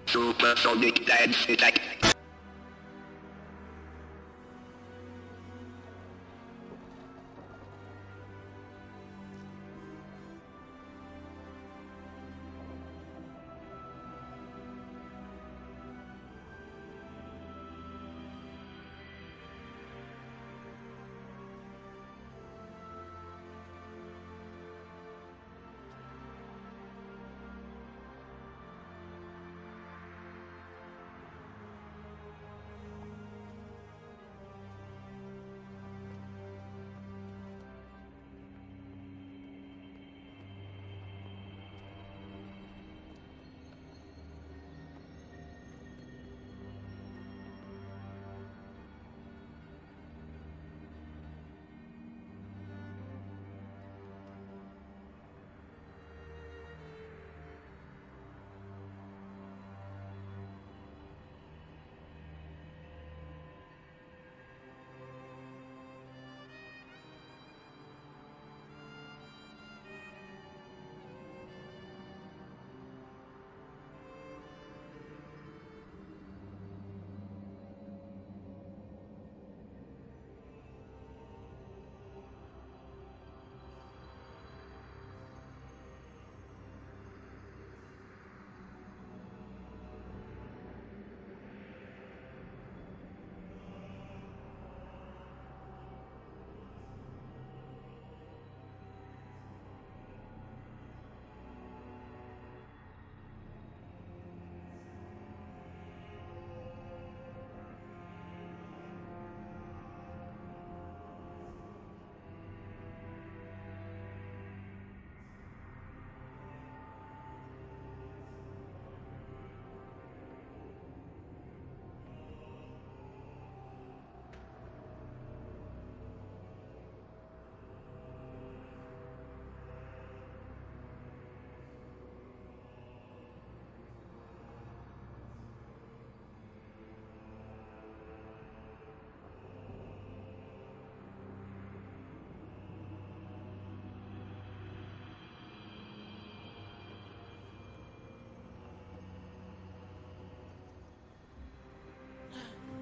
Supersonic dance attack.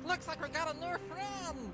Looks like we got a new friend!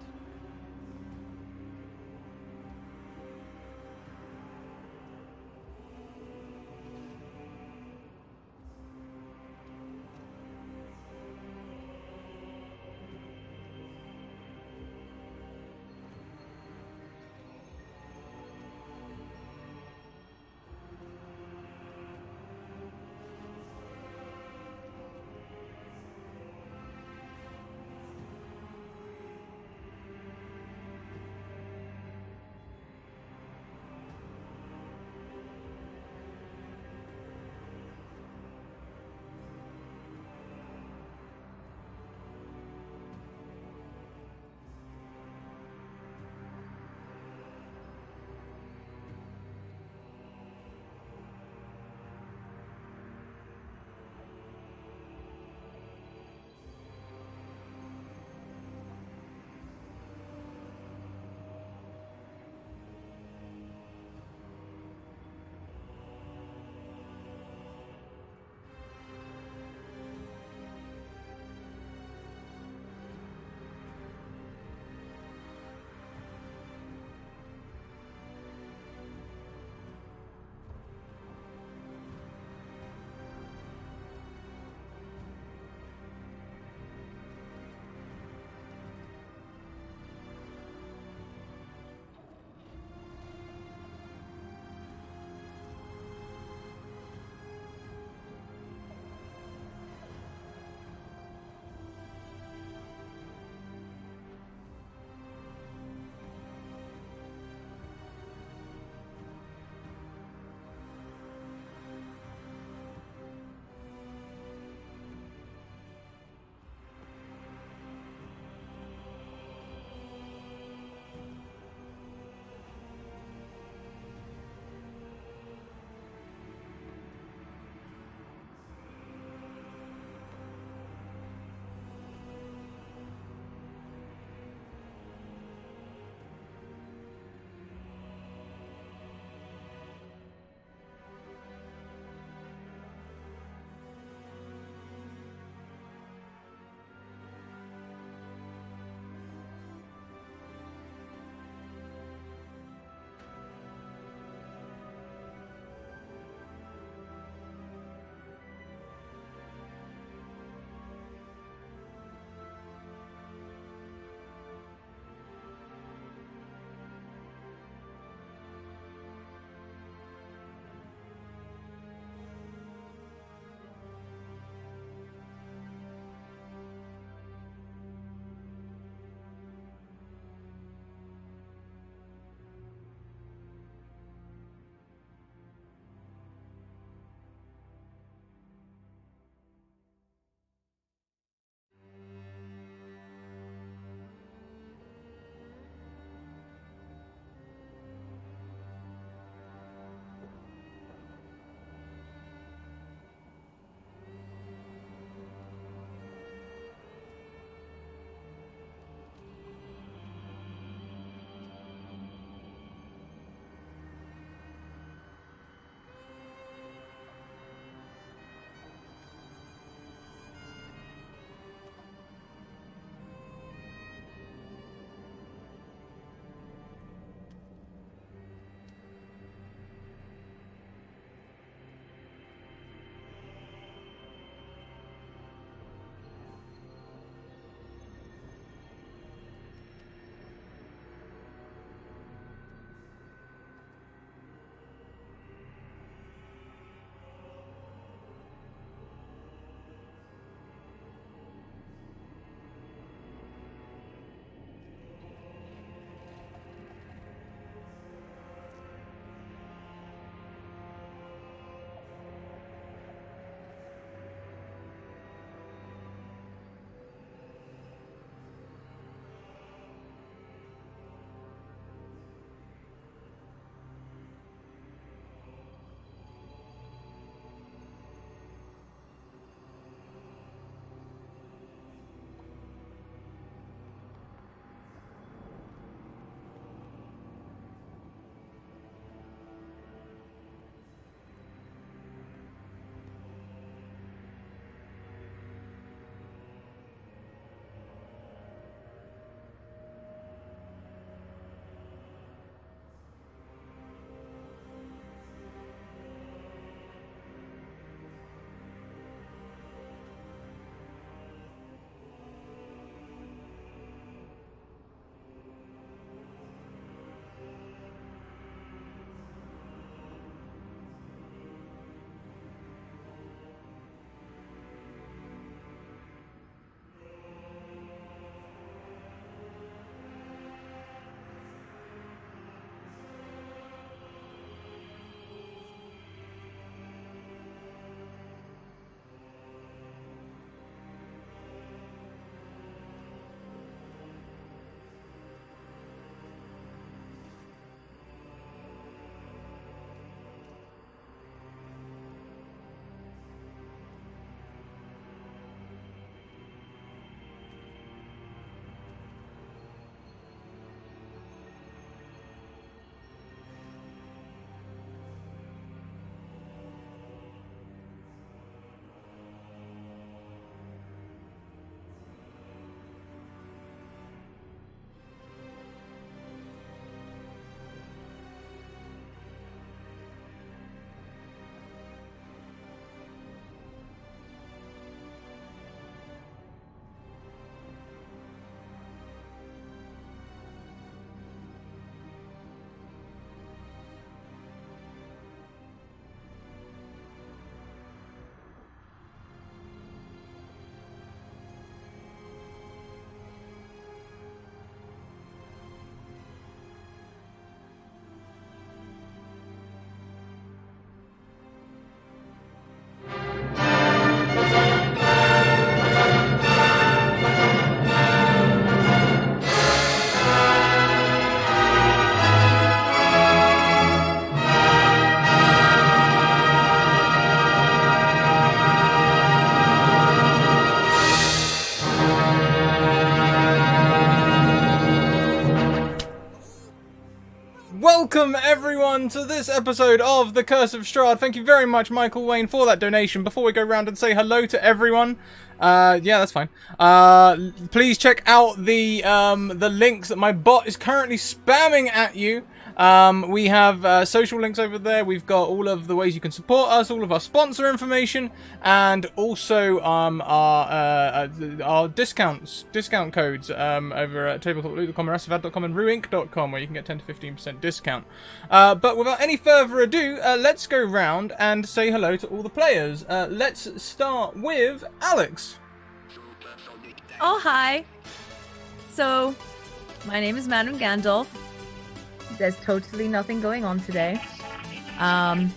welcome everyone to this episode of The Curse of Strahd. Thank you very much, Michael Wayne, for that donation. Before we go around and say hello to everyone, yeah, that's fine. Please check out the links that my bot is currently spamming at you. We have social links over there. We've got all of the ways you can support us, all of our sponsor information, and also our discount codes over at tabletoploot.com, rastafad.com, and ruinc.com, where you can get 10 to 15% discount. But without any further ado, let's go round and say hello to all the players. Let's start with Alex. Oh, hi. So, my name is Madam Gandalf. There's totally nothing going on today. I'm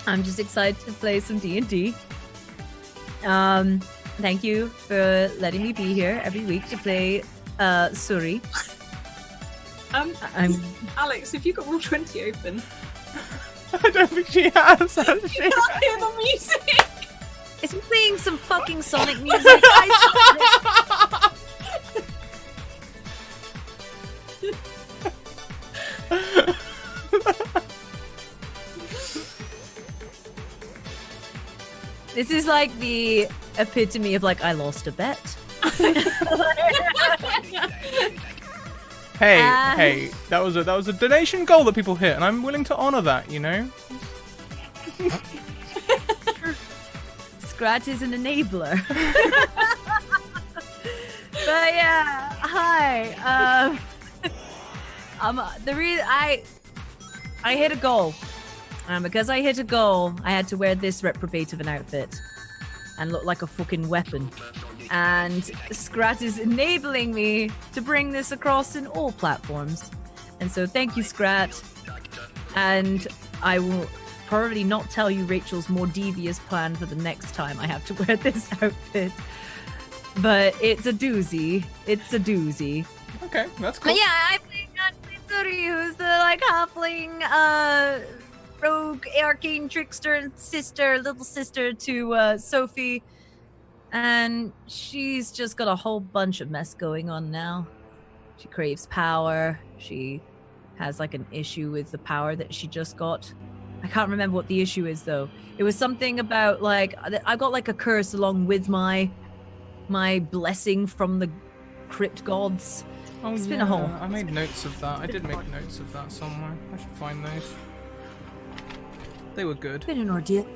just excited to play some D&D. Thank you for letting me be here every week to play Suri. Alex, have you got Roll20 open? I don't think she has, has You she? can't hear the music! It's playing some fucking Sonic music. This is like the epitome of like, I lost a bet. Hey, that was a donation goal that people hit, and I'm willing to honor that, you know? Scratch is an enabler. But yeah, hi. The reason I hit a goal. Because I hit a goal, I had to wear this reprobate of an outfit and look like a fucking weapon. And Scrat is enabling me to bring this across in all platforms. And so thank you, Scrat. And I will probably not tell you Rachel's more devious plan for the next time I have to wear this outfit. But it's a doozy. It's a doozy. Okay, that's cool. But yeah, I play Suri, who's the like halfling rogue arcane trickster and little sister to Sophie. And she's just got a whole bunch of mess going on now. She craves power. She has like an issue with the power that she just got. I can't remember what the issue is though. It was something about like I got like a curse along with my blessing from the crypt gods. Oh, it's yeah, been a whole. I made notes of that. I did make notes of that somewhere. I should find those. They were good. It's been an ordeal.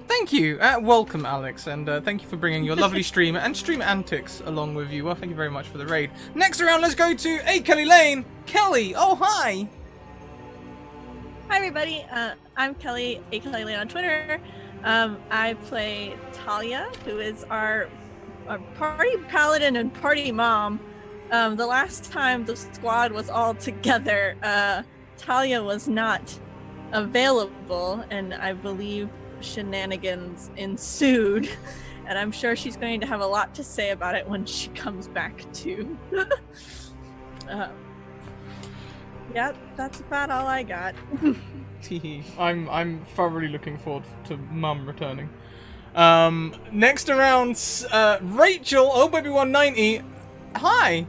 Thank you. Welcome, Alex, and thank you for bringing your lovely stream and stream antics along with you. Well, thank you very much for the raid. Next round, let's go to A. Kelly Lane. Kelly, oh hi. Hi everybody, I'm Kelly, Kelly Lane on Twitter. I play Talia, who is our party paladin and party mom. The last time the squad was all together, Talia was not available, and I believe shenanigans ensued. And I'm sure she's going to have a lot to say about it when she comes back too. Yeah, that's about all I got. I'm thoroughly looking forward to Mum returning. Next around, Rachel, oh baby 190. Hi.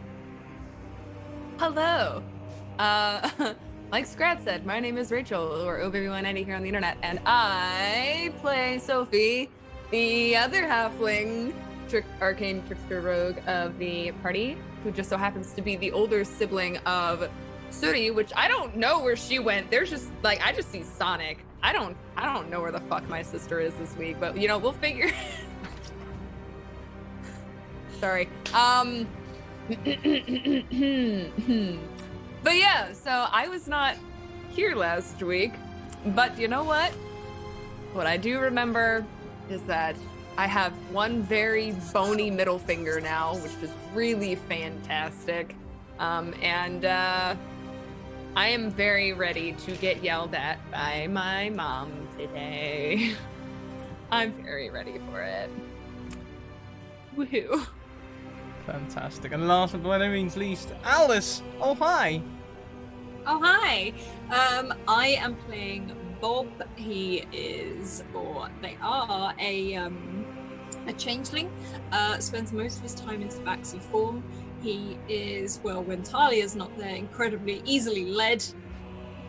Hello. Like Scrat said, my name is Rachel, or OBB190 here on the internet, and I play Sophie, the other halfling arcane trickster rogue of the party, who just so happens to be the older sibling of Suri, which I don't know where she went. There's just like I just see Sonic. I don't know where the fuck my sister is this week, but you know, we'll figure. Sorry. But yeah, so I was not here last week, but you know what? What I do remember is that I have one very bony middle finger now, which is really fantastic. And I am very ready to get yelled at by my mom today. I'm very ready for it. Woohoo. Fantastic. And last but by no means least, Alice. Oh hi. Oh hi. I am playing Bob. He is, or they are, a changeling. Spends most of his time in tabaxi form. He is, well, when Talia's not there, incredibly easily led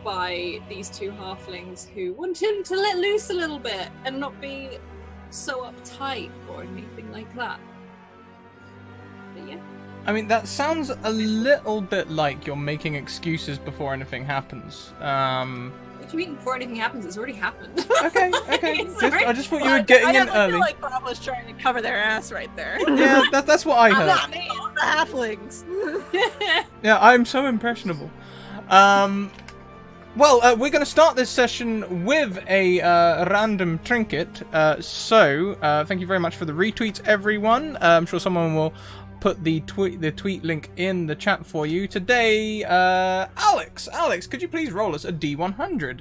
by these two halflings who want him to let loose a little bit and not be so uptight or anything like that. But yeah. I mean, that sounds a little bit like you're making excuses before anything happens. What do you mean before anything happens? It's already happened. Okay. I just thought you were getting in I early. feel like Bob was trying to cover their ass right there. Yeah, that's what I I'm heard. not me, I'm the halflings. Yeah, I'm so impressionable. Well, we're going to start this session with a random trinket. So, thank you very much for the retweets, everyone. I'm sure someone will put the tweet link in the chat for you. Today, Alex, could you please roll us a D100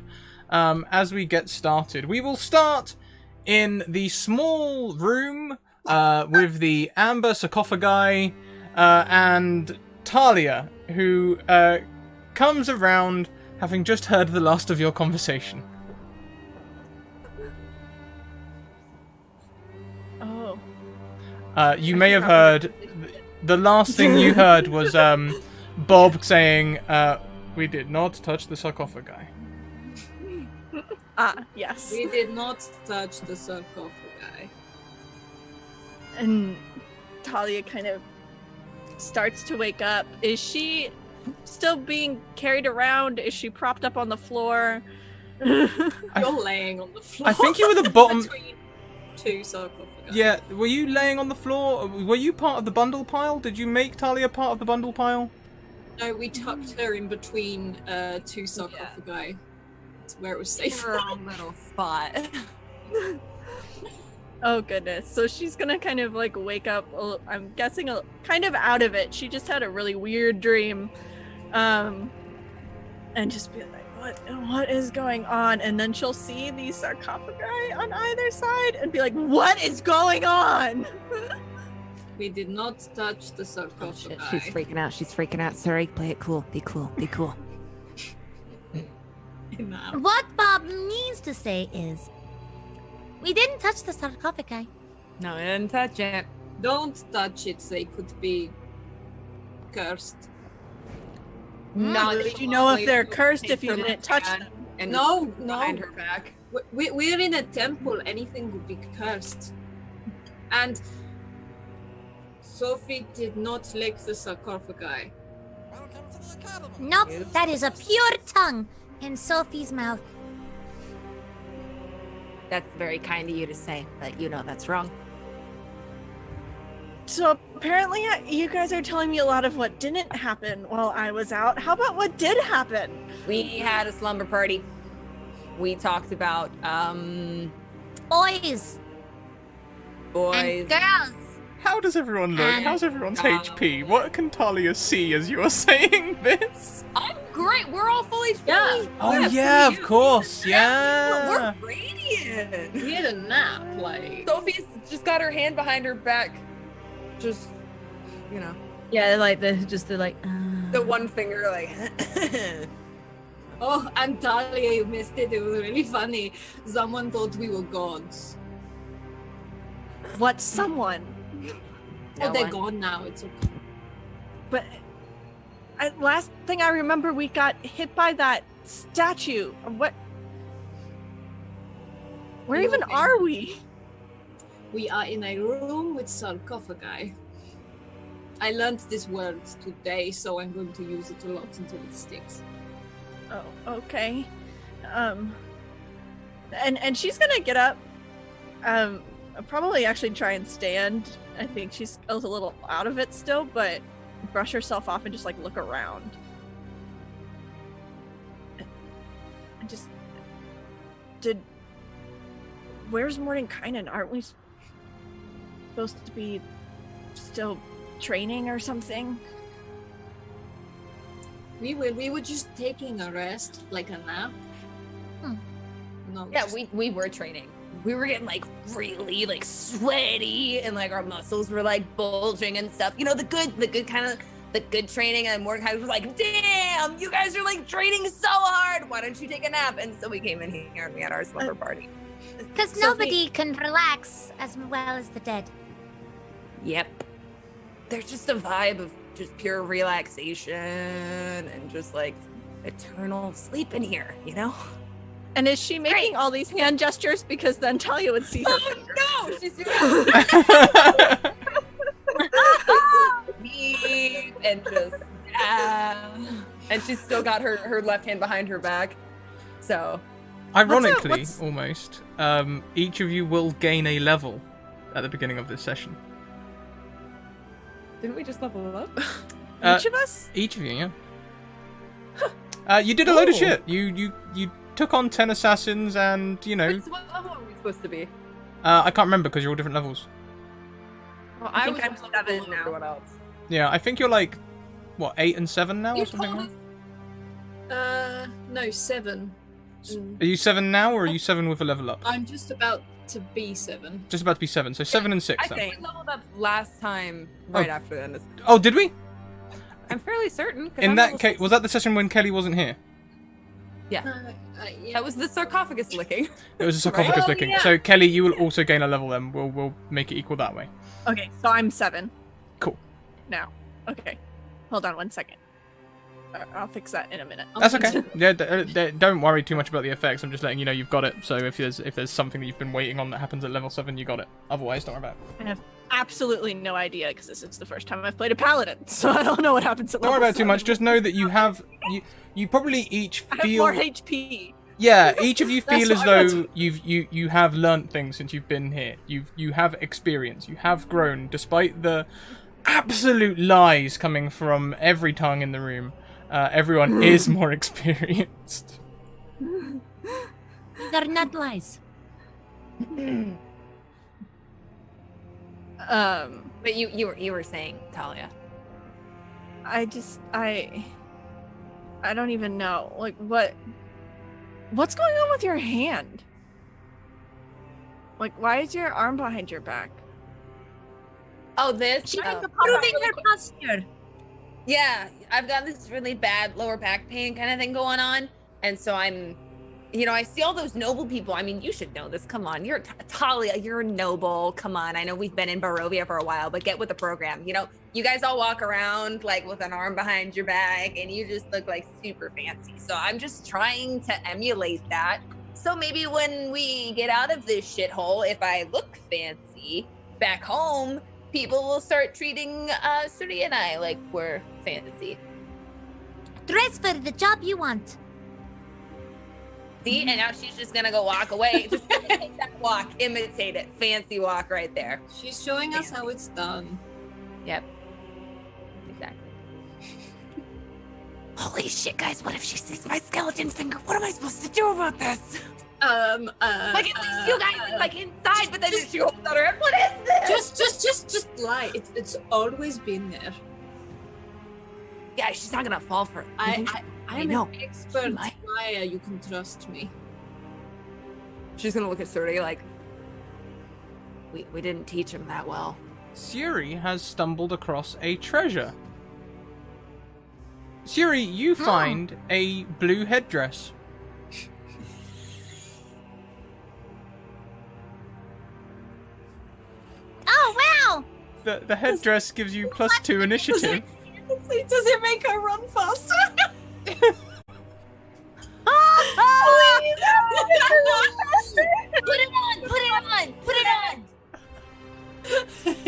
as we get started? We will start in the small room with the amber sarcophagi and Talia, who comes around having just heard the last of your conversation. Oh. You may have heard... The last thing you heard was Bob saying, we did not touch the sarcophagi. Yes. We did not touch the sarcophagi. And Talia kind of starts to wake up. Is she still being carried around? Is she propped up on the floor? You're laying on the floor. I think you were the bottom... Between two sarcophagi. Yeah, were you laying on the floor? Were you part of the bundle pile? Did you make Talia part of the bundle pile? No, we tucked her in between two sarcophagi. To where it was safe. Her own little spot. Oh goodness. So she's gonna kind of like wake up, I'm guessing kind of out of it. She just had a really weird dream. And just be like, what is going on? And then she'll see these sarcophagi on either side and be like, what is going on? We did not touch the sarcophagi. She's freaking out. Sorry, play it cool. Be cool. No. What Bob needs to say is, we didn't touch the sarcophagi. No, I didn't touch it. Don't touch it. They could be cursed. No, Did you know if they're cursed if you didn't touch them? And No. behind her back. We're in a temple. Anything would be cursed. And Sophie did not lick the sarcophagi. Welcome to the academy. Nope, that is a pure tongue in Sophie's mouth. That's very kind of you to say, but you know that's wrong. So apparently you guys are telling me a lot of what didn't happen while I was out. How about what did happen? We had a slumber party. We talked about Boys boys. and girls. How does everyone look? How's everyone's HP? What can Talia see as you are saying this? I'm great. We're all fully free. Yeah. Oh yeah, of course. Yeah. We're radiant. We had a nap, like. Sophie's just got her hand behind her back. Just, you know. Yeah, like the one finger, like. Oh, and Talia, you missed it. It was really funny. Someone thought we were gods. What someone? Oh, they're one. gone now. It's okay. But last thing I remember, we got hit by that statue. What? Where You even okay? are we? We are in a room with sarcophagi. I learned this word today, so I'm going to use it a lot until it sticks. Oh, okay. And she's gonna get up. Probably actually try and stand. I think she's a little out of it still, but brush herself off and just like look around. And just where's Mordenkainen? Aren't we supposed to be still training or something? We were just taking a rest, like a nap. No. Yeah, we were training. We were getting like really like sweaty and like our muscles were like bulging and stuff. You know, the good training. And Mordecai was like, damn, you guys are like training so hard. Why don't you take a nap? And so we came in here and we had our slumber party. Because Sophie- nobody can relax as well as the dead. Yep. There's just a vibe of just pure relaxation and just like eternal sleep in here, you know? And is she making all these hand gestures because then Talia would see her finger? No, she's doing deep and just and she's still got her left hand behind her back. So Ironically, almost, each of you will gain a level at the beginning of this session. didn't we just level up? Each of us? Each of you, yeah. You did a load of shit. You took on 10 assassins and, you know... What level are we supposed to be? I can't remember because you're all different levels. Well, I think was I'm level 7 below now. everyone else. Yeah, I think you're like, what, 8 and 7 now or You something? told Like? us No, 7. Are you 7 now or are you 7 with a level up? I'm just about to be 7. Just about to be 7, so 7 and 6 I then. think we leveled up last time right after the end. Oh, did we? I'm fairly certain. 'cause In I'm that level case, 6. was that the session when Kelly wasn't here? Yeah. That was the sarcophagus licking. It was a sarcophagus Right? looking. Yeah. So Kelly, you will also gain a level then. We'll make it equal that way. Okay, so I'm 7. Cool. Now. Okay. Hold on 1 second. I'll fix that in a minute. That's okay. Yeah, don't worry too much about the effects. I'm just letting you know you've got it. So if there's something that you've been waiting on that happens at level 7, you got it. Otherwise, don't worry about it. I have absolutely no idea because this is the first time I've played a paladin, so I don't know what happens at Don't worry level about it too much. 7. Just know that you have you probably each I have feel. more HP. Yeah, each of you feel as That's what I though you have learnt things since you've been here. You have experience. You have grown despite the absolute lies coming from every tongue in the room. Everyone is more experienced. They're not lies. But you were saying, Talia. I don't even know. Like what's going on with your hand? Like why is your arm behind your back? Oh, this? She's Oh. improving her posture. Yeah, I've got this really bad lower back pain kind of thing going on. And so I'm, I see all those noble people. I mean, you should know this. Come on. You're Talia, you're a noble. Come on. I know we've been in Barovia for a while, but get with the program. You guys all walk around like with an arm behind your back and you just look like super fancy. So I'm just trying to emulate that. So maybe when we get out of this shithole, if I look fancy back home, people will start treating Suri and I like we're fancy. Dress for the job you want. See, and now she's just gonna go walk away. Just imitate that walk, imitate it. Fancy walk right there. She's showing us how it's done. Yep. Exactly. Holy shit, guys! What if she sees my skeleton finger? What am I supposed to do about this? Like at least you guys are like inside, but then she holds out her head. What is this? Just lie. It's always been there. Yeah, she's not gonna fall for it. I'm know. an expert She might. liar. You can trust me. She's gonna look at Suri like we didn't teach him that well. Suri has stumbled across a treasure. Suri, you find a blue headdress. Oh wow! The headdress gives you +2 initiative. Does it make her run faster? Put it on! Put it on! Put it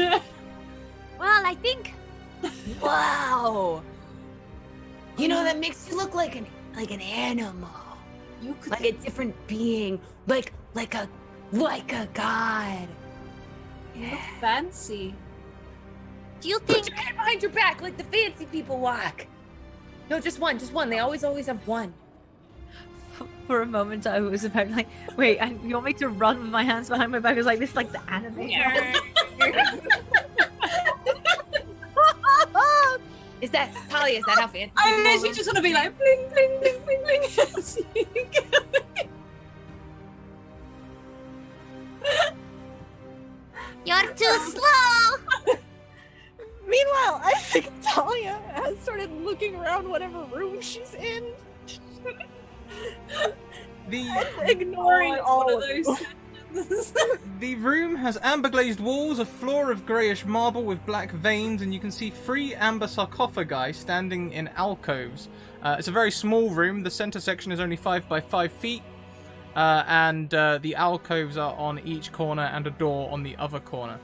on! Well, I think. Wow. That makes you look like an animal. You could Like a different being. Like a god. look fancy. Do you Put think? your hand behind your back like the fancy people walk. No, just one. They always have one. For a moment, I was about like, wait, you want me to run with my hands behind my back? I was like, this is like the anime. Is that Talia? Is that how fancy? I people literally are? just want to be like bling bling bling bling bling. You're too slow. Meanwhile, I think Talia has started looking around whatever room she's in. The Ignoring It's all one of of those you. sessions The room has amber glazed walls, a floor of greyish marble with black veins, and you can see 3 amber sarcophagi standing in alcoves. It's a very small room. The centre section is only 5 by 5 feet, and the alcoves are on each corner and a door on the other corner.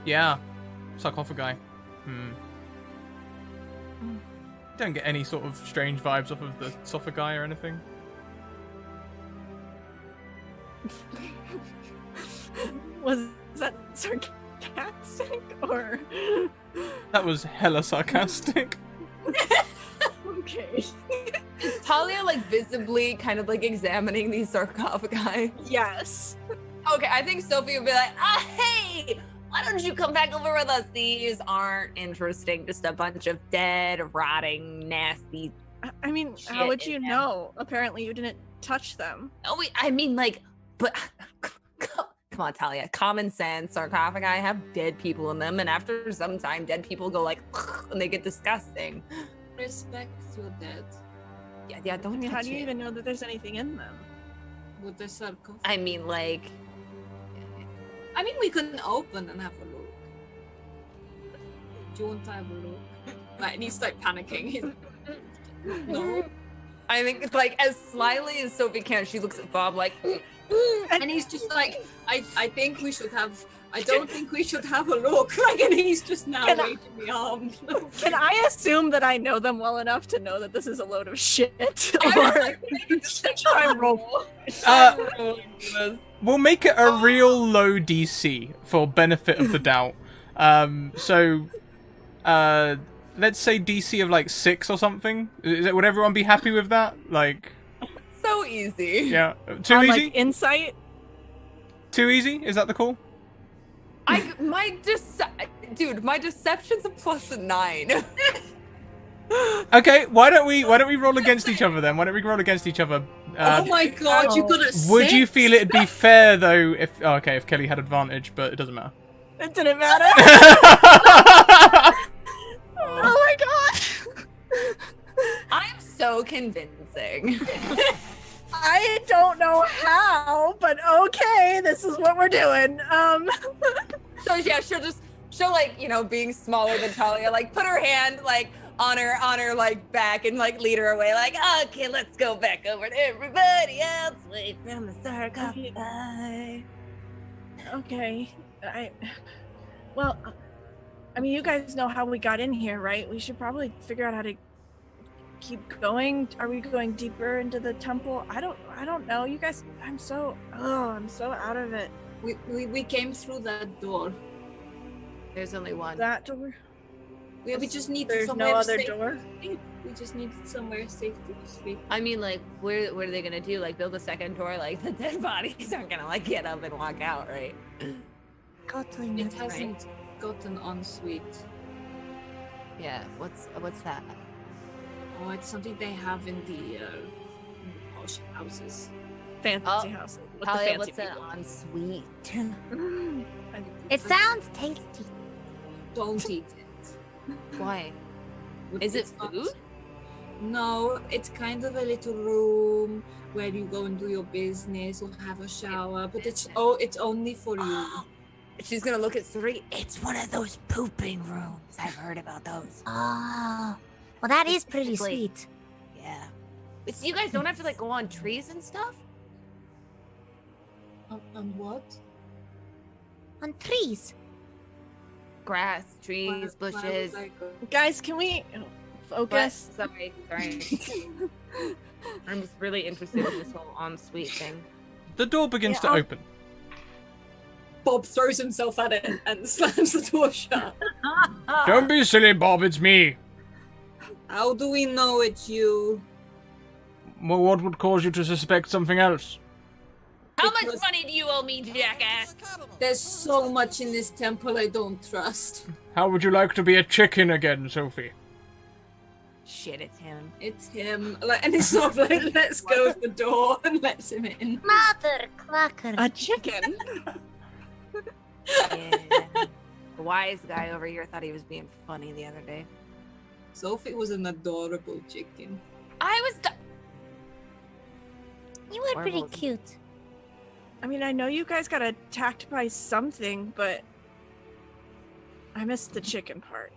Yeah, sarcophagi. Don't get any sort of strange vibes off of the sarcophagi or anything. Was that sarcastic or? That was hella sarcastic. Okay. Is Talia like visibly kind of like examining these sarcophagi? Yes. Okay, I think Sophie would be like, hey, why don't you come back over with us? These aren't interesting. Just a bunch of dead, rotting, nasty. I mean, Shit how would in you them. know? Apparently, you didn't touch them. Oh, wait, I mean, like, but come on, Talia. Common sense. Sarcophagi have dead people in them, and after some time, dead people go like, and they get disgusting. Respect your dead. Yeah, don't I mean, how touch do you it. even know that there's anything in them? With the sarcophagus. I mean, like, I mean, we can open and have a look. Do you want to have a look? Like, and he's like panicking. He's no. I think it's like as slyly as Sophie can, she looks at Bob like, And he's just like, I think we should have. I don't think we should have a look. Like, and he's just now Can I- waving the arm. Can I assume that I know them well enough to know that this is a load of shit? I Or should I roll? We'll make it a real low DC for benefit of the doubt. Let's say DC of like 6 or something. Would everyone be happy with that? Like, so easy. yeah, too On, easy. like, insight? Too easy? Is that the call? My deception's a +9. Okay, why don't we roll against each other then? Why don't we roll against each other? Oh my god, you got a 6? Would you feel it'd be fair though if if Kelly had advantage, but it doesn't matter. It didn't matter. Oh my god. I'm so convincing. I don't know how, but okay, this is what we're doing. So yeah, she'll like, you know, being smaller than Talia, like put her hand like on her like back and like lead her away, like, okay, let's go back over to everybody else. Wait from the sarcophagi. Okay. Well, I mean, you guys know how we got in here, right? We should probably figure out how to keep going. Are we going deeper into the temple? I don't know. You guys, I'm so out of it. We came through that door. There's only one. That door? We just need There's somewhere no other safe door? to sleep. We just need somewhere safe to sleep. I mean, like, what are they gonna do? Like, build a second door? Like, the dead bodies aren't gonna like get up and walk out, right? Go to It your hasn't gotten ensuite. Yeah. What's that? Oh, it's something they have in the posh houses. Fancy Oh, house. With the Talia, fancy what's an people. ensuite? It sounds tasty. Don't eat it. Why? Is it It's not- food? No, it's kind of a little room where you go and do your business or have a shower, but it's only for you. She's gonna look at Suri. It's one of those pooping rooms. I've heard about those. Oh, well, that is pretty Specifically- sweet. Yeah. But so you guys don't have to like go on trees and stuff? On what? On trees. Grass, trees, Why would bushes. I go? Guys, can we What? focus? Sorry. I'm just really interested in this whole ensuite thing. The door begins Yeah, to I'll- open. Bob throws himself at it and slams the door shut. Don't be silly, Bob. It's me. How do we know it's you? Well, what would cause you to suspect something else? How much Because- money do you owe me, jackass? There's so much in this temple I don't trust. How would you like to be a chicken again, Sophie? Shit, it's him. It's him. Like, and it's sort of like lets go of the door and lets him in. Mother clucker. A chicken? Yeah. The wise guy over here thought he was being funny the other day. Sophie was an adorable chicken. I was. You were pretty Marbles. cute. I mean, I know you guys got attacked by something, but I missed the chicken part.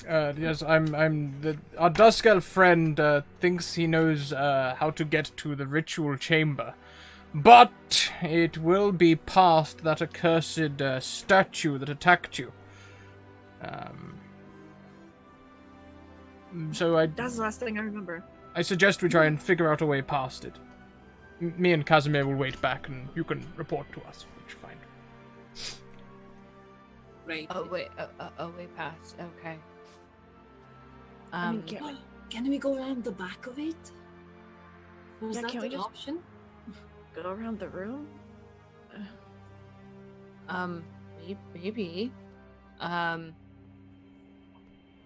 Yes, our Dusk Elf friend thinks he knows how to get to the ritual chamber, but it will be past that accursed statue that attacked you. So That's the last thing I remember. I suggest we try and figure out a way past it. Me and Casimir will wait back, and you can report to us, which is fine. Right. Oh wait, way past. Okay. I mean, can't we, Can we go around the back of it? Was Yeah, that can't we an just- option? go around the room? Maybe. Or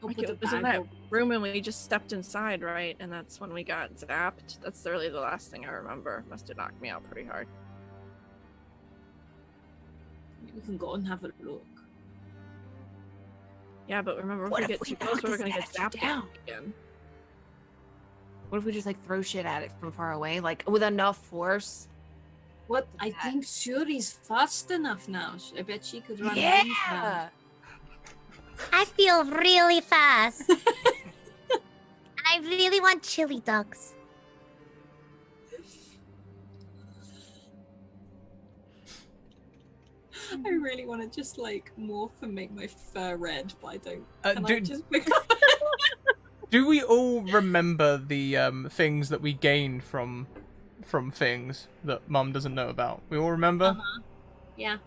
Like, put it the was in bag that over- room and we just stepped inside, right? And that's when we got zapped. That's really the last thing I remember. Must have knocked me out pretty hard. We can go and have a look. Yeah, but remember, if What we if get we too knock close, we're this gonna get statue zapped down? again. What if we just like throw shit at it from far away, like with enough force? What? I think Shuri's fast enough now. I bet she could run. Yeah. things down. I feel really fast. And I really want chili dogs. I really want to just like morph and make my fur red, but I don't. Can I Do, just do we all remember the things that we gained from things that Mum doesn't know about? We all remember? Yeah.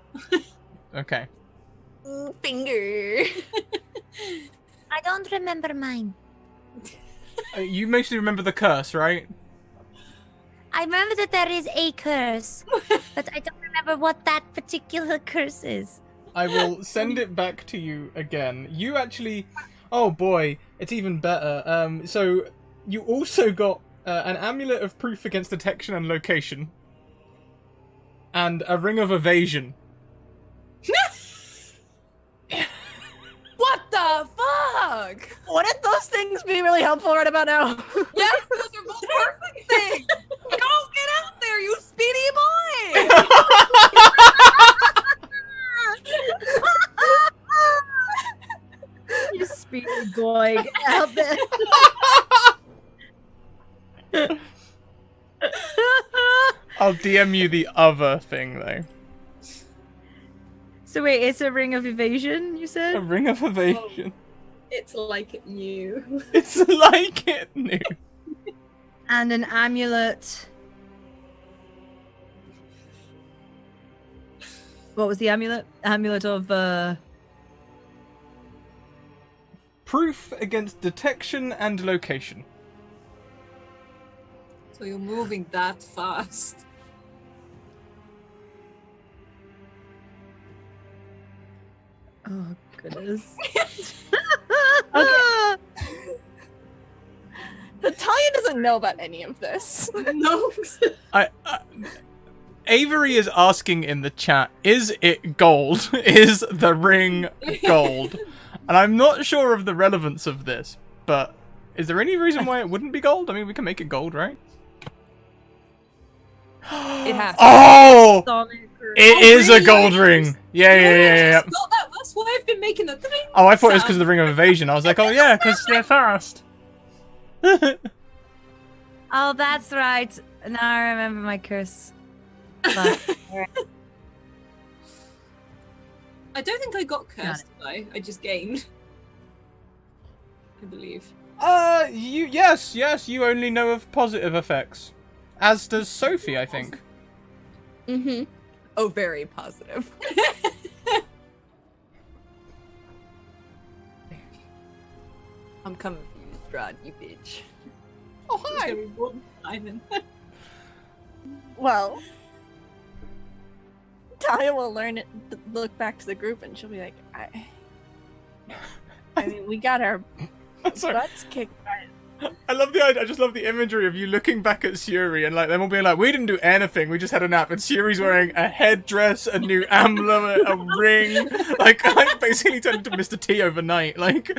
Okay. Finger. I don't remember mine. You mostly remember the curse, right? I remember that there is a curse, but I don't remember what that particular curse is. I will send it back to you again. You actually... Oh boy, it's even better. So, you also got an amulet of proof against detection and location. And a ring of evasion. What the fuck? Wouldn't those things be really helpful right about now? Yes, those are both perfect things. Go get out there, you speedy boy. You speedy boy, get out there. I'll DM you the other thing, though. So wait, it's a ring of evasion, you A said? ring of evasion. It's like it new. It's like it new. And an amulet. What was the amulet? Amulet of Proof against detection and location. So you're moving that fast. oh goodness. Okay. Natalia doesn't know about any of this. No. Avery is asking in the chat, is it gold? Is the ring gold? And I'm not sure of the relevance of this, but is there any reason why it wouldn't be gold? I mean, we can make it gold, right? It has. Oh! Solid It is a gold ring! Yeah. That's why I've been making the thing. Oh, I thought it was because of the ring of evasion. I was like, oh yeah, because they're fast. Oh, that's right. Now I remember my curse. But, I don't think I got cursed though. I just gained. I believe. Yes, you only know of positive effects. As does Sophie, I think. Mm-hmm. Oh, very positive. I'm coming for you, Strahd, you bitch. Oh, It's gonna be more than Simon. Well, Talia will learn it. Look back to the group, and she'll be like, I mean, we got our Sorry. butts kicked by. I love the idea. I just love the imagery of you looking back at Suri and like them all being like, "We didn't do anything. We just had a nap." And Suri's wearing a headdress, a new amulet, a ring. Like, I basically turned into Mr. T overnight. Like,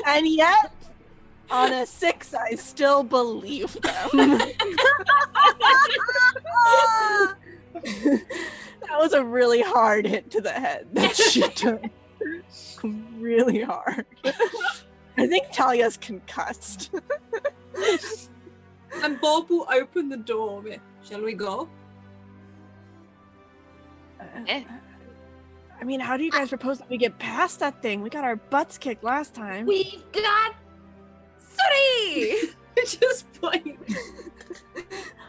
And yet, on a 6, I still believe them. That was a really hard hit to the head that she took. Really hard. I think Talia's concussed. And Bob will open the door. Shall we go? I mean, how do you guys propose that we get past that thing? We got our butts kicked last time. We've got Sooty! Just point.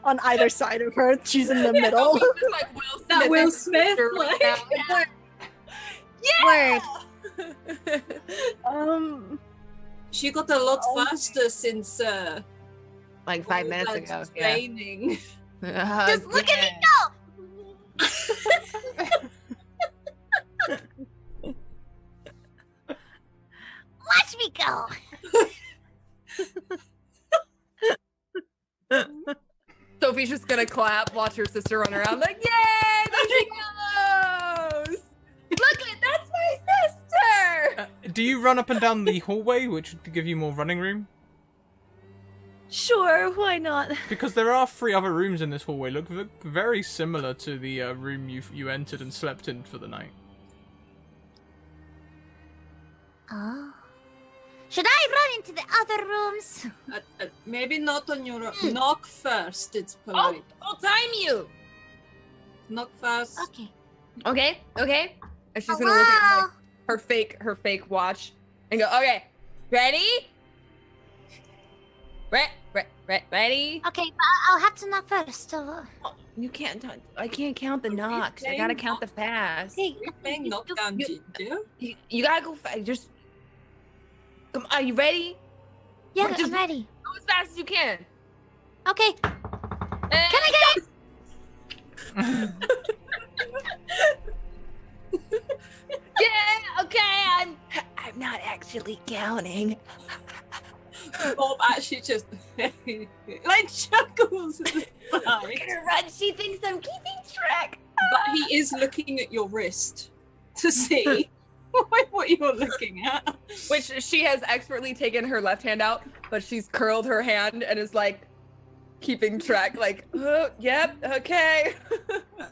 On either side of her, she's in the middle. Just like Will Smith. That Will Smith, right like- now. Word. She got a lot faster since Like 5 minutes all ago. that Yeah. training. Just look at me go! Watch me go! Sophie's just gonna clap, watch her sister run around like, yay! There she goes! Look at that's my sister! Do you run up and down the hallway, which would give you more running room? Sure, why not? Because there are 3 other rooms in this hallway. Look very similar to the room you entered and slept in for the night. Oh. Should I run into the other rooms? Maybe not on your knock first. It's polite. I'll time you! Knock first. Okay. Okay, okay. And she's Oh, gonna look at wow. like, her fake watch and go, okay, ready? Ready? Okay, but I'll have to knock first. So, You can't. I can't count the knocks. I gotta count the pass. hey, You're playing knockdown Ginger. You gotta go fast. Just come. Are you ready? yeah, just- I'm ready. Go as fast as you can. Okay, And can I get it? Yeah. Okay. I'm not actually counting. Bob actually just like chuckles at the Look side. at her run. She thinks I'm keeping track. But he is looking at your wrist to see what you're looking at. Which she has expertly taken her left hand out, but she's curled her hand and is like keeping track. Like, oh, yep, okay.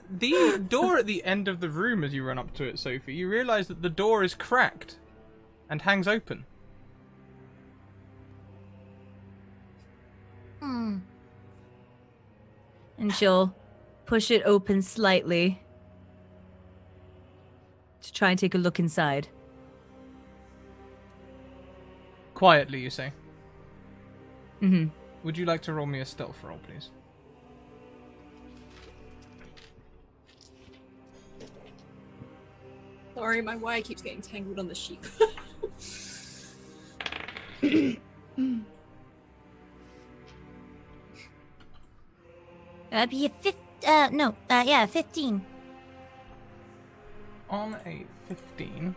The door at the end of the room, as you run up to it, Sophie, you realise that the door is cracked and hangs open. Hmm. And she'll push it open slightly to try and take a look inside. Quietly, you say. Mm-hmm. Would you like to roll me a stealth roll, please? Sorry, my wire keeps getting tangled on the sheet. That'd be a 15. On a 15.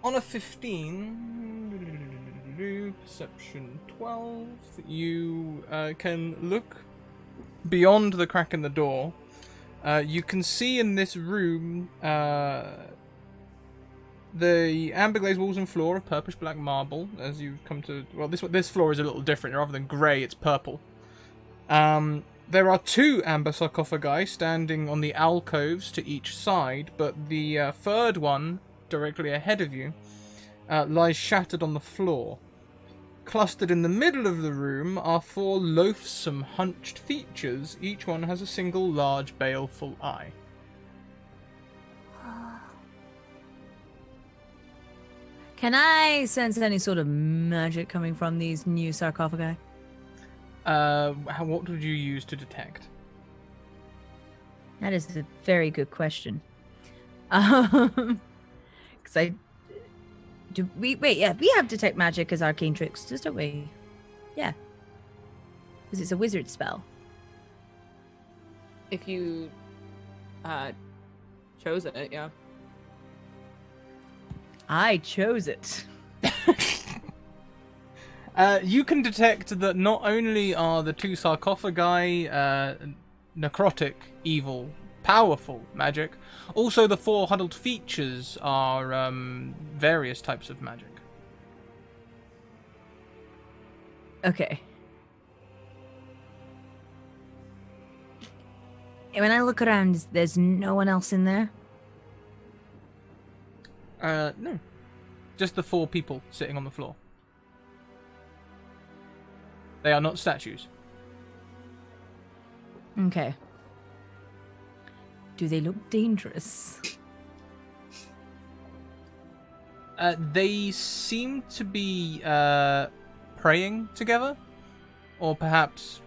On a 15, perception 12, you can look beyond the crack in the door. You can see in this room the amber glazed walls and floor of purplish black marble. As you come to, well, this floor is a little different. Rather than grey, it's purple. There are 2 amber sarcophagi standing on the alcoves to each side, but the 3rd one, directly ahead of you, lies shattered on the floor. Clustered in the middle of the room are 4 loathsome, hunched features. Each one has a single large, baleful eye. Can I sense any sort of magic coming from these new sarcophagi? What would you use to detect? That is a very good question. Because we have detect magic as arcane tricks, just don't we? Yeah, because it's a wizard spell. If you chose it, yeah. I chose it. You can detect that not only are the 2 sarcophagi necrotic evil powerful magic. Also, the 4 huddled features are various types of magic. Okay. And when I look around, there's no one else in there? No. Just the 4 people sitting on the floor. They are not statues. Okay. Do they look dangerous? They seem to be praying together, or perhaps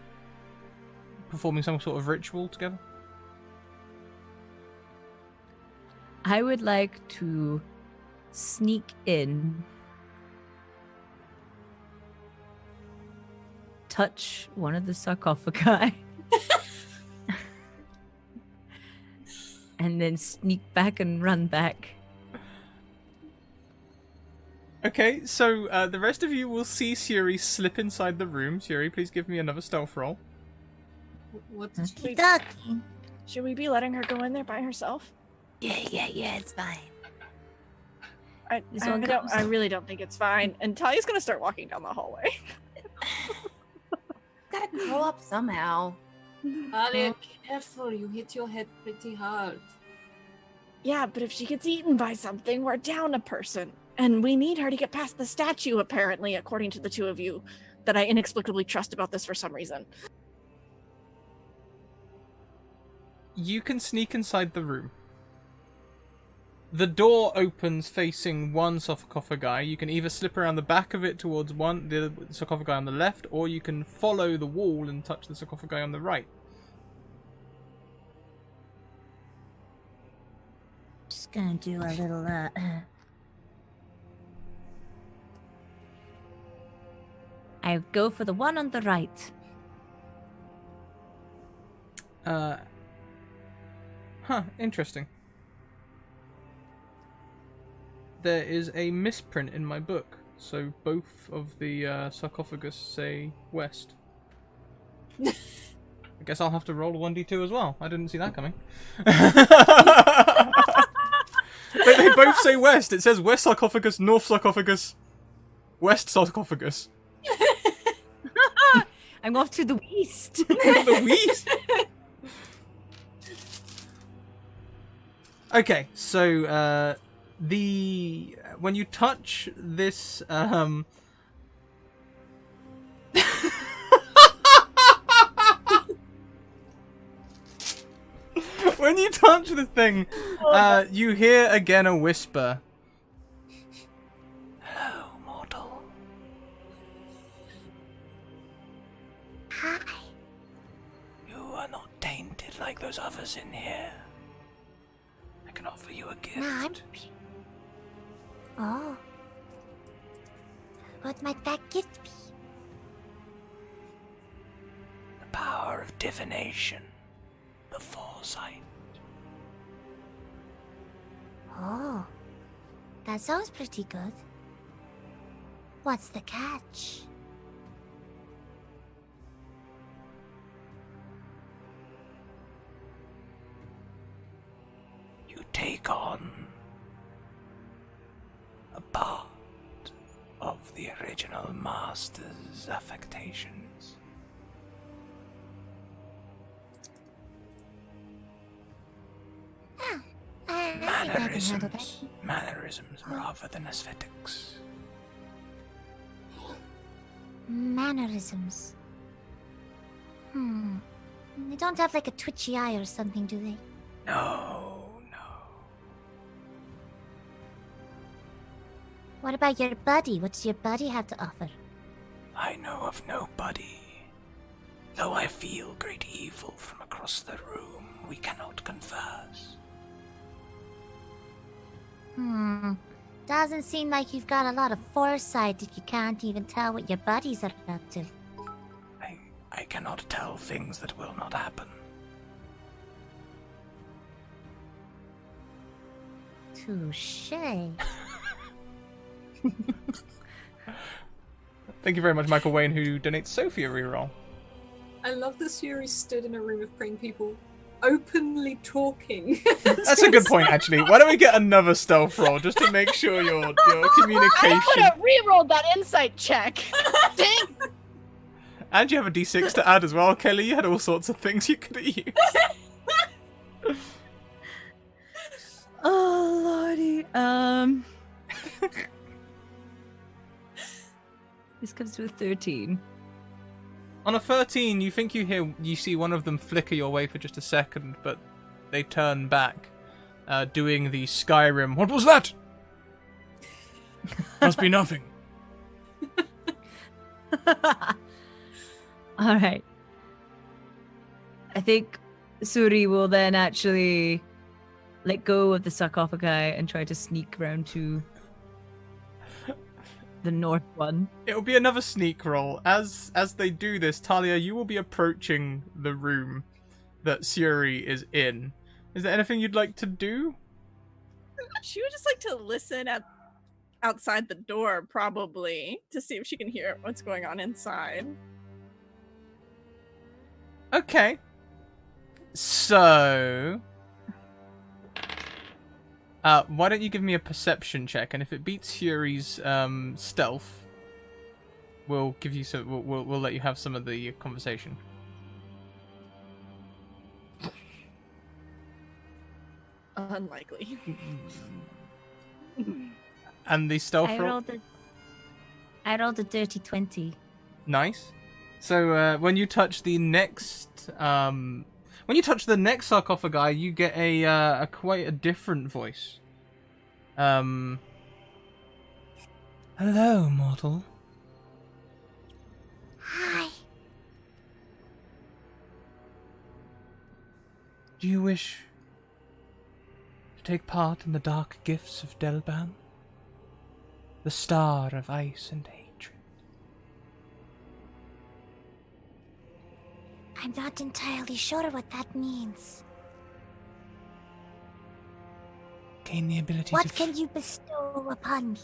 performing some sort of ritual together. I would like to sneak in, touch one of the sarcophagi, and then sneak back and run back. Okay, so the rest of you will see Suri slip inside the room. Suri, please give me another stealth roll. What did Keep talking. Should we be letting her go in there by herself? Yeah, it's fine. I really don't think it's fine. And Talia's gonna start walking down the hallway. Gotta grow up somehow. Alia, careful, you hit your head pretty hard. Yeah, but if she gets eaten by something, we're down a person. And we need her to get past the statue, apparently, according to the two of you, that I inexplicably trust about this for some reason. You can sneak inside the room. The door opens facing one sarcophagi. You can either slip around the back of it towards the sarcophagi on the left, or you can follow the wall and touch the sarcophagi on the right. Just gonna do a little, I go for the one on the right. Interesting. There is a misprint in my book, so both of the sarcophagus say west. I guess I'll have to roll a 1d2 as well. I didn't see that coming. They both say west. It says west sarcophagus, north sarcophagus, west sarcophagus. I'm off to the east. The wheat? Okay, so when you touch this when you touch the thing, you hear again a whisper. Hello, mortal. hi. You are not tainted like those others in here. I can offer you a gift. No, I'm... Oh. What might that gift be? The power of divination. The foresight. Oh. That sounds pretty good. What's the catch? You take on a part of the original master's affectations. I think I can handle that. Mannerisms rather than aesthetics. Mannerisms. They don't have like a twitchy eye or something, do they? No. What about your buddy? What does your buddy have to offer? I know of no buddy. Though I feel great evil from across the room, we cannot converse. Doesn't seem like you've got a lot of foresight if you can't even tell what your buddies are up to. I cannot tell things that will not happen. Touche. Thank you very much, Michael Wayne, who donates Sophie a reroll. I love that Suri stood in a room of praying people openly talking. That's a good point, actually. Why don't we get another stealth roll just to make sure your communication. I could have re-rolled that insight check. Dang. And you have a d6 to add as well, Kelly. You had all sorts of things you could have used. Oh lordy. This comes to a 13. On a 13, you think you see one of them flicker your way for just a second, but they turn back, doing the Skyrim. What was that? Must be nothing. All right. I think Suri will then actually let go of the sarcophagi and try to sneak around to the north one. It'll be another sneak roll. As they do this, Talia, you will be approaching the room that Suri is in. Is there anything you'd like to do? She would just like to listen outside the door, probably, to see if she can hear what's going on inside. Okay. So... why don't you give me a perception check, and if it beats Suri's stealth, we'll give you some. We'll let you have some of the conversation. Unlikely. And the stealth I roll. rolled a dirty 20. Nice. So when you touch the next sarcophagi, you get a quite a different voice. Hello, mortal. Hi. Do you wish to take part in the dark gifts of Delban? The star of ice and hatred. I'm not entirely sure what that means. Gain the ability What to can you bestow upon me?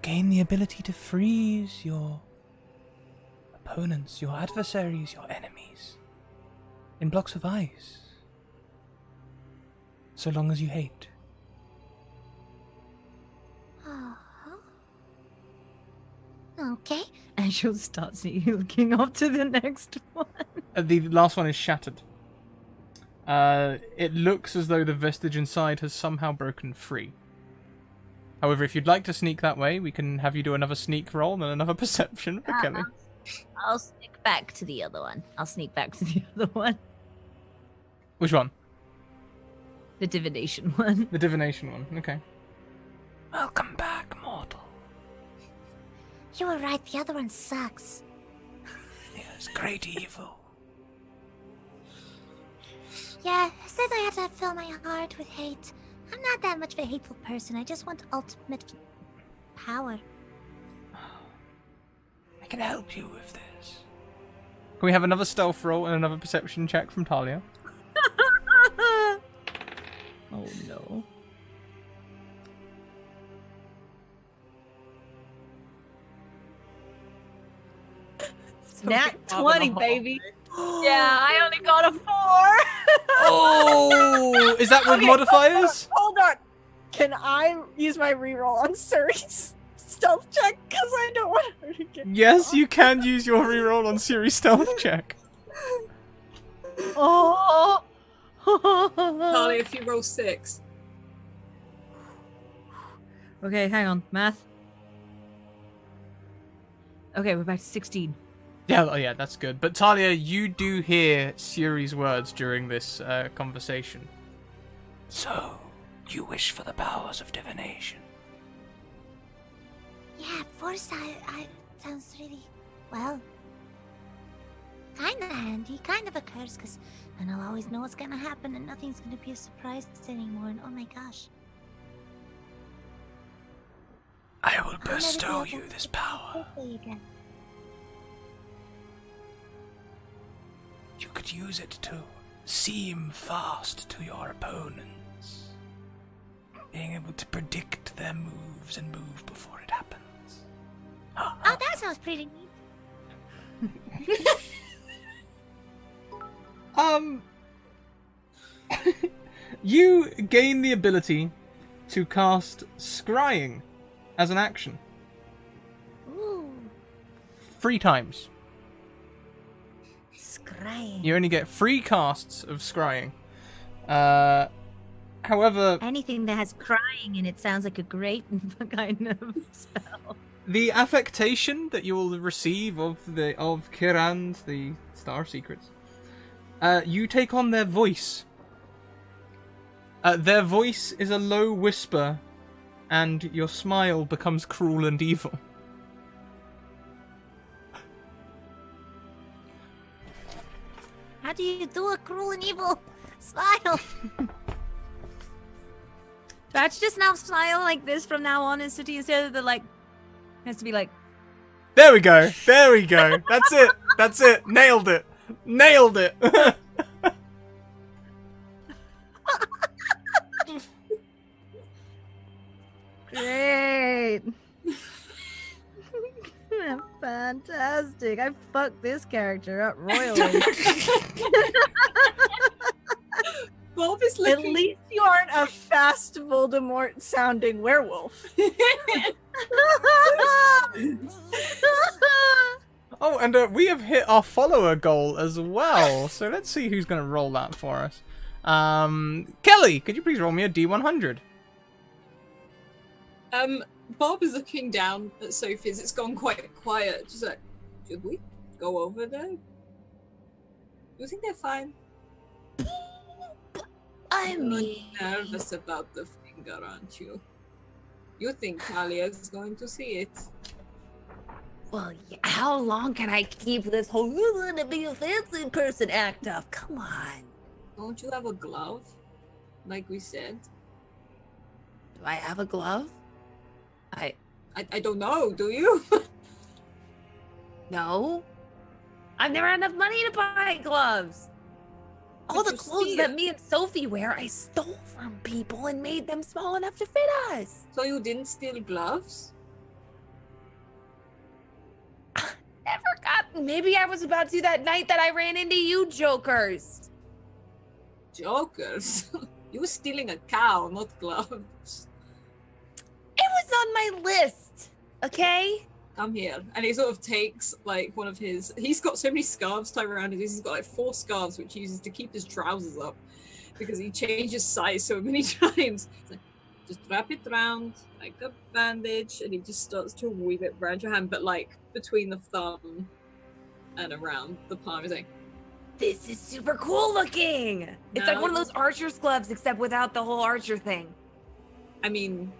gain the ability to freeze your opponents, your adversaries, your enemies in blocks of ice. So long as you hate. Uh-huh. Okay. And she'll start looking up to the next one. The last one is shattered. It looks as though the vestige inside has somehow broken free. However, if you'd like to sneak that way, we can have you do another sneak roll and another perception for Kelly. I'll sneak back to the other one. Which one? The divination one. The divination one. Okay. Welcome back, mortal. You were right, the other one sucks. Yes, great evil. Yeah, I said I had to fill my heart with hate. I'm not that much of a hateful person, I just want ultimate power. I can help you with this. Can we have another stealth roll and another perception check from Talia? Oh no. Nat 20, baby. Yeah, I only got a 4. Oh, is that with modifiers? Hold on. Can I use my reroll on Suri's stealth check? Because I don't want her to get Yes, you can use your reroll on Siri's stealth check. Oh. Carly, if you roll 6. Okay, hang on. Math. Okay, we're back to 16. Yeah, that's good. But Talia, you do hear Siri's words during this conversation. So, you wish for the powers of divination? Yeah, foresight sounds really, well, kinda handy, kind of a curse, because then I'll always know what's gonna happen and nothing's gonna be a surprise anymore, and oh my gosh. I will I'll never be bestow able you to this think power. quickly again. You could use it to seem fast to your opponents. Being able to predict their moves and move before it happens. Oh, that sounds pretty neat. You gain the ability to cast Scrying as an action. Ooh, 3 times. scrying. You only get 3 casts of Scrying. However, Anything that has crying in it sounds like a great kind of spell. the affectation that you will receive of Kirand, the Star of Secrets, you take on their voice. Their voice is a low whisper, and your smile becomes cruel and evil. How do you do a cruel and evil smile? That's just now smile like this from now on in City instead of the like. Has to be like. There we go. There we go. That's it. That's it. Nailed it. Nailed it. Great. Fantastic. I fucked this character up royally. Bob is At looking. least you aren't a fast Voldemort sounding werewolf. Oh, and we have hit our follower goal as well. So let's see who's going to roll that for us. Kelly, could you please roll me a D100? Bob is looking down at Sophie's. It's gone quite quiet. Just like, should we go over there? You think they're fine? I You're mean, nervous about the finger, aren't you? You think Talia is going to see it? Well, yeah, how long can I keep this whole "you want to be a fancy person" act up? Come on. Don't you have a glove? Like we said. Do I have a glove? I don't know, do you? No. I've never had enough money to buy gloves. All But the you clothes steal. that me and Sophie wear, I stole from people and made them small enough to fit us. So you didn't steal gloves? Never got. Maybe I was about to that night that I ran into you jokers. Jokers? You were stealing a cow, not gloves. It was on my list. Okay? Come here. And he sort of takes like one of his. He's got so many scarves tied around his. He's got like 4 scarves, which he uses to keep his trousers up because he changes size so many times. He's like, just wrap it around like a bandage, and he just starts to weave it around your hand, but like between the thumb and around the palm. He's like, This is super cool looking. It's like one of those archer's gloves, except without the whole archer thing. I mean,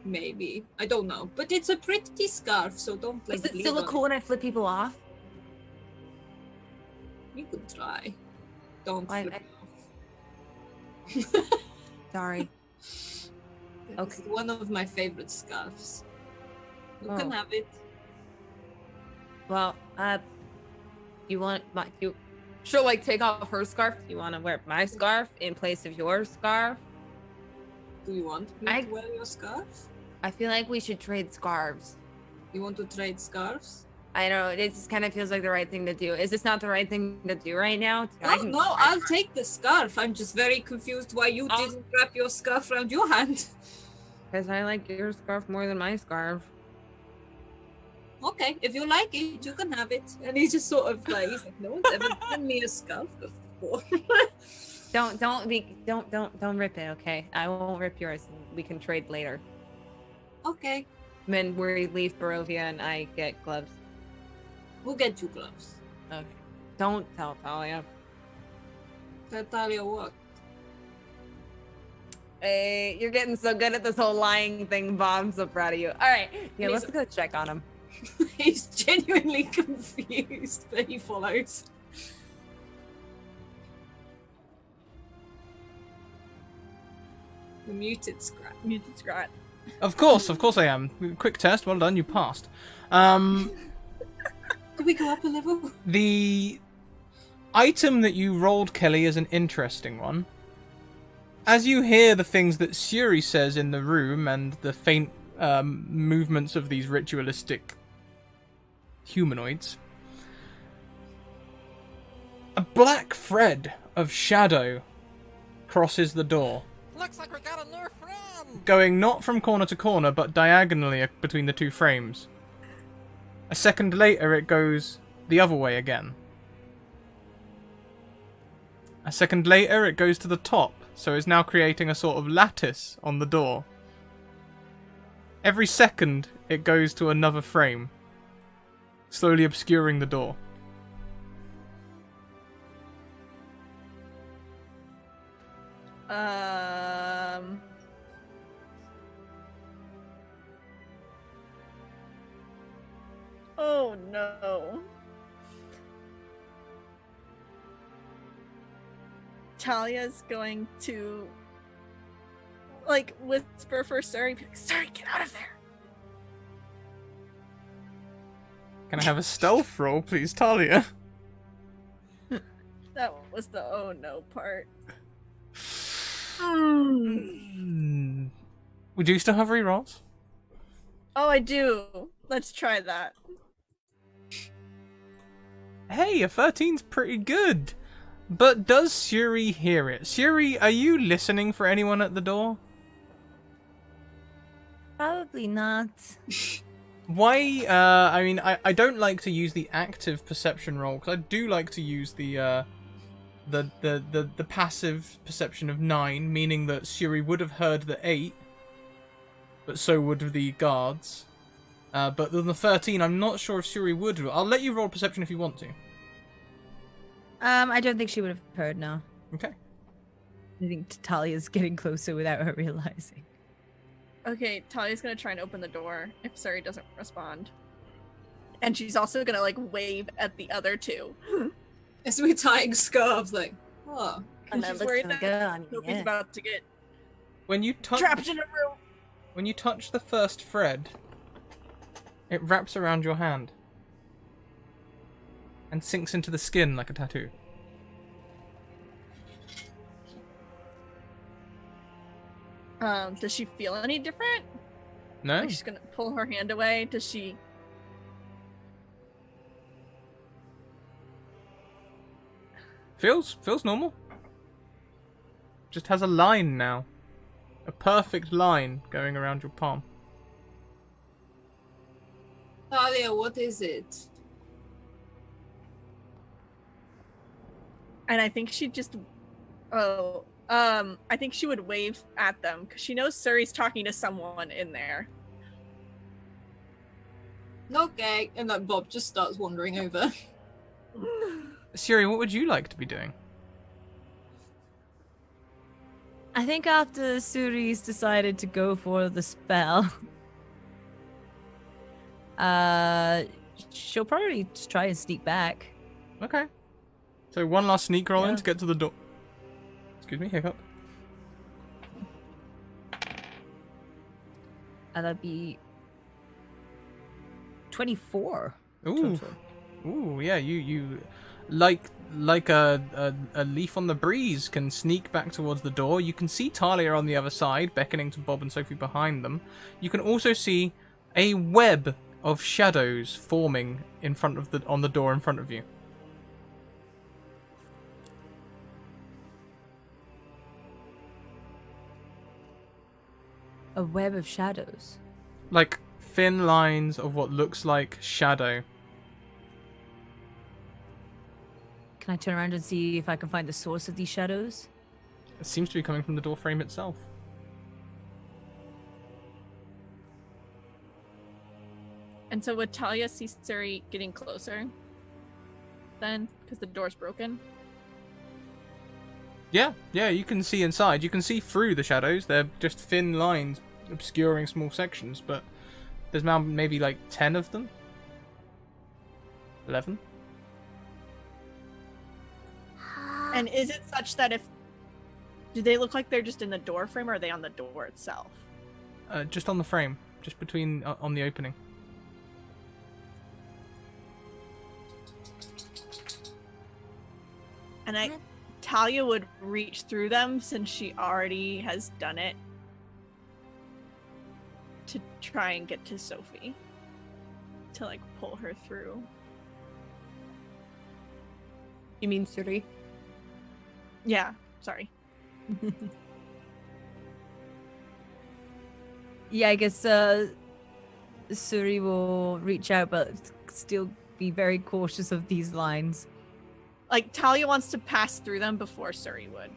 maybe. I don't know. But it's a pretty scarf, so don't like. Does it leave still look on cool when I flip people off? You could try. Don't I- flip it off. Sorry. It's Okay. one of my favorite scarves. You Oh. can have it. Well, you want my you? She'll like take off her scarf. You want to wear my scarf in place of your scarf? Do you want me I- to wear your scarf? I feel like we should trade scarves. You want to trade scarves? I know it just kind of feels like the right thing to do. Is this not the right thing to do right now? No, I'll take the scarf. I'm just very confused why you I'll- didn't wrap your scarf around your hand. Because I like your scarf more than my scarf. Okay, if you like it, you can have it. And he's just sort of like, he's like, no one's ever given me a scarf before. Don't rip it, okay? I won't rip yours. We can trade later. Okay, Then we leave Barovia and I get gloves. we'll get you gloves. Okay. Don't tell Talia. Tell Talia what? Hey, you're getting so good at this whole lying thing, Bob. I'm so proud of you. All right, yeah, Please. let's go check on him. He's genuinely confused, but he follows. The muted scrap. Muted Scrat. Of course I am. Quick test, well done, you passed. Did we go up a level? The item that you rolled, Kelly, is an interesting one. As you hear the things that Suri says in the room and the faint movements of these ritualistic humanoids, a black thread of shadow crosses the door, Looks like we got a new friend. going not from corner to corner, but diagonally between the two frames. A second later, it goes the other way again. A second later, it goes to the top, so it's now creating a sort of lattice on the door. Every second, it goes to another frame, slowly obscuring the door. Oh no. Talia's going to like whisper for Suri, be like, Suri, get out of there. Can I have a stealth roll, please, Talia? That was the oh no part. Would you still have rerolls? Oh, I do. Let's try that. Hey, a 13's pretty good. But does Suri hear it? Suri, are you listening for anyone at the door? Probably not. Why, I mean, I don't like to use the active perception roll, because I do like to use the passive perception of 9, meaning that Suri would have heard the 8, but so would the guards. But on the 13, I'm not sure if Suri would. I'll let you roll perception if you want to. I don't think she would have heard, no. Okay. I think Talia's getting closer without her realizing. Okay, Talia's gonna try and open the door if Suri doesn't respond. And she's also gonna like wave at the other two. As we're tying scarves, like, oh. And she's worried that Sophie's about to get When you touch trapped in a room. When you touch the first thread, it wraps around your hand and sinks into the skin like a tattoo. Does she feel any different? No? Like she's gonna pull her hand away. Does she? Feels normal. Just has a line now. A perfect line going around your palm. Talia, what is it? And I think she just. I think she would wave at them because she knows Suri's talking to someone in there. Okay, and then Bob just starts wandering over. Suri, what would you like to be doing? I think after Suri's decided to go for the spell, she'll probably just try and sneak back. Okay. So one last sneak roll in to get to the door. Excuse me, hiccup. That'd be 24. Ooh. Total. Ooh, yeah, you like a leaf on the breeze can sneak back towards the door. You can see Talia on the other side, beckoning to Bob and Sophie behind them. You can also see a web of shadows forming in front of on the door in front of you. A web of shadows. Like thin lines of what looks like shadow. Can I turn around and see if I can find the source of these shadows? It seems to be coming from the door frame itself. And so would Talia see Suri getting closer? Then, because the door's broken. Yeah, you can see inside. You can see through the shadows. They're just thin lines obscuring small sections, but there's now maybe like 10 of them. 11. And is it such that do they look like they're just in the door frame, or are they on the door itself? Just on the frame, just between on the opening. And Talia would reach through them since she already has done it to try and get to Sophie. To like pull her through. You mean Suri? Yeah, sorry. Yeah, I guess Suri will reach out, but still be very cautious of these lines. Like, Talia wants to pass through them before Suri would.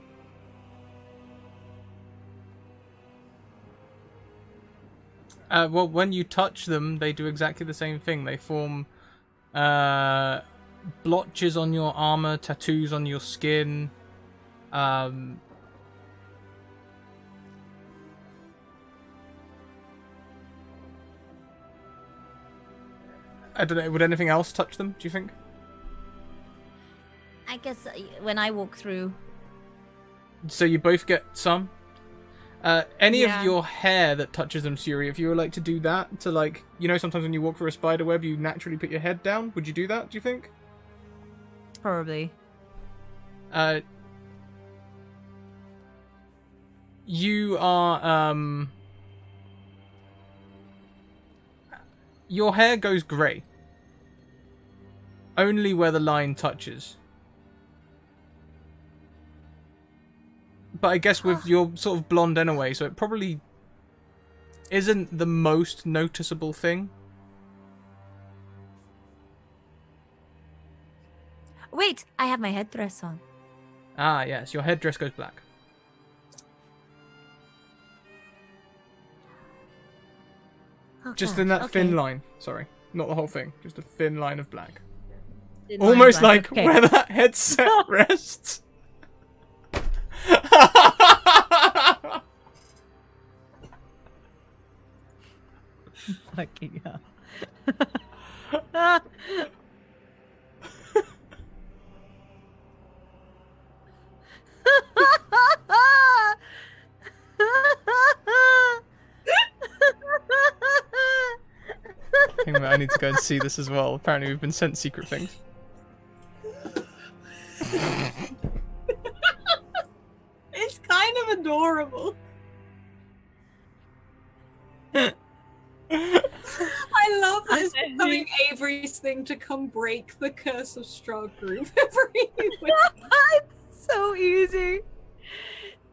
Well, when you touch them, they do exactly the same thing. They form blotches on your armor, tattoos on your skin. I don't know. Would anything else touch them, do you think? I guess when I walk through. So you both get some? Any Yeah. of your hair that touches them, Suri, if you were like to do that, to like, you know, sometimes when you walk through a spider web, you naturally put your head down. Would you do that, do you think? Probably. You are, your hair goes grey. Only where the line touches. But I guess with you're sort of blonde anyway, so it probably isn't the most noticeable thing. Wait, I have my headdress on. Ah, yes, your headdress goes black. Oh, Just gosh, in that okay. thin line. Sorry, not the whole thing. Just a thin line of black. Thin line Almost black, like okay. where that headset rests. Fucking hell. Hang on, I need to go and see this as well. Apparently we've been sent secret things. It's kind of adorable. I love this becoming Avery's thing to come break the curse of Strahd group every week. It's so easy.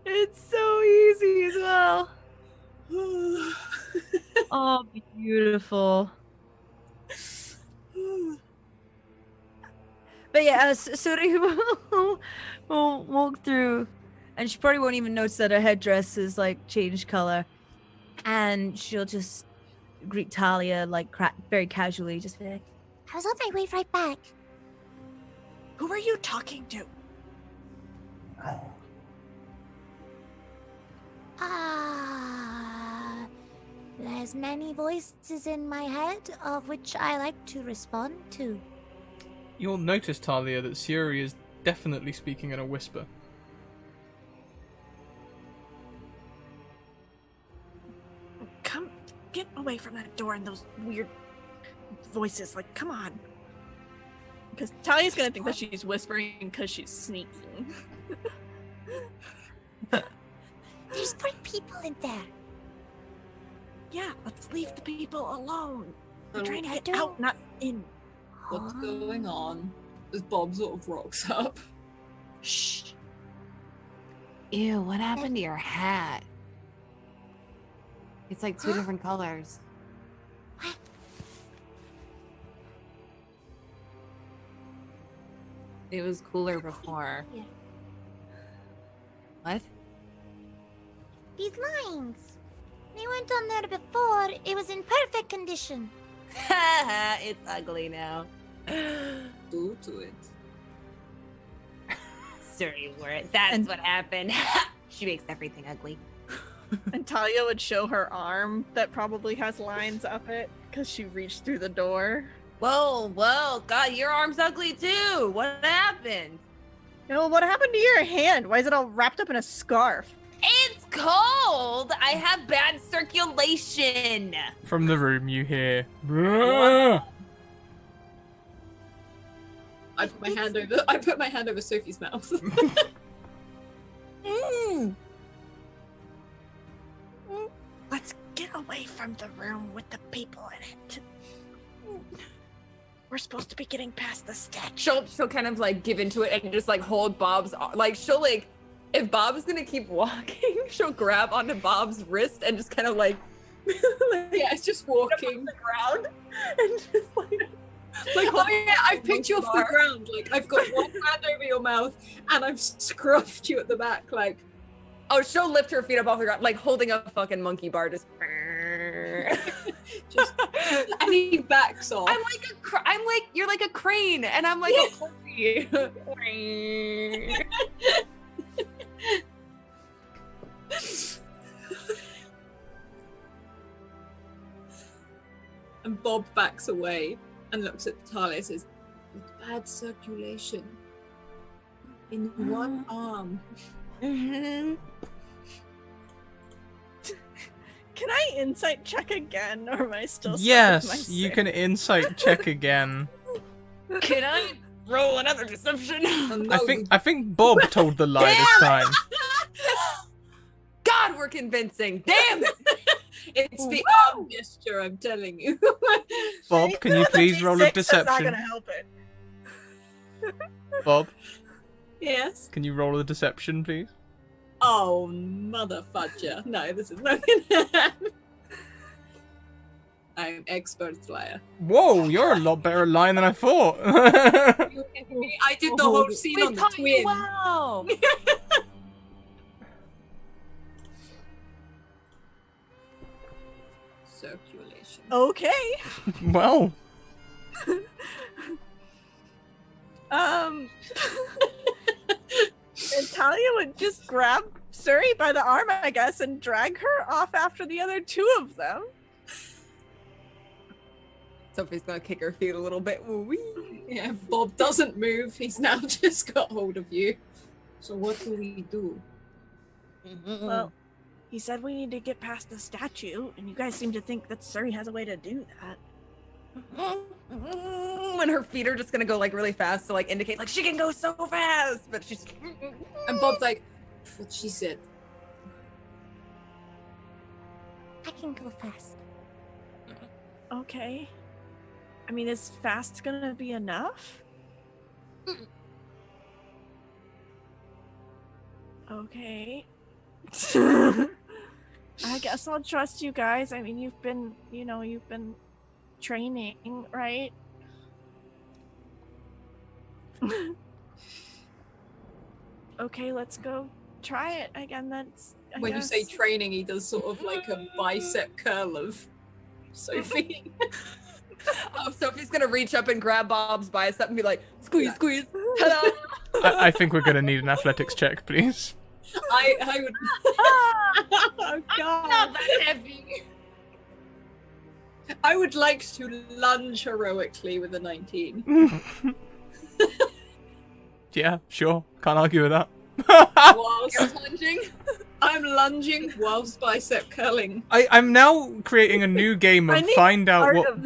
It's so easy as well. Oh, beautiful. But yeah, Suri will walk through, and she probably won't even notice that her headdress is like changed color, and she'll just greet Talia like very casually, just be like, I was on my way right back. Who are you talking to? There's many voices in my head, of which I like to respond to. You'll notice, Talia, that Suri is definitely speaking in a whisper. Come, get away from that door and those weird voices. Like, come on. Because Talia's gonna think that she's whispering because she's sneaking. There's 3 people in there. Yeah, let's leave the people alone. We're Oh, trying to I get don't- out, not in. What's going on? As Bob sort of rocks up. Shh. Ew, what happened to your hat? It's like 2 different colors. What? It was cooler before. Yeah. What? These lines. They weren't on there before. It was in perfect condition. It's ugly now. Do to it. Sorry, word. That's And- what happened. She makes everything ugly. And Talia would show her arm that probably has lines up it because she reached through the door. Whoa, whoa, God, your arm's ugly too. What happened? You know, what happened to your hand? Why is it all wrapped up in a scarf? It's cold. I have bad circulation. From the room, you hear. "Bruh." I put my hand over Sophie's mouth. Let's get away from the room with the people in it. We're supposed to be getting past the statue. She'll kind of like give into it and just like hold Bob's like she'll like if Bob is gonna keep walking, she'll grab onto Bob's wrist and just kind of like, Yeah, it's just walking. the ground and just like Oh yeah, I've picked you off the ground. Like I've got one hand over your mouth and I've scruffed you at the back. Like, oh, she'll lift her feet up off the ground, like holding a fucking monkey bar, just. just and he backs off. I'm like you're like a crane, and I'm like a puppy. And Bob backs away and looks at Talia and says, "With bad circulation in one arm." Can I insight check again, or am I still? Yes, you can insight check again. Can I roll another deception? I think Bob told the lie this time. God, we're convincing. Damn it! It's the arm gesture, I'm telling you. Bob, can you please roll a deception? Not gonna help it. Bob, Yes. can you roll a deception, please? Oh, mother fudger. No, this is not gonna happen. I'm expert liar. Whoa, you're a lot better at lying than I thought. I did the whole scene We on the caught you twin. well. Circulation. Okay. Well, And Talia would just grab Suri by the arm, I guess, and drag her off after the other two of them. Sophie's gonna kick her feet a little bit. Woo-wee. Yeah, Bob doesn't move. He's now just got hold of you. So what do we do? Well, he said we need to get past the statue, and you guys seem to think that Suri has a way to do that. When her feet are just gonna go like really fast to like indicate like she can go so fast, but she's. And Bob's like, what she said. I can go fast. Okay. I mean, is fast gonna be enough? Okay. I guess I'll trust you guys. I mean, you've been training, right? Okay, let's go try it again. When you say training, he does sort of like a bicep curl of Sophie. Oh, Sophie's gonna reach up and grab Bob's bicep and be like, squeeze, squeeze. Hello. I think we're gonna need an athletics check, please. I would. Oh God! Not that heavy. I would like to lunge heroically with a 19. Yeah, sure. Can't argue with that. Whilst You're lunging. I'm lunging whilst bicep curling. I'm now creating a new game of find out what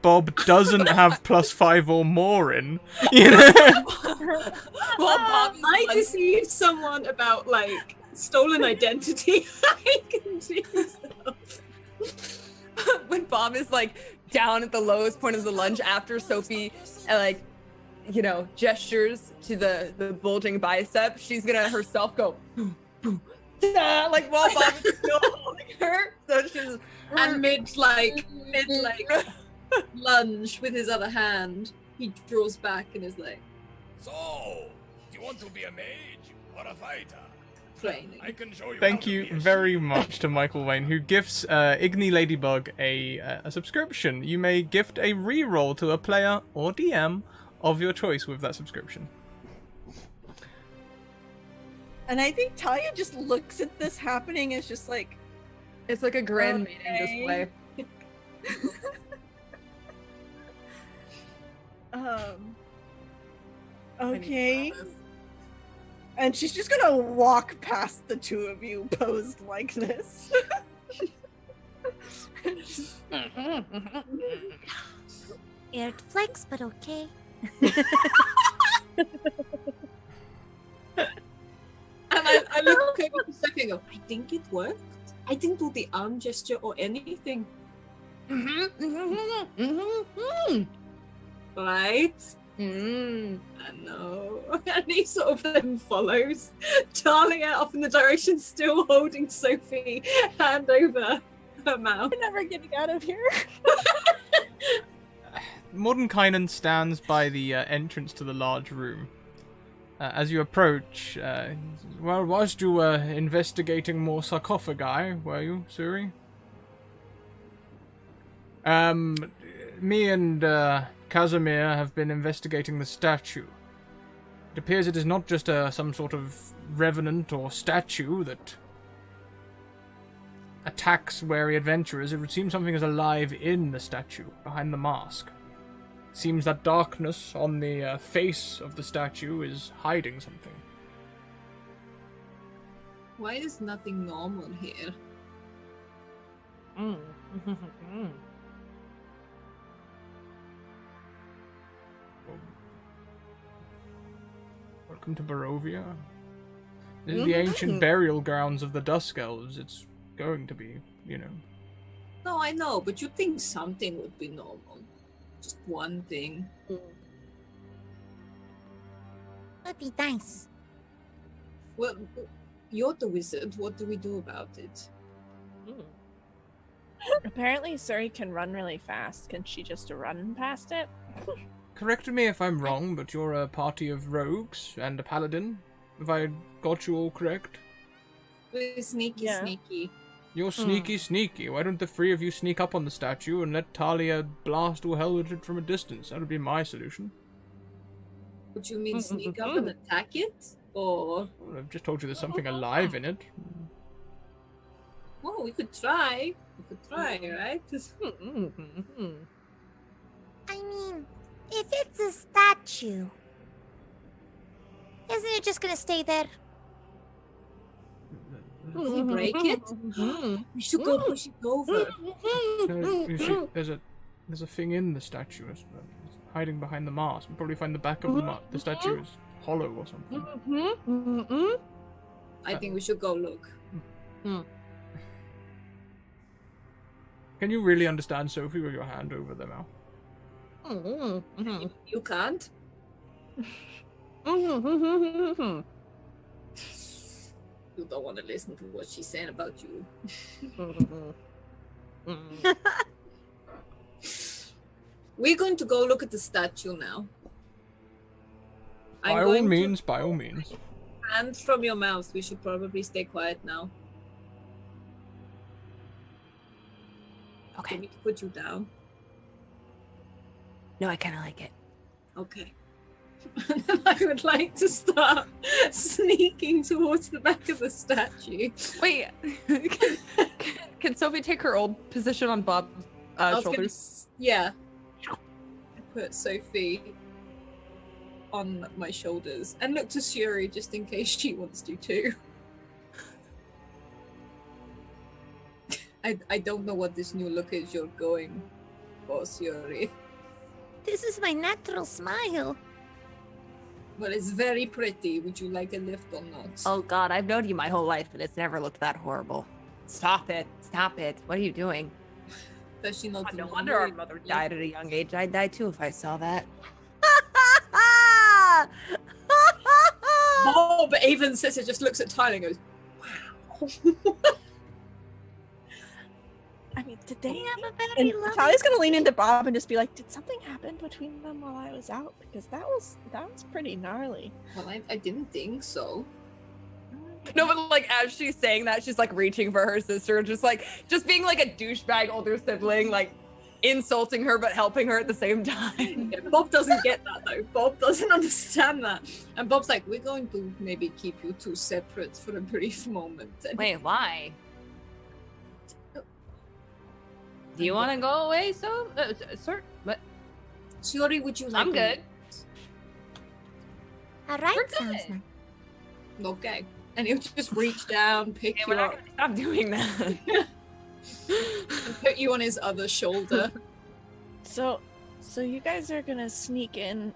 Bob doesn't have +5 or more in. You know? Well, Bob is I deceived someone about like stolen identity. I can do stuff. when Bob is like down at the lowest point of the lunge after Sophie like gestures to the bulging bicep, she's gonna herself go boom, boom, like while Bob is still holding her. So she's And mid lunge with his other hand, he draws back and is like, So, do you want to be a mage or a fighter? training. I can show you. Thank you very much to Michael Wayne, who gifts Igni Ladybug a subscription. You may gift a reroll to a player or DM of your choice with that subscription. And I think Talia just looks at this happening as just like, it's like a grand maiden display. Okay. And she's just gonna walk past the two of you posed like this. Aired flex, but okay. And I look over the second and go, I think it worked. I didn't do the arm gesture or anything. Right? Mm. I know. And he sort of then follows Talia off in the direction, still holding Sophie, hand over her mouth. We're never getting out of here. Mordenkainen stands by the entrance to the large room. As you approach, well, whilst you were investigating more sarcophagi, were you, Suri? Me and Casimir have been investigating the statue. It appears it is not just some sort of revenant or statue that attacks wary adventurers. It would seem something is alive in the statue, behind the mask. It seems that darkness on the face of the statue is hiding something. Why is nothing normal here? Welcome to Barovia. This is the ancient burial grounds of the Dusk Elves. It's going to be, you know. No, I know, but you'd think something would be normal. Just one thing. Would be nice. Well, you're the wizard. What do we do about it? Apparently, Suri can run really fast. Can she just run past it? Correct me if I'm wrong, but you're a party of rogues and a paladin. Have I got you all correct? We're sneaky. You're sneaky. Why don't the three of you sneak up on the statue and let Talia blast all hell with it from a distance? That would be my solution. Would you mean sneak up and attack it? Or... Well, I've just told you there's something alive in it. Oh, we could try. Right? I mean, if it's a statue, isn't it just gonna stay there? If we break it, we should go push it over. No, you see, there's a thing in the statue. It's hiding behind the mask. We'll probably find the back of the statue is hollow or something. I think we should go look. Can you really understand Sophie with your hand over their mouth? You can't? You don't want to listen to what she's saying about you. We're going to go look at the statue now. By all means. Hands from your mouth. We should probably stay quiet now. Okay. Do we need to put you down? No, I kind of like it. Okay. I would like to start sneaking towards the back of the statue. Wait, can Sophie take her old position on Bob's shoulders? Yeah. I put Sophie on my shoulders and look to Shuri just in case she wants to too. I don't know what this new look is you're going for, Shuri. This is my natural smile. But it's very pretty. Would you like a lift or not? Oh God, I've known you my whole life, and it's never looked that horrible. Stop it. What are you doing? Does she not? No wonder our mother died at a young age. I'd die too if I saw that. Bob even says it, just looks at Tyler and goes, wow. I mean, did they have a very and lovely... Talia's gonna lean into Bob and just be like, did something happen between them while I was out? Because that was pretty gnarly. Well, I didn't think so. No, but like as she's saying that, she's like reaching for her sister, just being like a douchebag older sibling, like insulting her but helping her at the same time. Yeah, Bob doesn't get that though. Bob doesn't understand that. And Bob's like, we're going to maybe keep you two separate for a brief moment. And Wait, why? Do you want to go away, sir? But Shuri, would you like I'm good. Alright, We're sounds good. nice. Okay. And he'll just reach down, pick Hey, you we're not up, gonna stop doing that. and put you on his other shoulder. So you guys are gonna sneak in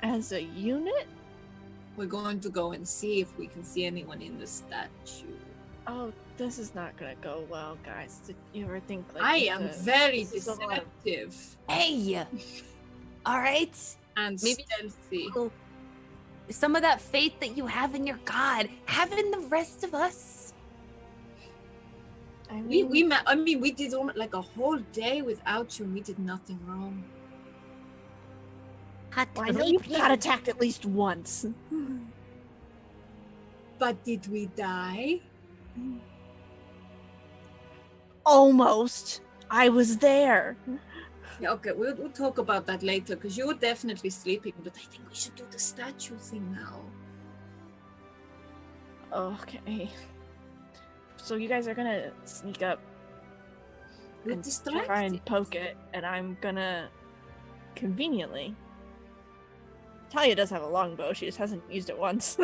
as a unit? We're going to go and see if we can see anyone in the statue. Oh, this is not gonna go well, guys. Did you ever think like I am very this is a lot of- deceptive. hey, all right. and Maybe- stealthy. Well, some of that faith that you have in your god, have in the rest of us. We met. I mean, we did like a whole day without you, and we did nothing wrong. Hot Well, I know you got attacked at least once. But did we die? Almost. I was there. Yeah, okay, we'll talk about that later, because you were definitely sleeping, but I think we should do the statue thing now. Okay. So you guys are gonna sneak up We're and distracted. try and poke it, and I'm gonna conveniently. Talia does have a longbow, she just hasn't used it once.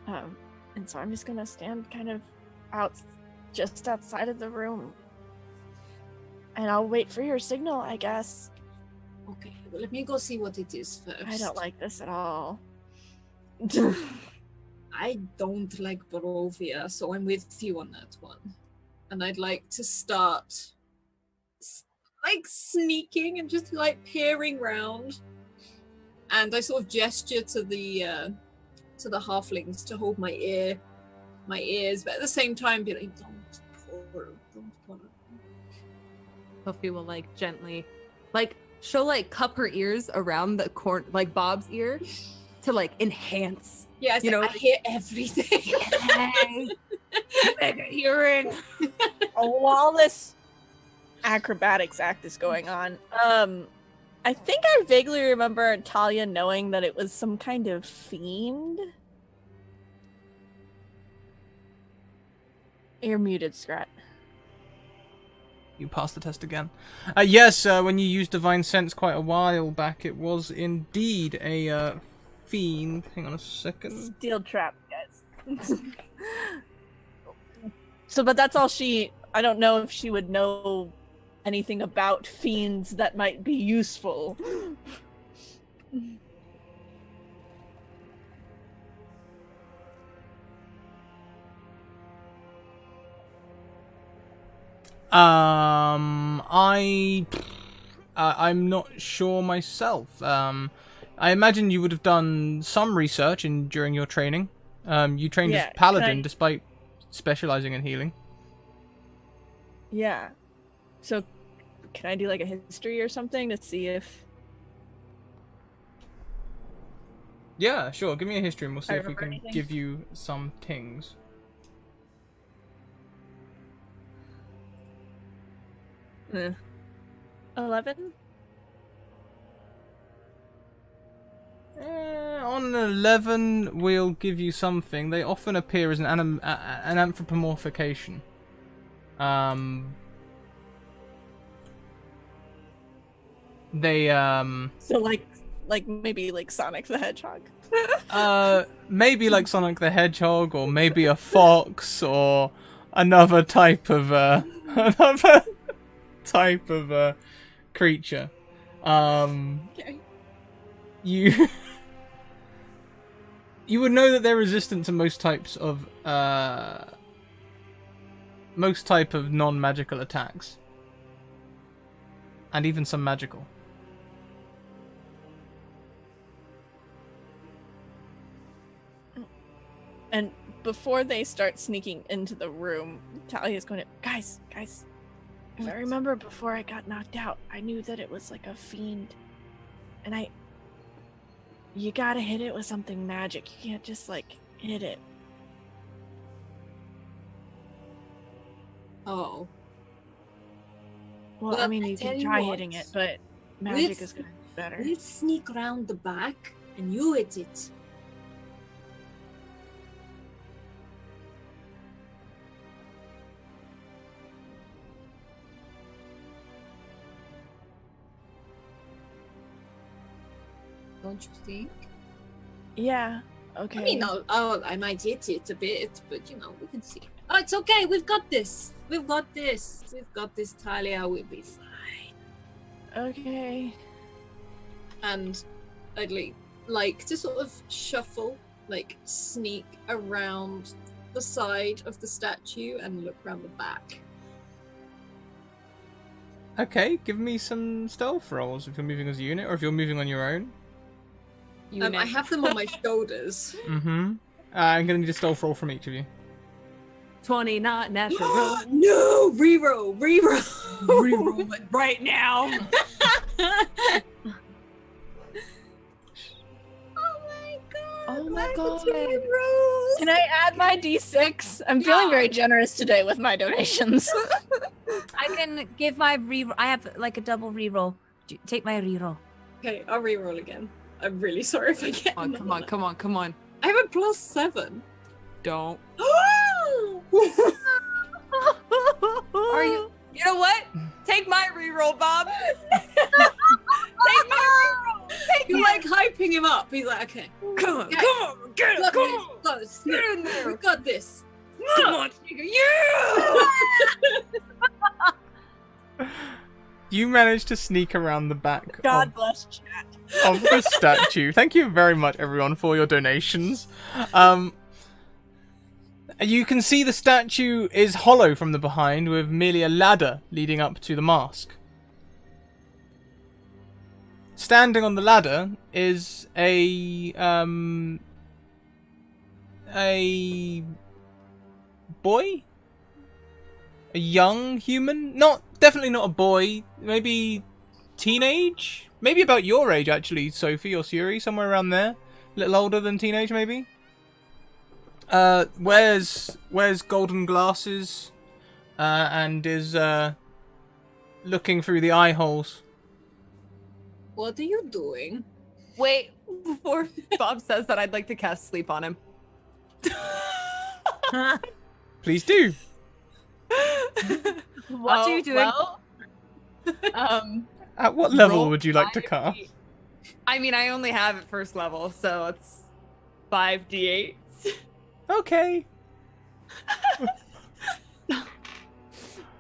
And so I'm just gonna stand kind of just outside of the room. And I'll wait for your signal, I guess. Okay, well, let me go see what it is first. I don't like this at all. I don't like Barovia, so I'm with you on that one. And I'd like to start like sneaking and just like peering round. And I sort of gesture to the halflings to hold my ears, but at the same time be like, don't pull. Sophie will like gently, like she'll like cup her ears around the corn, like Bob's ear, to like enhance. Yeah, you know, I hear everything. Mega hearing. While this acrobatics act is going on, I think I vaguely remember Talia knowing that it was some kind of fiend. You're muted, Scrat. You passed the test again. Yes, when you used Divine Sense quite a while back, it was indeed a fiend. Hang on a second. Steel trap, guys. So, but that's all she. I don't know if she would know anything about fiends that might be useful. I'm not sure myself. I imagine you would have done some research during your training. You trained as paladin despite specializing in healing. Yeah. So, can I do like a history or something to see if? Yeah, sure. Give me a history and we'll see if we remember can anything. give you some tings. 11? On 11, we'll give you something. They often appear as an anthropomorphication. They So like maybe like Sonic the Hedgehog. maybe like Sonic the Hedgehog, or maybe a fox, or another type of creature. Okay. You would know that they're resistant to most type of non-magical attacks, and even some magical. And before they start sneaking into the room, Talia's going to, guys, if I remember before I got knocked out, I knew that it was like a fiend. And you gotta hit it with something magic. You can't just like hit it. Oh. Well, I mean, you tell can you try what, hitting it, but magic is gonna be better. Let's sneak around the back and you hit it. Don't you think? Yeah. Okay. I mean, I might hit it a bit, but you know, we can see. Oh, it's okay. We've got this. We've got this, Talia. We'll be fine. Okay. And I'd like to sort of shuffle, like sneak around the side of the statue and look around the back. Okay, give me some stealth rolls if you're moving as a unit, or if you're moving on your own. I have them on my shoulders. Mm-hmm. I'm gonna need a stealth roll from each of you. 20, not natural. No! Reroll! Reroll it right now. Oh my god. Can I add my D6? I'm feeling very generous today with my donations. I can give my reroll. I have like a double reroll. Take my reroll. Okay, I'll reroll again. I'm really sorry if I get. Come on. I have a +7. Don't. Are you? You know what? Take my reroll, Bob. Take my reroll. You're like hyping him up. He's like, okay. Come on, Get it, come on. Get in there. We got this. Come on, yeah! You managed to sneak around the back God bless chat. of the statue. Thank you very much, everyone, for your donations. You can see the statue is hollow from the behind, with merely a ladder leading up to the mask. Standing on the ladder is a boy? A young human? Definitely not a boy. Maybe teenage? Maybe about your age, actually, Sophie or Suri, somewhere around there. A little older than teenage, maybe. Wears golden glasses, and is looking through the eye holes. What are you doing? Wait, before Bob says that, I'd like to cast sleep on him. Please do. What are you doing? Well, At what level roll would you like to 5D. cast? I mean, I only have it first level, so it's 5d8. Okay.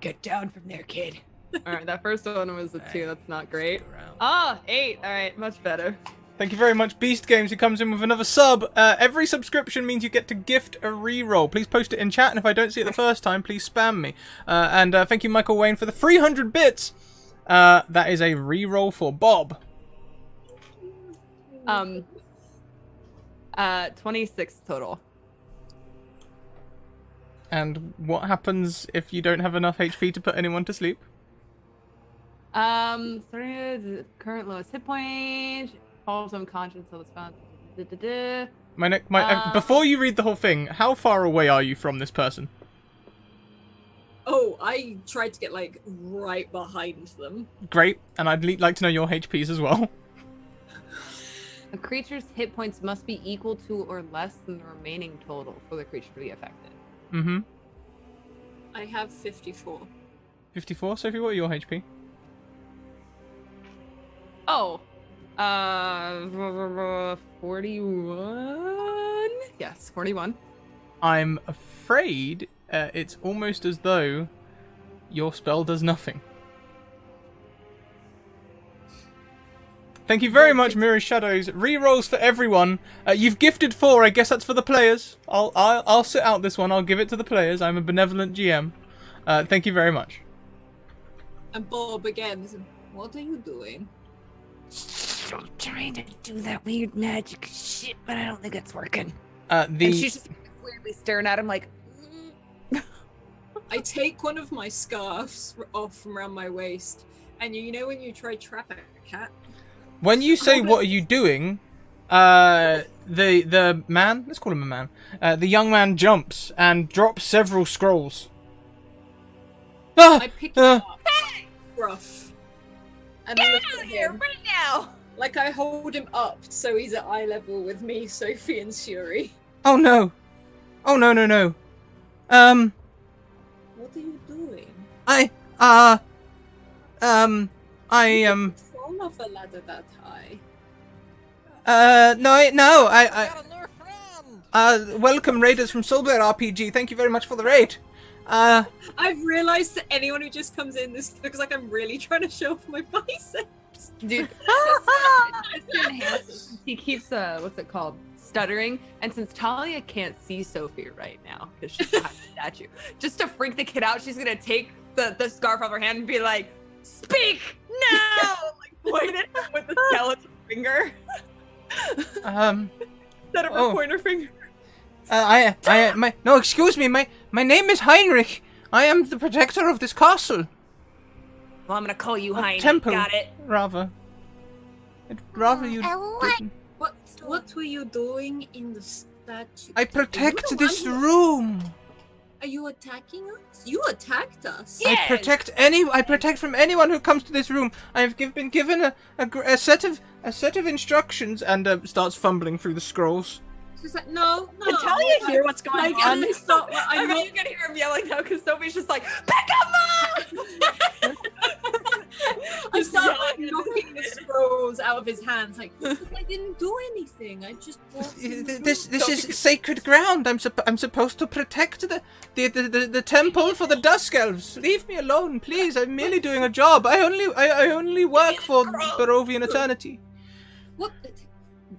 Get down from there, kid. Alright, that first one was a 2. That's not great. Ah, 8. Alright, much better. Thank you very much, Beast Games, who comes in with another sub. Every subscription means you get to gift a reroll. Please post it in chat, and if I don't see it the first time, please spam me. And thank you, Michael Wayne, for the 300 bits. That is a reroll for Bob. 26 total. And what happens if you don't have enough HP to put anyone to sleep? Starting at the current lowest hit point, falls unconscious until it's found. Before you read the whole thing, how far away are you from this person? Oh, I tried to get like right behind them. Great, and I'd like to know your HPs as well. A creature's hit points must be equal to or less than the remaining total for the creature to be affected. Mm-hmm. I have 54. 54, Sophie, what are your HP? Oh, 41? Yes, 41. I'm afraid it's almost as though your spell does nothing. Thank you very much, Mirror Shadows. Rerolls for everyone. You've gifted 4. I guess that's for the players. I'll sit out this one. I'll give it to the players. I'm a benevolent GM. Thank you very much. And Bob again. What are you doing? I'm trying to do that weird magic shit, but I don't think it's working. And she's just weirdly staring at him like... I take one of my scarves off from around my waist, and you know when you try to trap a cat? When you say what are you doing, the man, let's call him a man, the young man jumps and drops several scrolls. I pick it up, rough, and I look at him. right now! Like I hold him up so he's at eye level with me, Sophie, and Shuri. Oh no! Oh no! What are you doing? I Fall off a ladder that high. no, I got a new friend. welcome Raiders from Soulblade RPG. Thank you very much for the raid. I've realised that anyone who just comes in, this looks like I'm really trying to show off my biceps. Dude, just to enhance, he keeps, what's it called? Stuttering. And since Talia can't see Sophie right now, because she's behind the statue, just to freak the kid out, she's gonna take the scarf off her hand and be like, Speak now! Like pointed with the skeleton finger. Instead of a pointer finger. No, excuse me, my name is Heinrich. I am the protector of this castle. Well, I'm gonna call you Heinrich. Temple, Got it. rather. I'd rather you didn't. What were you doing in the statue? I protect this room. Are you attacking us? You attacked us. Yes! I protect from anyone who comes to this room. I've been given a set of instructions, and starts fumbling through the scrolls. She's like, no. Can Talia hear what's going on? I bet you can hear him yelling now because Sophie's just like, pick him up! I start knocking the scrolls out of his hands. Like, I didn't do anything. I just. This is sacred ground. I'm supposed to protect the temple for the Dusk Elves. Leave me alone, please. I'm merely doing a job. I only work for Barovian eternity. What?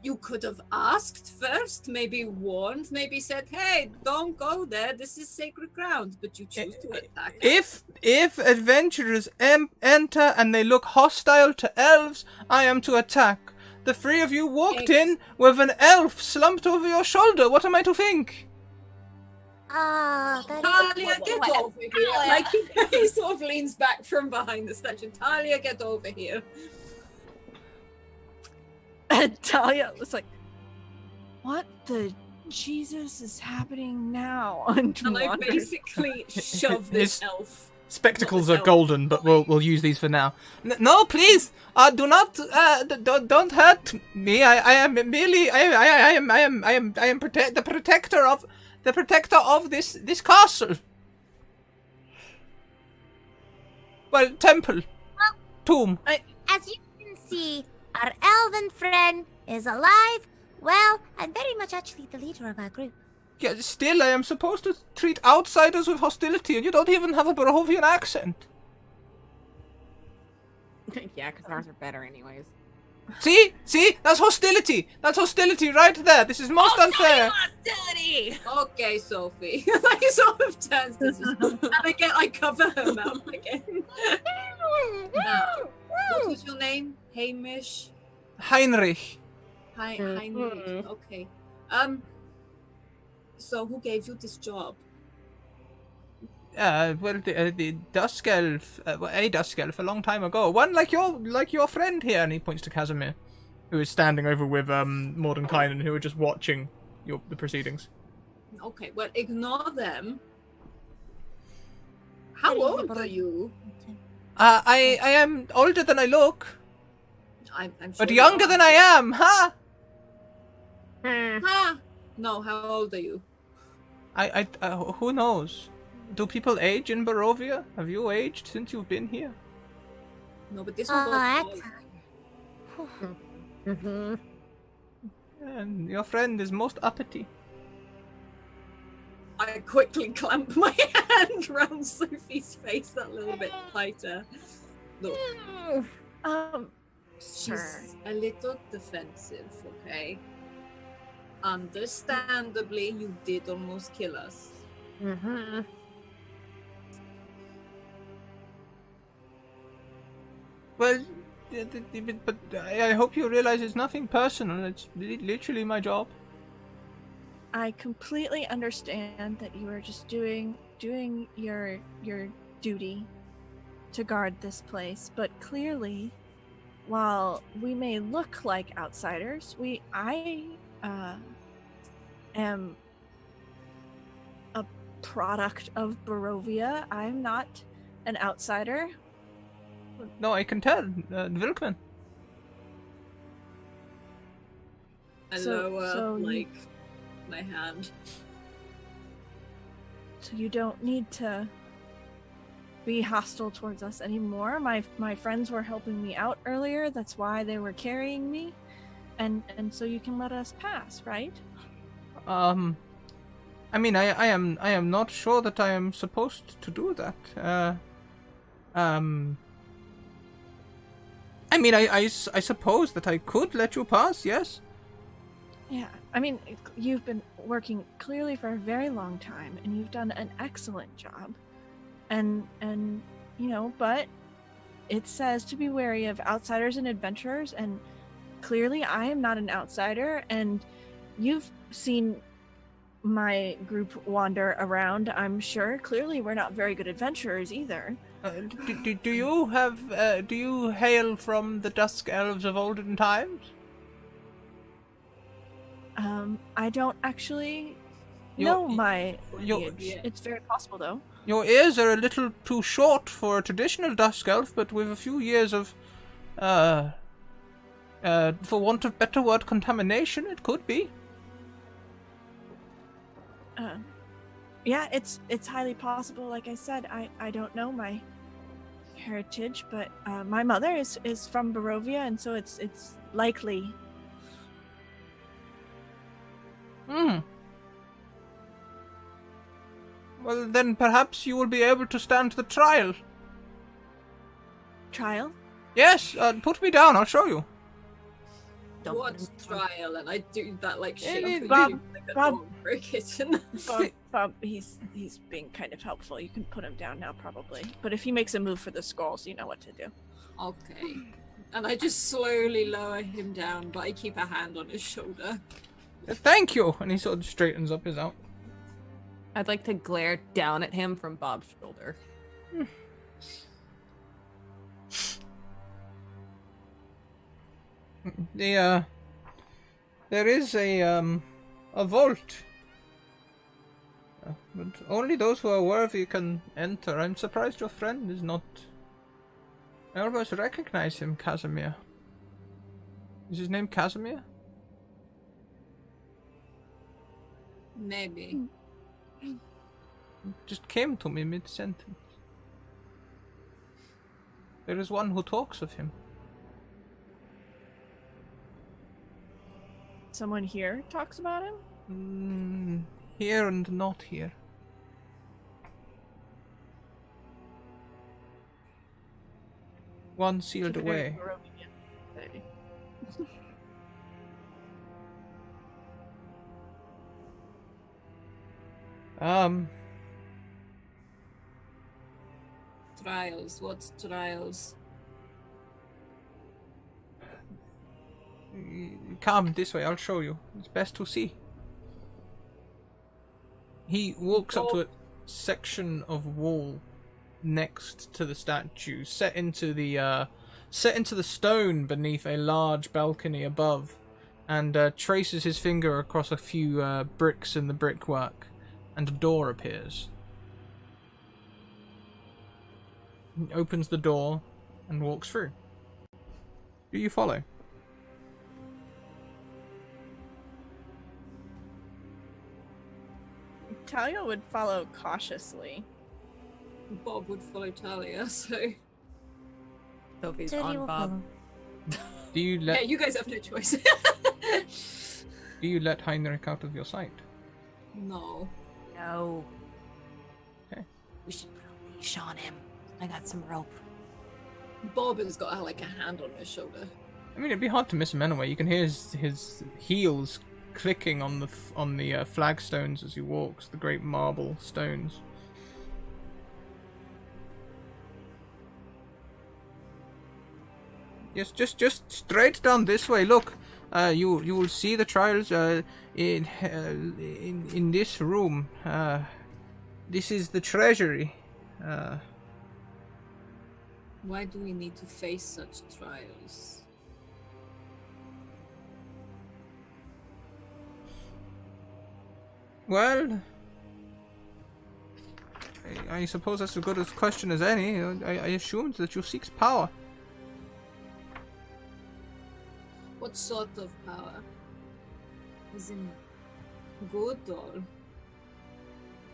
You could have asked first, maybe warned, maybe said, hey, don't go there, this is sacred ground, but you choose to attack us. If adventurers enter and they look hostile to elves, I am to attack. The three of you walked in with an elf slumped over your shoulder. What am I to think? Talia, get over here. Like, he sort of leans back from behind the statue. Talia, get over here. And Talia was like, what the Jesus is happening now? And I basically shove this elf. Spectacles are golden, but we'll use these for now. No, please, do not, don't hurt me. I am merely, I am the protector of this castle. Well, temple, tomb. As you can see, our elven friend is alive. Well, I'm very much actually the leader of our group. Yeah, still, I am supposed to treat outsiders with hostility, and you don't even have a Barovian accent. Yeah, because ours are better anyways. See? That's hostility! That's hostility right there! This is most unfair! Hostility! Okay, Sophie. Like, sort of turns this and again, I cover her mouth again. Now, what was your name? Hamish? Heinrich. Heinrich. Okay. So who gave you this job? Well, the Dusk Elf, a Dusk Elf a long time ago. One like your friend here, and he points to Casimir, who is standing over with Mordenkainen, who are just watching the proceedings. Okay, well, ignore them. How old are you? I am older than I look. I'm sure but younger than I am, huh? Huh? No, how old are you? Who knows? Do people age in Barovia? Have you aged since you've been here? No, but this one And your friend is most uppity. I quickly clamp my hand around Sophie's face that little bit tighter. Look. She's a little defensive, okay? Understandably, you did almost kill us. Well, but I hope you realize it's nothing personal. It's literally my job. I completely understand that you are just doing your duty to guard this place, but clearly, while we may look like outsiders, I am a product of Barovia. I'm not an outsider. No, I can tell. Vilkman. I lower, my hand. So you don't need to be hostile towards us anymore. My friends were helping me out earlier. That's why they were carrying me. And so you can let us pass, right? I mean, I am not sure that I am supposed to do that. I mean, I suppose that I could let you pass, yes? Yeah, I mean, you've been working clearly for a very long time, and you've done an excellent job. And but it says to be wary of outsiders and adventurers, and clearly I am not an outsider, and you've seen my group wander around, I'm sure. Clearly we're not very good adventurers either. Do you have, do you hail from the Dusk Elves of olden times? I don't actually Your- know my your- lineage. It's very possible, though. Your ears are a little too short for a traditional Dusk Elf, but with a few years of, for want of better word, contamination, it could be. Yeah, it's highly possible. Like I said, I don't know my heritage, but my mother is from Barovia, and so it's likely. Well, then perhaps you will be able to stand the trial. Trial? Yes, put me down, I'll show you. What trial? And I do that like shit. Bob, for a kitchen. Bob, he's being kind of helpful. You can put him down now, probably. But if he makes a move for the skulls, you know what to do. Okay. And I just slowly lower him down, but I keep a hand on his shoulder. Thank you! And he sort of straightens up his out. I'd like to glare down at him from Bob's shoulder. There is a vault. But only those who are worthy can enter. I'm surprised your friend is not... I almost recognize him, Casimir. Is his name Casimir? Maybe. It just came to me mid-sentence. There is one who talks of him. Someone here talks about him? Here and not here. One sealed Keep it away. very Trials. What's trials? Come this way, I'll show you. It's best to see. He walks up to a section of wall next to the statue, set into the stone beneath a large balcony above, and traces his finger across a few bricks in the brickwork, and a door appears. He opens the door and walks through. Do you follow? Talia would follow cautiously. Bob would follow Talia, so... Sophie's Judy on will Bob. follow. Do you let Yeah, you guys have no choice. Do you let Heinrich out of your sight? No. No. Okay. We should put a leash on him. I got some rope. Bob has got like a hand on his shoulder. I mean, it'd be hard to miss him anyway. You can hear his heels clicking on the flagstones as he walks, the great marble stones. Yes, just straight down this way. Look, you will see the trials in this room. This is the treasury. Why do we need to face such trials? Well, I suppose that's as good a question as any. I assumed that you seek power. What sort of power? Is in good or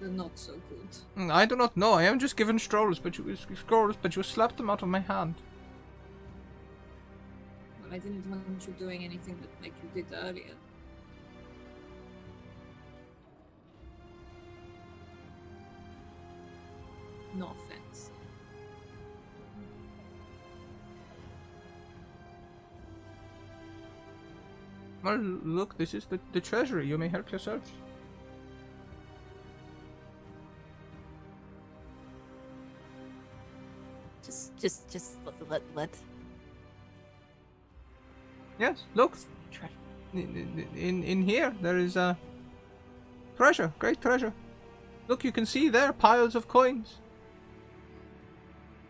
the not so good? I do not know. I am just given scrolls, but you slapped them out of my hand. Well, I didn't want you doing anything that like you did earlier. No offense. Well, look, this is the treasury. You may help yourself. Just let. Yes, look. Try. In here, there is treasure, great treasure. Look, you can see there piles of coins.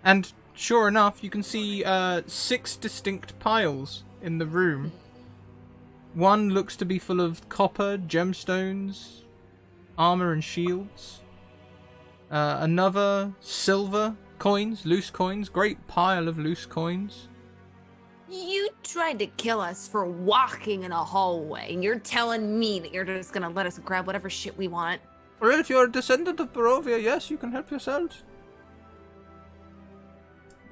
And sure enough, you can see 6 distinct piles in the room. One looks to be full of copper, gemstones, armor and shields. Another silver coins, loose coins, great pile of loose coins. You tried to kill us for walking in a hallway, and you're telling me that you're just gonna let us grab whatever shit we want? Well, if you're a descendant of Barovia, yes, you can help yourselves.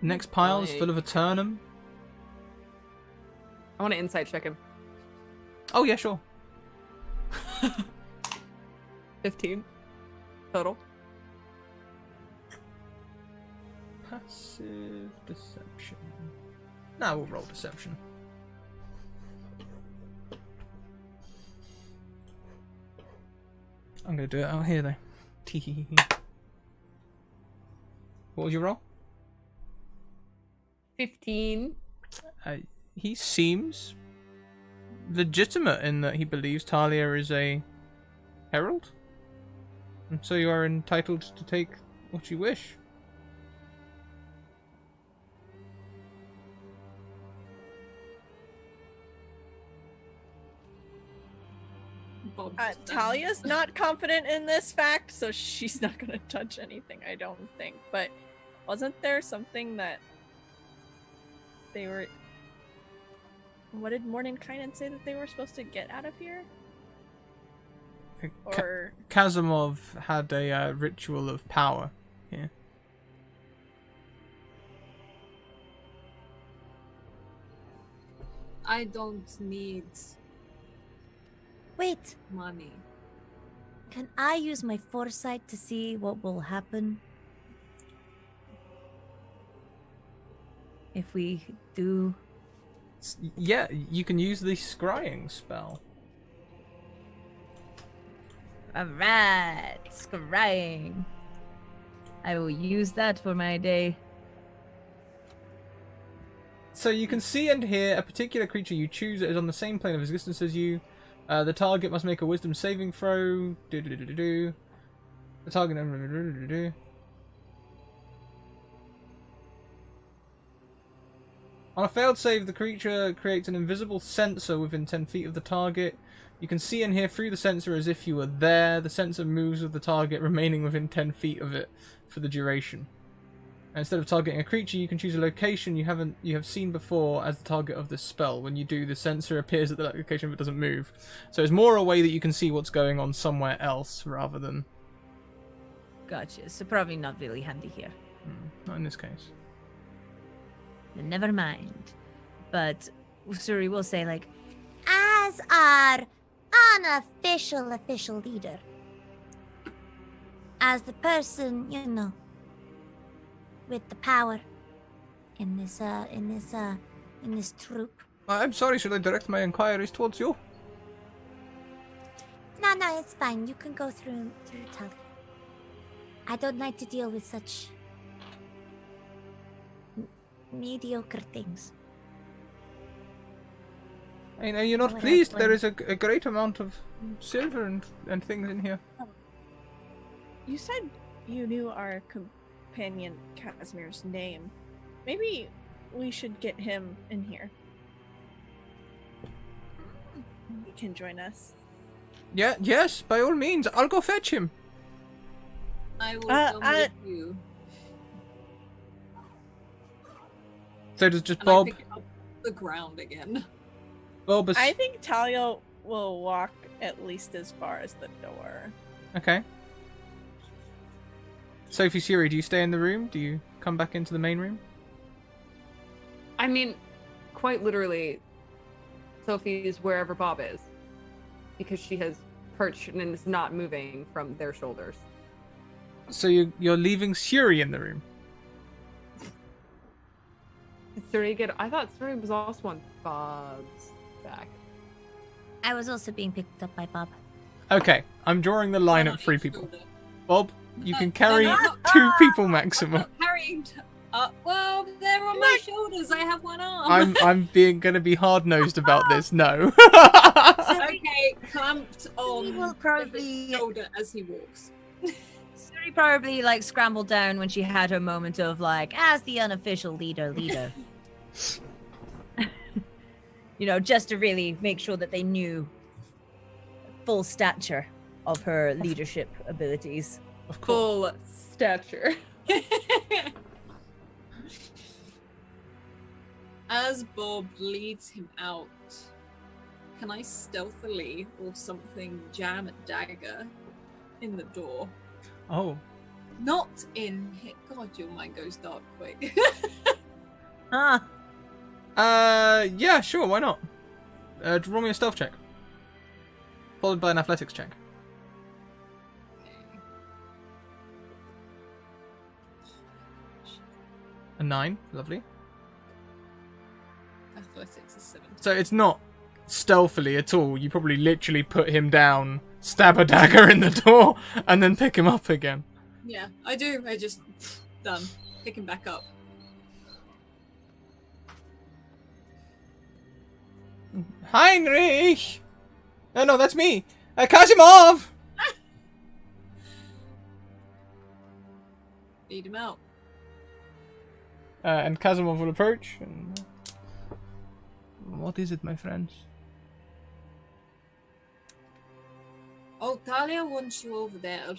Next pile is full of Eternum. I want to insight check him. Oh, yeah, sure. 15 total. Passive deception. Now we'll roll deception. I'm going to do it out here, though. What was your roll? 15. He seems legitimate in that he believes Talia is a herald. And so you are entitled to take what you wish. Talia's not confident in this fact, so she's not gonna touch anything, I don't think. But wasn't there something that they were... What did Mordenkainen say that they were supposed to get out of here? Or... Kazimov had a ritual of power here. I don't need Wait, money. can I use my foresight to see what will happen if we do? Yeah, you can use the scrying spell. Alright, scrying. I will use that for my day. So you can see and hear a particular creature you choose that is on the same plane of existence as you. The target must make a wisdom saving throw. The target... On a failed save, the creature creates an invisible sensor within 10 feet of the target. You can see and hear through the sensor as if you were there. The sensor moves with the target remaining within 10 feet of it for the duration. And instead of targeting a creature, you can choose a location you have seen before as the target of this spell. When you do, the sensor appears at the location but doesn't move. So it's more a way that you can see what's going on somewhere else rather than... Gotcha, so probably not really handy here. Not in this case. Never mind. But Usuri will say, like, As our unofficial leader, as the person, you know, with the power in this troop. I'm sorry, should I direct my inquiries towards you? No, it's fine. You can go through Talia. I don't like to deal with such mediocre things. I know you're not pleased. There is a great amount of silver and things in here. You said you knew our companion Casimir's name. Maybe we should get him in here. He can join us. Yeah, yes, by all means. I'll go fetch him. I will come with you. So does just And Bob... I pick up the ground again. Bob is... I think Talia will walk at least as far as the door. Okay. Sophie, Siri, do you stay in the room? Do you come back into the main room? I mean, quite literally, Sophie is wherever Bob is. Because she has perched and is not moving from their shoulders. So you're leaving Suri in the room? Did Suri get... I thought Suri was also on Bob's back. I was also being picked up by Bob. Okay, I'm drawing the line at 3 people. Shoulder. Bob, you can carry 2 people maximum. Carrying Well, they're on my shoulders. I have one arm. I'm gonna be hard nosed about this. No. Okay, clamped on He will the probably shoulder as he walks. Suri probably like scrambled down when she had her moment of like, as the unofficial leader. You know, just to really make sure that they knew full stature of her leadership abilities. Of course. Full stature. As Bob leads him out, can I stealthily or something jam a dagger in the door? Oh. Not in hit. God, your mind goes dark quick. Huh. Yeah, sure, why not? Roll me a stealth check. Followed by an athletics check. A 9, lovely. Athletics is 7. So it's not stealthily at all. You probably literally put him down, stab a dagger in the door, and then pick him up again. Yeah, I do. I just done. Pick him back up. Heinrich! No, that's me! Kasimov! Lead him out. And Kasimov will approach. And... What is it, my friends? Oh, Talia wants you over there.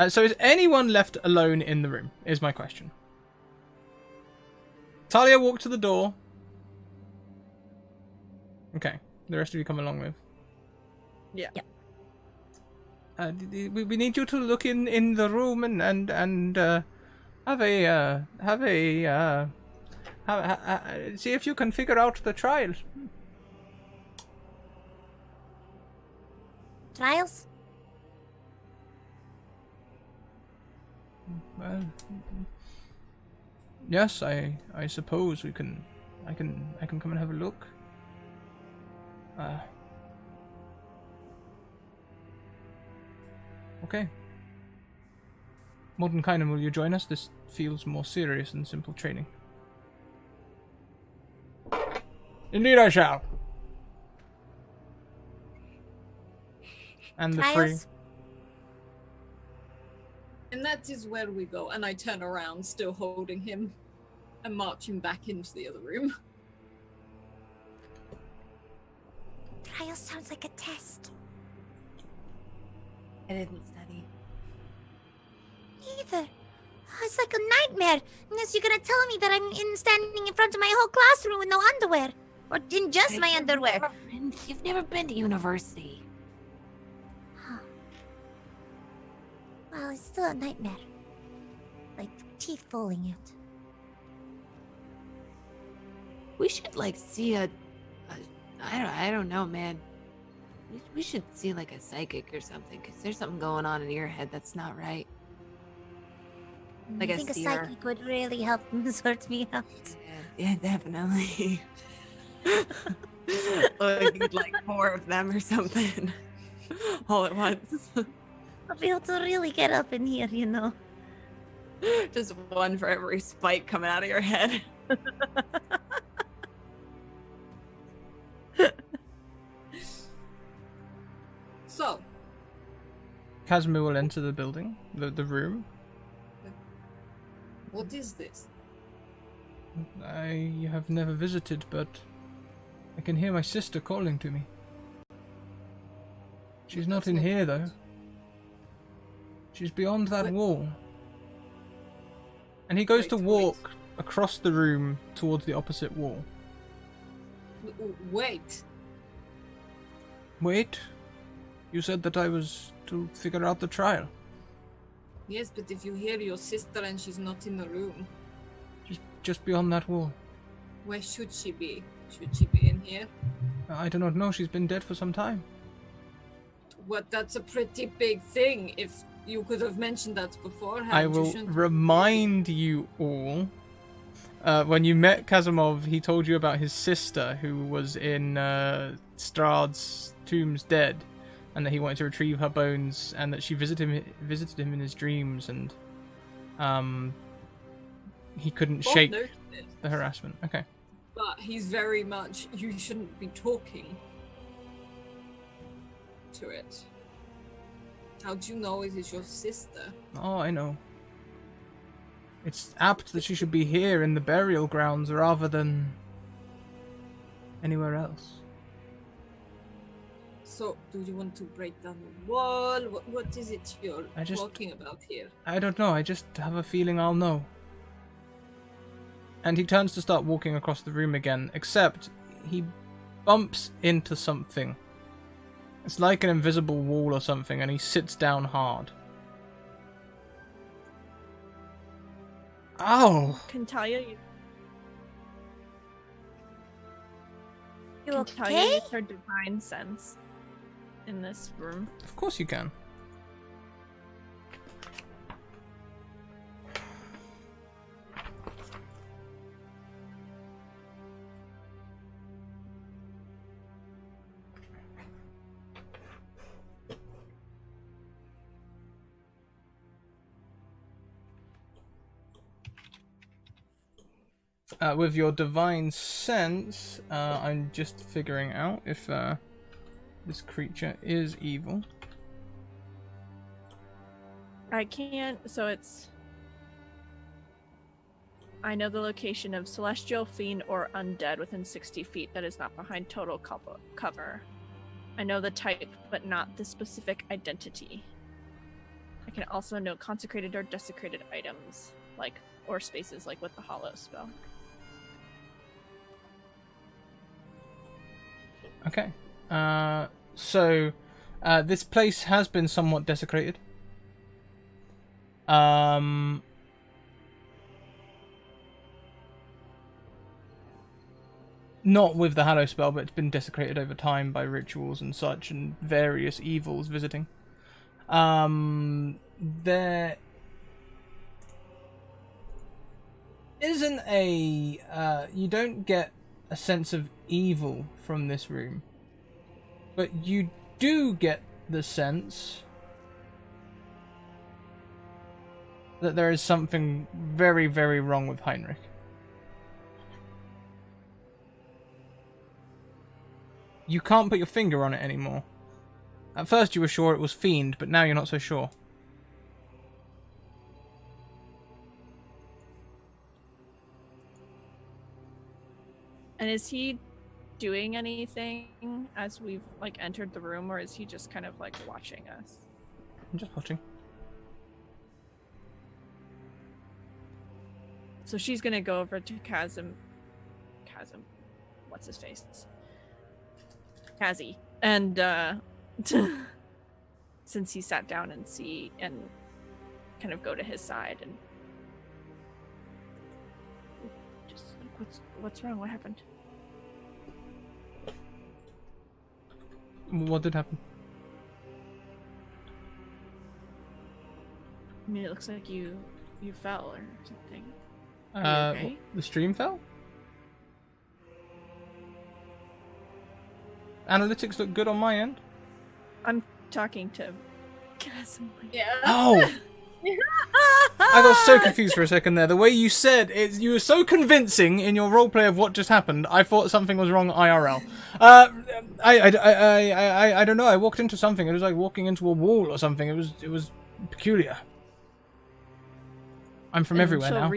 So is anyone left alone in the room, is my question. Talia walked to the door. Okay, the rest of you come along with. Yeah. We need you to look in the room and see if you can figure out the trial. Trials? Well, yes, I suppose I can come and have a look. Okay. Mordenkainen, will you join us? This feels more serious than simple training. Indeed I shall. And the free. Trials? And that is where we go. And I turn around, still holding him, and march him back into the other room. Trials sounds like a test. I didn't study. Either. It's like a nightmare. Unless you're gonna tell me that I'm standing in front of my whole classroom with no underwear. Or in just my underwear. You've never been to university. Huh. Well, it's still a nightmare. Like teeth falling out. We should like see I don't know, man. We should see like a psychic or something, because there's something going on in your head that's not right. Like I think a seer. psychic would really help sort me out. Yeah, definitely. like 4 of them or something. All at once. I'll be able to really get up in here, you know. Just one for every spike coming out of your head. So, Casimir will enter the building, the room. what is this? I have never visited, but I can hear my sister calling to me. She's not in here, though. She's beyond that Wait. wall. And he goes to Wait. walk across the room towards the opposite wall. Wait. Wait? You said that I was to figure out the trial. Yes, but if you hear your sister and she's not in the room, Just beyond that wall. where should she be? Should she be in here? I do not know. She's been dead for some time. What? That's a pretty big thing. If you could have mentioned that beforehand, I you will shouldn't- remind you all. When you met Kasimov, he told you about his sister who was in Strahd's tombs dead, and that he wanted to retrieve her bones, and that she visited him in his dreams, and he couldn't Both shake noticed it, the harassment. Okay. but he's very much, you shouldn't be talking to it. How do you know it is your sister? Oh, I know. It's apt that she should be here in the burial grounds rather than anywhere else. So, do you want to break down the wall? What is it you're talking about here? I don't know, I just have a feeling I'll know. And he turns to start walking across the room again, except he bumps into something. It's like an invisible wall or something, and he sits down hard. Ow! Can Talia You Talia okay? use her divine sense in this room? Of course you can. With your divine sense, I'm just figuring out if this creature is evil. I can't, so it's... I know the location of celestial, fiend, or undead within 60 feet that is not behind total cover. I know the type, but not the specific identity. I can also note consecrated or desecrated items, or spaces, like with the hollow spell. Okay. So this place has been somewhat desecrated. Not with the Hallow spell, but it's been desecrated over time by rituals and such, and various evils visiting. There isn't a... you don't get a sense of evil from this room, but you do get the sense that there is something very, very wrong with Heinrich. You can't put your finger on it anymore. At first you were sure it was Fiend, but now you're not so sure. And is he doing anything as we've entered the room, or is he just kind of watching us? I'm just watching. So she's gonna go over to Chasm, what's his face? Kazi. And since he sat down and kind of go to his side and just what's wrong? What happened? What did happen? I mean, it looks like you fell or something. Are you okay? The stream fell? Analytics look good on my end. I'm talking to Chasm. Yeah. Oh! I got so confused for a second there. The way you said it, you were so convincing in your roleplay of what just happened. I thought something was wrong IRL. I don't know. I walked into something. It was like walking into a wall or something. It was peculiar. I'm from everywhere now.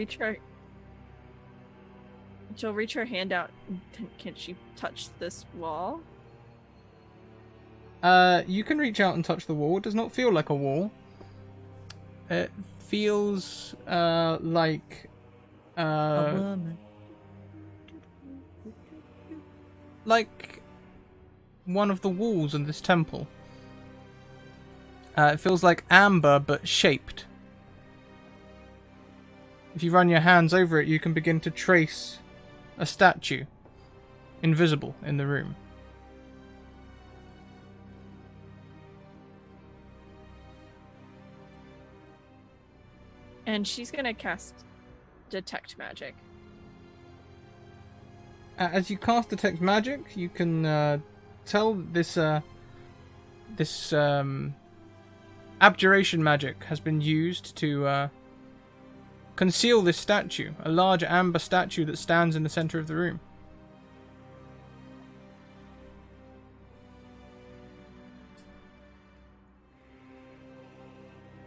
She'll reach her hand out. Can she touch this wall? You can reach out and touch the wall. It does not feel like a wall. It feels like a woman. Like one of the walls in this temple. It feels like amber but shaped. If you run your hands over it, you can begin to trace a statue, invisible in the room. And she's gonna cast Detect Magic. As you cast Detect Magic, you can tell this abjuration magic has been used to conceal this statue, a large amber statue that stands in the center of the room.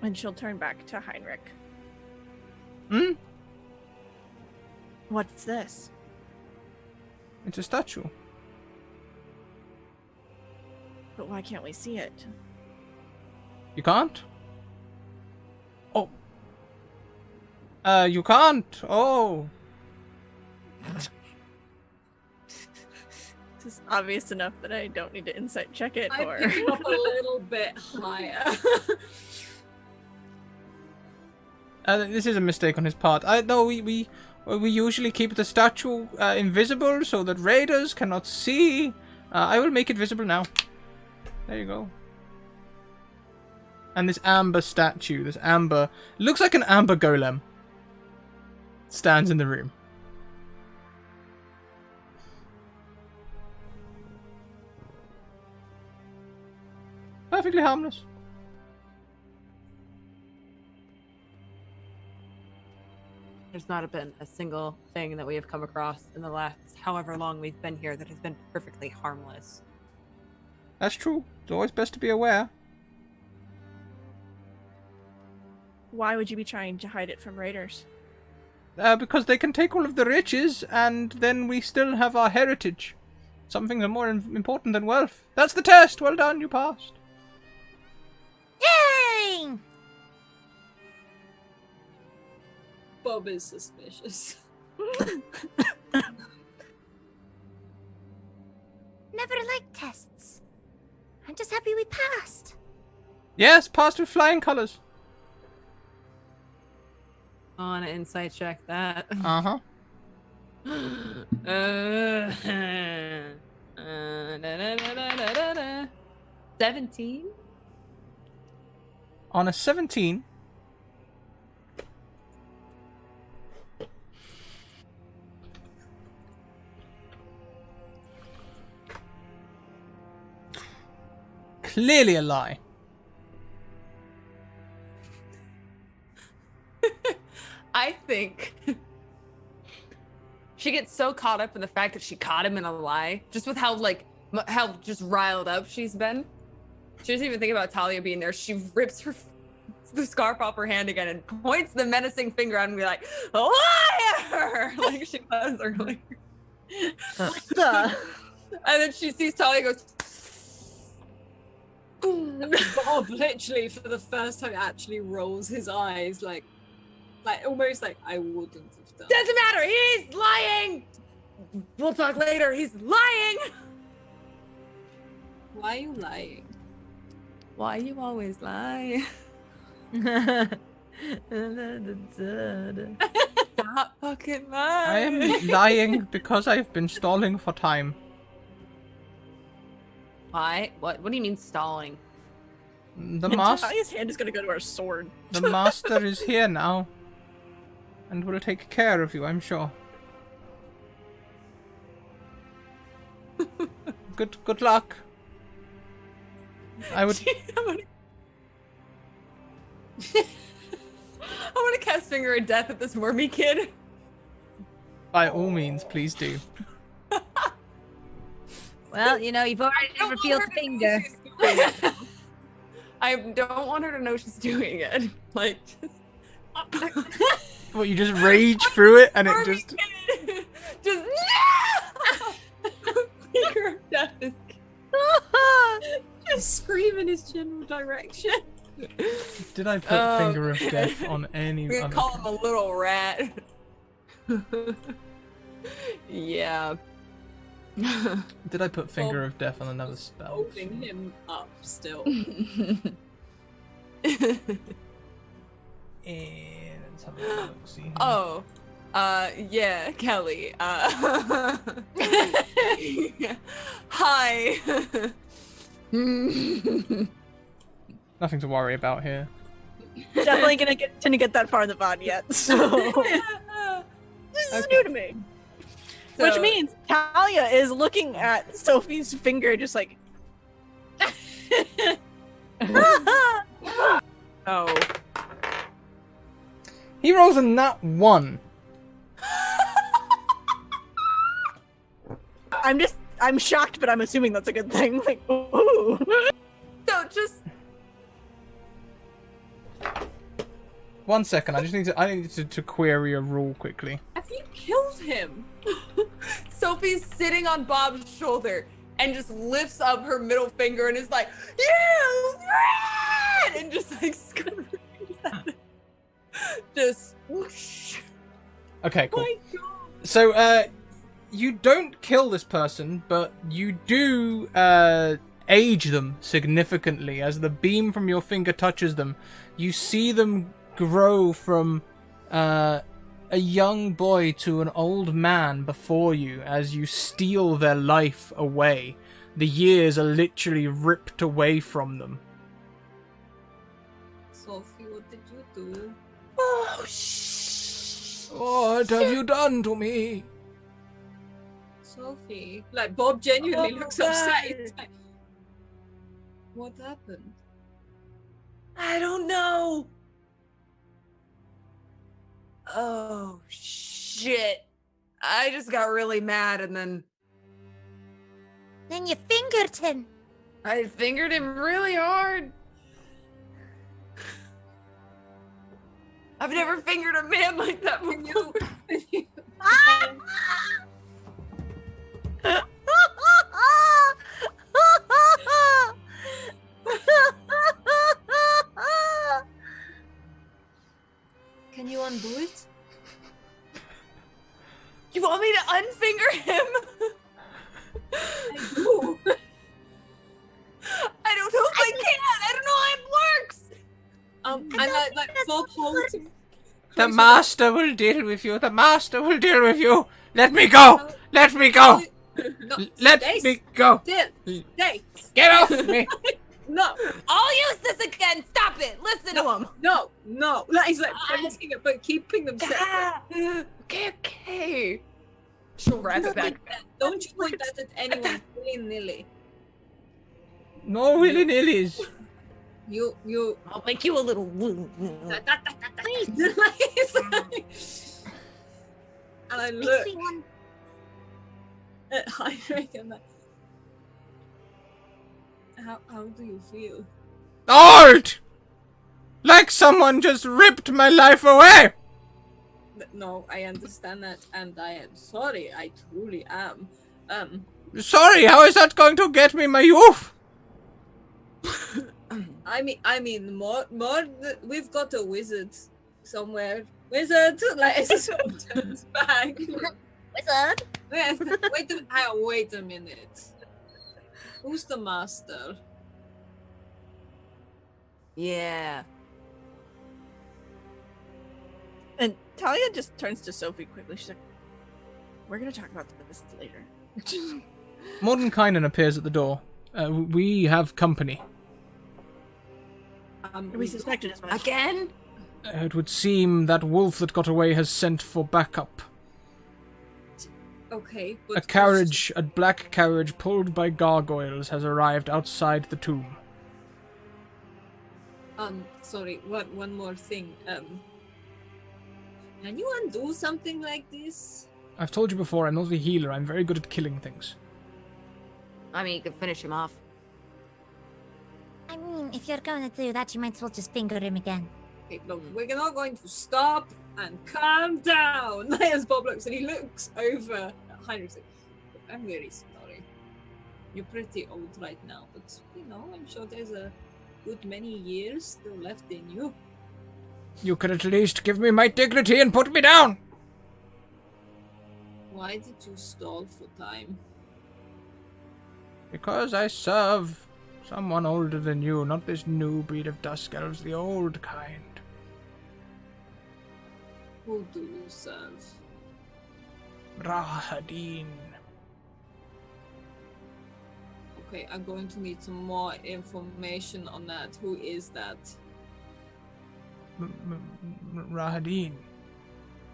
And she'll turn back to Heinrich. Hmm? What's this? It's a statue. But why can't we see it? You can't? Oh. You can't? Oh. This is obvious enough that I don't need to insight check it, I or... pick it up a little bit higher. This is a mistake on his part. No, we usually keep the statue invisible so that raiders cannot see. I will make it visible now. There you go. And this amber statue, looks like an amber golem, stands in the room. Perfectly harmless. There's not been a single thing that we have come across in the last however long we've been here that has been perfectly harmless. That's true. It's always best to be aware. Why would you be trying to hide it from raiders? Because they can take all of the riches, and then we still have our heritage. Something more important than wealth. That's the test. Well done, you passed. Yay! Bob is suspicious. Never liked tests. I'm just happy we passed. Yes, passed with flying colours. I want to insight check that. Uh-huh. 17? On a 17... Clearly a lie. I think she gets so caught up in the fact that she caught him in a lie, just with how how just riled up she's been. She doesn't even think about Talia being there. She rips the scarf off her hand again and points the menacing finger at him and be like, liar! Like she was earlier. What the? And then she sees Talia goes, Bob literally for the first time actually rolls his eyes like almost like I wouldn't have done. doesn't matter, he's lying! We'll talk later, he's lying! Why are you lying? Why you always lie? Stop fucking lying. I am lying because I've been stalling for time. Why? What do you mean stalling? The master... Talia's hand is gonna go to her sword. The master is here now. And will take care of you, I'm sure. Good luck. I would... I want to cast Finger of Death at this wormy kid. By all means, please do. Well, you know, you've already revealed the finger. I don't want her to know she's doing it. Like, What, you just rage through it and it just... just Finger of Death is... Just scream in his general direction. Did I put Finger of Death on any We other... call him a little rat. Yeah. Did I put Finger of Death on another spell? Holding him up still. And let's have a look, see here. Oh, yeah, Kelly. Hi. Nothing to worry about here. Definitely didn't get that far in the VOD yet, so this is new to me. Which means Talia is looking at Sophie's finger, just like. Oh. He rolls a nat 1. I'm shocked, but I'm assuming that's a good thing. Like, ooh. So just 1 second, I need to query a rule quickly. Have you killed him? Sophie's sitting on Bob's shoulder and just lifts up her middle finger and is like, "You rat!" and just like screams at it. Just whoosh. Okay, cool. My God. So, you don't kill this person, but you do age them significantly. As the beam from your finger touches them, you see them grow from a young boy to an old man before you as you steal their life away. The years are literally ripped away from them. Sophie, what did you do? Oh, shh. What have you done to me? Sophie. Like, Bob genuinely Oh, looks God. upset. It's like, what happened? I don't know. Oh, shit. I just got really mad and then Then you fingered him. I fingered him really hard. I've never fingered a man like that before. Can you undo it? You want me to unfinger him? I do. I don't know if I can. I don't know how it works. And like Bob holds him. The master will deal with you. The master will deal with you. Let me go. Let me go. No, Let stay me go. still. Stay. Get off me. No, I'll use this again. Stop it. Listen to him. no. Like, he's like pointing it, but keeping them separate. Okay. She'll wrap it back. Don't you point that at anyone willy-nilly. No willy-nillys. You. I'll make you a little. Please. And I look Sweet one. at Heinrich and like, how do you feel? Old! Like someone just ripped my life away! No, I understand that, and I am sorry. I truly am. Sorry, how is that going to get me my youth? I mean, more. We've got a wizard somewhere. Wizard, like it sort of turns back. Wizard. Wait a minute. Who's the master? Yeah. And Talia just turns to Sophie quickly. She's like, "We're gonna talk about this later." Mordenkainen appears at the door. We have company. We suspected as much. Again? It would seem that wolf that got away has sent for backup. Okay, A black carriage pulled by gargoyles has arrived outside the tomb. Sorry. One more thing. Can you undo something like this? I've told you before, I'm not a healer. I'm very good at killing things. I mean, you could finish him off. I mean, if you're going to do that, you might as well just finger him again. Okay, look, we're not going to stop and calm down. As Bob looks, and he looks over at Heinrich. Like, I'm very sorry. You're pretty old right now, but I'm sure there's a good many years still left in you. You could at least give me my dignity and put me down! Why did you stall for time? Because I serve someone older than you, not this new breed of dusk elves, the old kind. Who do you serve? Rahadin. Okay, I'm going to need some more information on that. Who is that? Rahadin.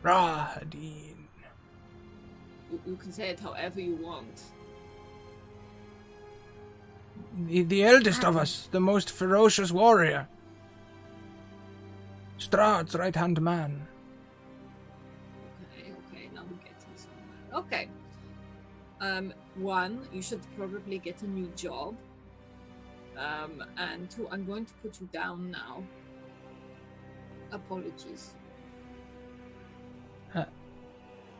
Rahadin. You can say it however you want. The eldest of us, the most ferocious warrior. Strahd's right-hand man. now we're getting somewhere. Okay. One, you should probably get a new job. And two, I'm going to put you down now. Apologies.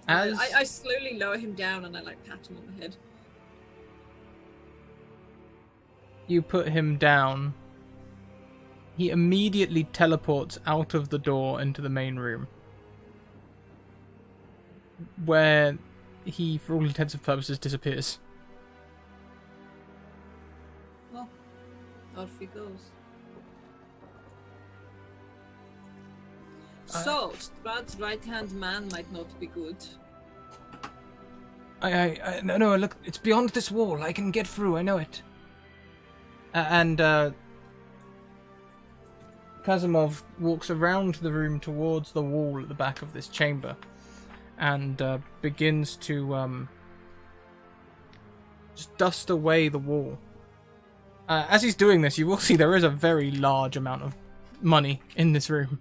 As I slowly lower him down and I like pat him on the head. you put him down, he immediately teleports out of the door into the main room, where he, for all intents and purposes, disappears. Well, off he goes. So, Strahd's right-hand man might not be good. No, look, it's beyond this wall. I can get through, I know it. Kazimov walks around the room towards the wall at the back of this chamber and begins to just dust away the wall. As he's doing this, you will see there is a very large amount of money in this room.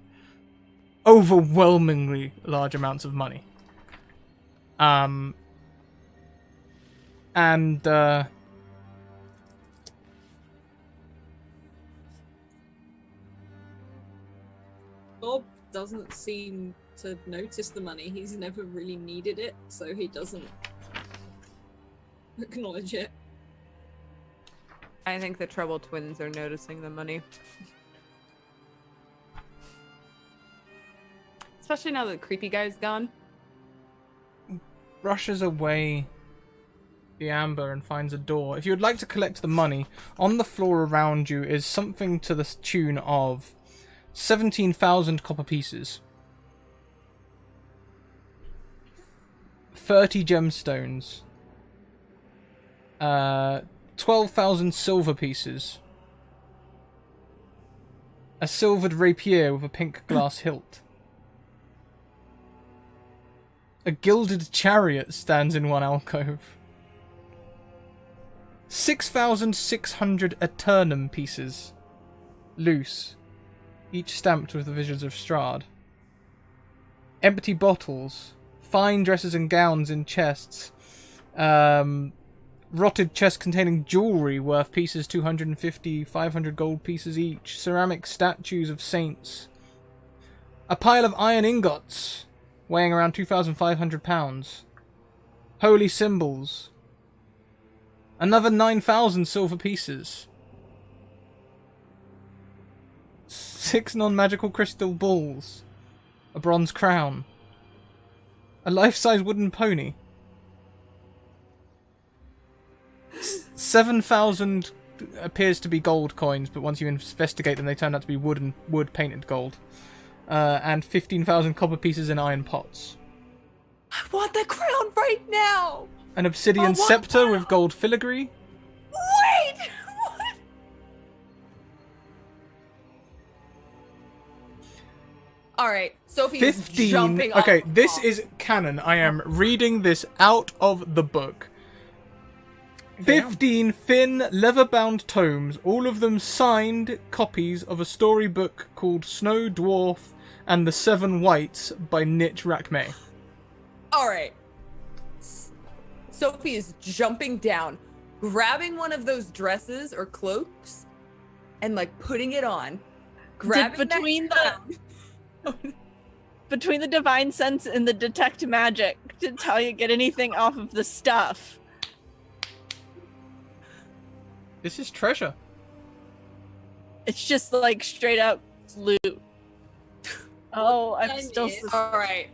Overwhelmingly large amounts of money. Bob doesn't seem to notice the money. He's never really needed it, so he doesn't acknowledge it. I think the Trouble Twins are noticing the money. Especially now that the creepy guy's gone. Rushes away the amber and finds a door. If you would like to collect the money, on the floor around you is something to the tune of 17,000 copper pieces, 30 gemstones, 12,000 silver pieces, a silvered rapier with a pink glass hilt. A gilded chariot stands in one alcove. 6,600 Eternum pieces, loose, each stamped with the visions of Strahd. Empty bottles, fine dresses and gowns in chests, rotted chests containing jewellery worth pieces 250, 500 gold pieces each, ceramic statues of saints, a pile of iron ingots weighing around 2,500 pounds, holy symbols, another 9,000 silver pieces, 6 non-magical crystal balls, a bronze crown, a life-size wooden pony, 7,000 appears to be gold coins, but once you investigate them they turn out to be wood painted gold, and 15,000 copper pieces in iron pots. I want the crown right now! An obsidian scepter with gold filigree. Wait! What? Alright, Sophie's 15. jumping off. Okay, this is canon. I am reading this out of the book. 15 thin, leather-bound tomes, all of them signed copies of a storybook called Snow Dwarf and the Seven Whites by Nitch Rackmay. Alright. Sophie is jumping down, grabbing one of those dresses or cloaks, and like putting it on. Grabbing between the divine sense and the detect magic, did Talia get anything off of the stuff? This is treasure. It's just like straight up loot. Oh, I'm still. Alright.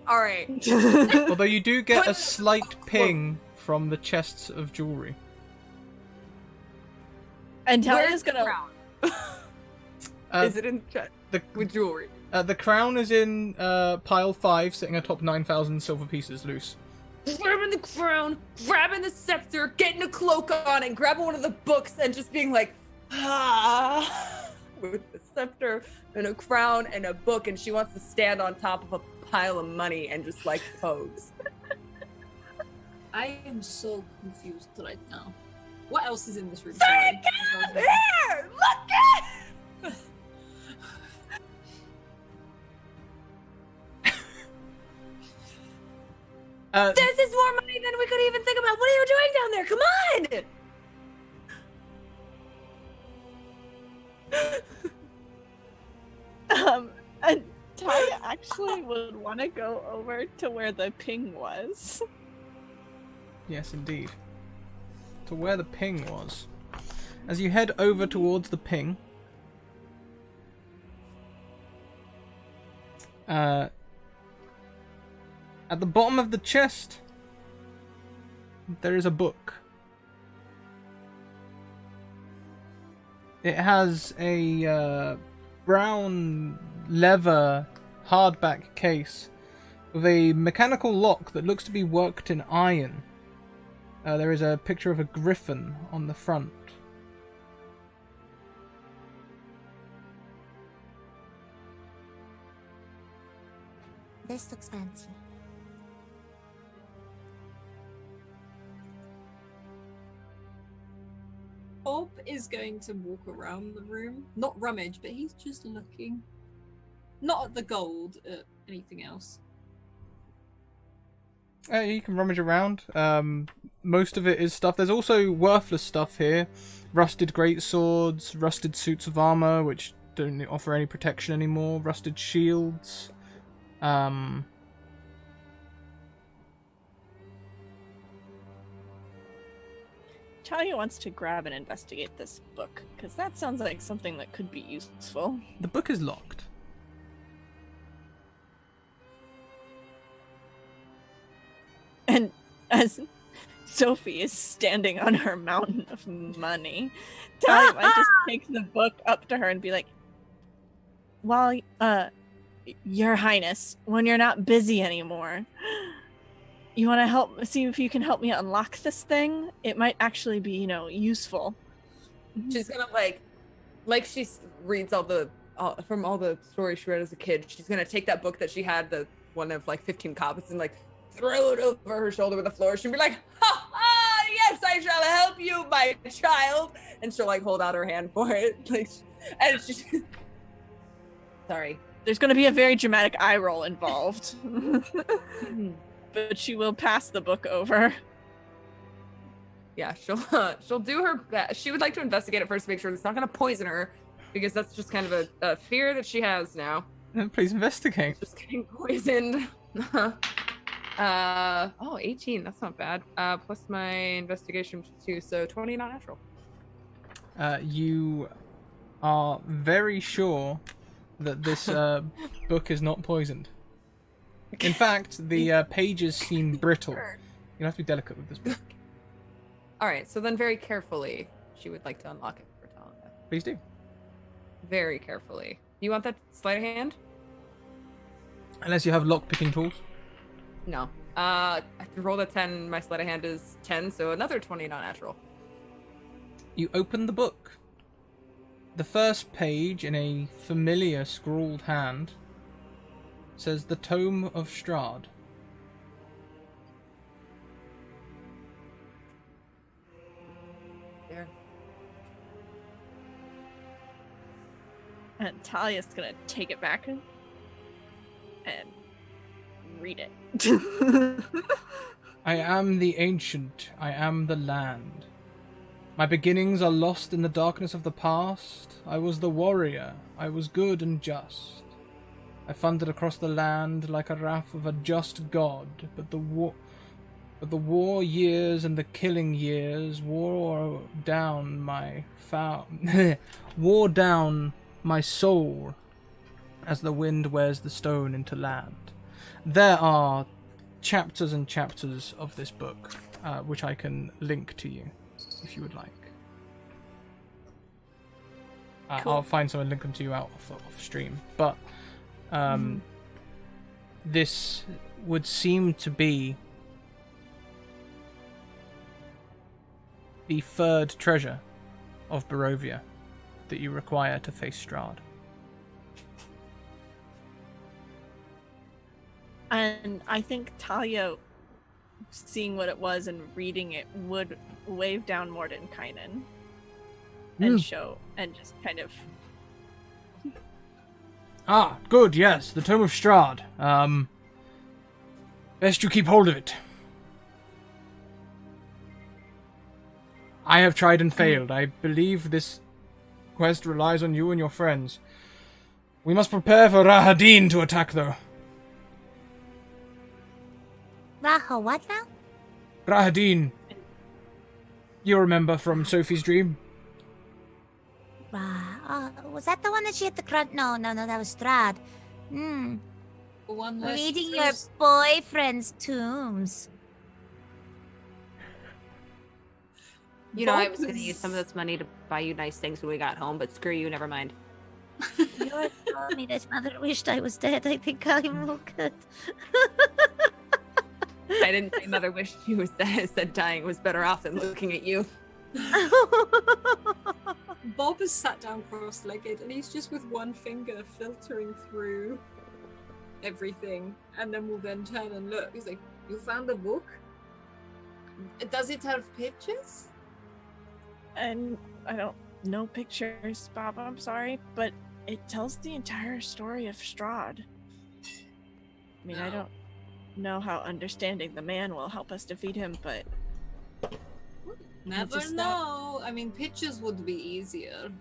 Although you do get a slight ping from the chests of jewelry. And Talia's gonna. Is it in the chest with jewelry? The crown is in pile 5, sitting atop 9,000 silver pieces loose. Grabbing the crown, grabbing the scepter, getting a cloak on, and grabbing one of the books and just being like, with the scepter and a crown and a book, and she wants to stand on top of a pile of money and just like pose. I am so confused right now. What else is in this room? Say it again! Here! Look at it! This is more money than we could even think about. What are you doing down there? Come on! And Talia actually would want to go over to where the ping was. Yes, indeed. To where the ping was. As you head over towards the ping, at the bottom of the chest, there is a book. It has a brown leather hardback case with a mechanical lock that looks to be worked in iron. There is a picture of a griffin on the front. This looks fancy. Bob is going to walk around the room. Not rummage, but he's just looking. Not at the gold, at anything else. You can rummage around. Most of it is stuff. There's also worthless stuff here. Rusted greatswords, rusted suits of armor, which don't offer any protection anymore. Rusted shields. Talia wants to grab and investigate this book, because that sounds like something that could be useful. The book is locked. And as Sophie is standing on her mountain of money, Talia might just take the book up to her and be like, "Well, Your Highness, when you're not busy anymore, you want to see if you can help me unlock this thing? It might actually be, useful." She's gonna like she reads from all the stories she read as a kid. She's gonna take that book that she had, the one of 15 copies, and throw it over her shoulder with the floor. She'll be like, "Ha ha! Yes, I shall help you, my child." And she'll hold out her hand for it, and she. Sorry. There's going to be a very dramatic eye roll involved. But she will pass the book over. Yeah, she'll do her best. She would like to investigate it first to make sure it's not going to poison her, because that's just kind of a fear that she has now. Please investigate. Just getting poisoned. 18. That's not bad. Plus my investigation 2, so 20 not natural. You are very sure that this book is not poisoned. In fact, the pages seem brittle. You have to be delicate with this book. All right, so then very carefully, she would like to unlock it for Talia. Please do. Very carefully. You want that sleight of hand? Unless you have lock-picking tools. No. I rolled a 10. My sleight of hand is 10, so another 20 not natural. You open the book. The first page, in a familiar scrawled hand, says "The Tome of Strahd." There. And Talia's gonna take it back and read it. I am the ancient, I am the land. My beginnings are lost in the darkness of the past. I was the warrior, I was good and just. I thundered across the land like a wrath of a just god, but the war years and the killing years wore down my wore down my soul as the wind wears the stone into land. There are chapters and chapters of this book, which I can link to you, if you would like. Cool. I'll find some and link them to you out off stream. But this would seem to be the third treasure of Barovia that you require to face Strahd. And I think Talia, seeing what it was and reading it, would wave down Mordenkainen and show, and just kind of... Ah, good, yes, the Tome of Strahd. Best you keep hold of it. I have tried and failed. I believe this quest relies on you and your friends. We must prepare for Rahadin to attack, though. Raha, what now? Rahadin. You remember from Sophie's dream? Was that the one that she had the grunt? No, that was Strahd. One less Reading your truth. boyfriend's tombs. You know, I was going to use some of this money to buy you nice things when we got home, but screw you, never mind. You're telling me that mother wished I was dead. I think I'm all good. I didn't say mother wished she was dead. I said dying was better off than looking at you. Bob is sat down cross-legged and he's just with one finger filtering through everything, and then we'll then turn and look. He's like, "You found a book? Does it have pictures?" And I don't know pictures, Bob. I'm sorry, but it tells the entire story of Strahd. I mean, I don't know how understanding the man will help us defeat him, but Never know. I mean, pictures would be easier.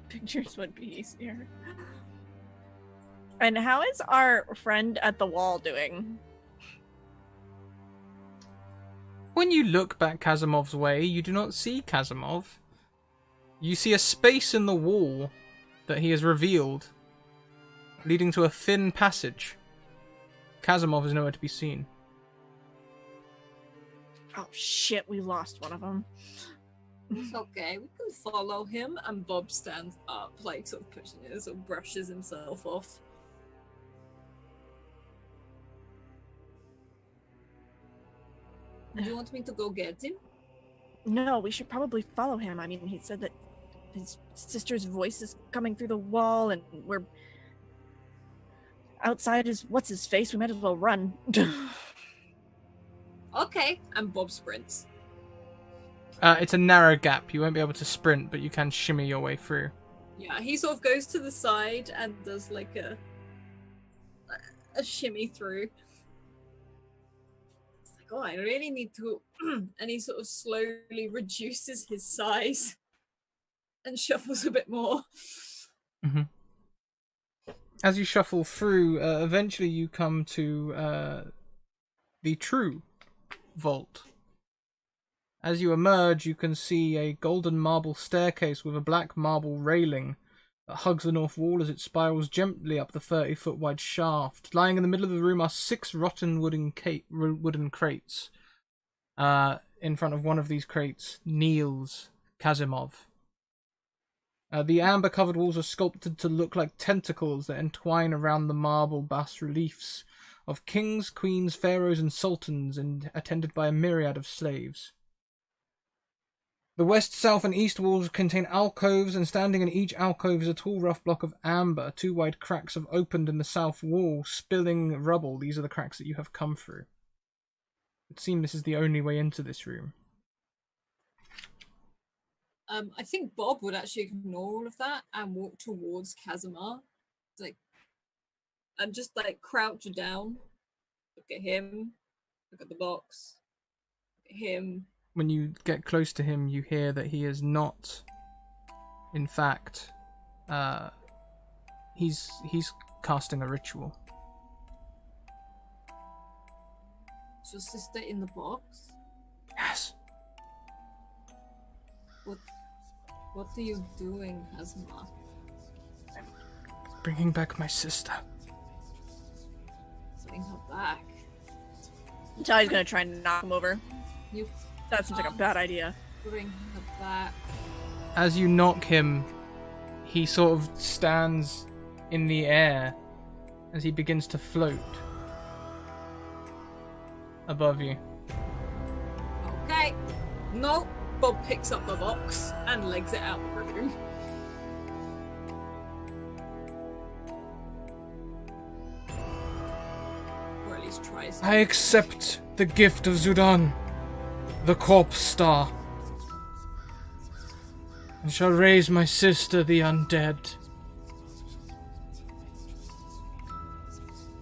Pictures would be easier. And how is our friend at the wall doing? When you look back Kasimov's way, you do not see Kasimov. You see a space in the wall that he has revealed, leading to a thin passage. Kasimov is nowhere to be seen. Oh shit, we lost one of them. It's okay, we can follow him. And Bob stands up, like sort of pushing it, sort of brushes himself off. Do you want me to go get him? No, we should probably follow him. I mean, he said that his sister's voice is coming through the wall, and we're outside is what's his face. We might as well run. Okay, and Bob sprints. It's a narrow gap. You won't be able to sprint, but you can shimmy your way through. Yeah, he sort of goes to the side and does like a shimmy through. It's like, oh, I really need to. And he sort of slowly reduces his size and shuffles a bit more. Mm-hmm. As you shuffle through, eventually you come to the true vault. As you emerge, you can see a golden marble staircase with a black marble railing that hugs the north wall as it spirals gently up the 30-foot wide shaft. Lying in the middle of the room are 6 rotten wooden crates. In front of one of these crates kneels Kasimov. The amber-covered walls are sculpted to look like tentacles that entwine around the marble bas-reliefs of kings, queens, pharaohs, and sultans, and attended by a myriad of slaves. The west, south, and east walls contain alcoves, and standing in each alcove is a tall, rough block of amber. 2 wide cracks have opened in the south wall, spilling rubble. These are the cracks that you have come through. It seems this is the only way into this room. I think Bob would actually ignore all of that and walk towards Casimir, and just like crouch down, look at him, look at the box, look at him. When you get close to him, you hear that he is not, in fact, he's casting a ritual. Is your sister in the box? Yes. What are you doing, Casimir? Bringing back my sister. Bring her back. Tally's gonna try and knock him over. You That seems like a bad idea. bring her back. As you knock him, he sort of stands in the air as he begins to float above you. Okay. No. Bob picks up the box and legs it out the room. Or at least tries to. I accept the gift of Zudan, the corpse star, and shall raise my sister the undead.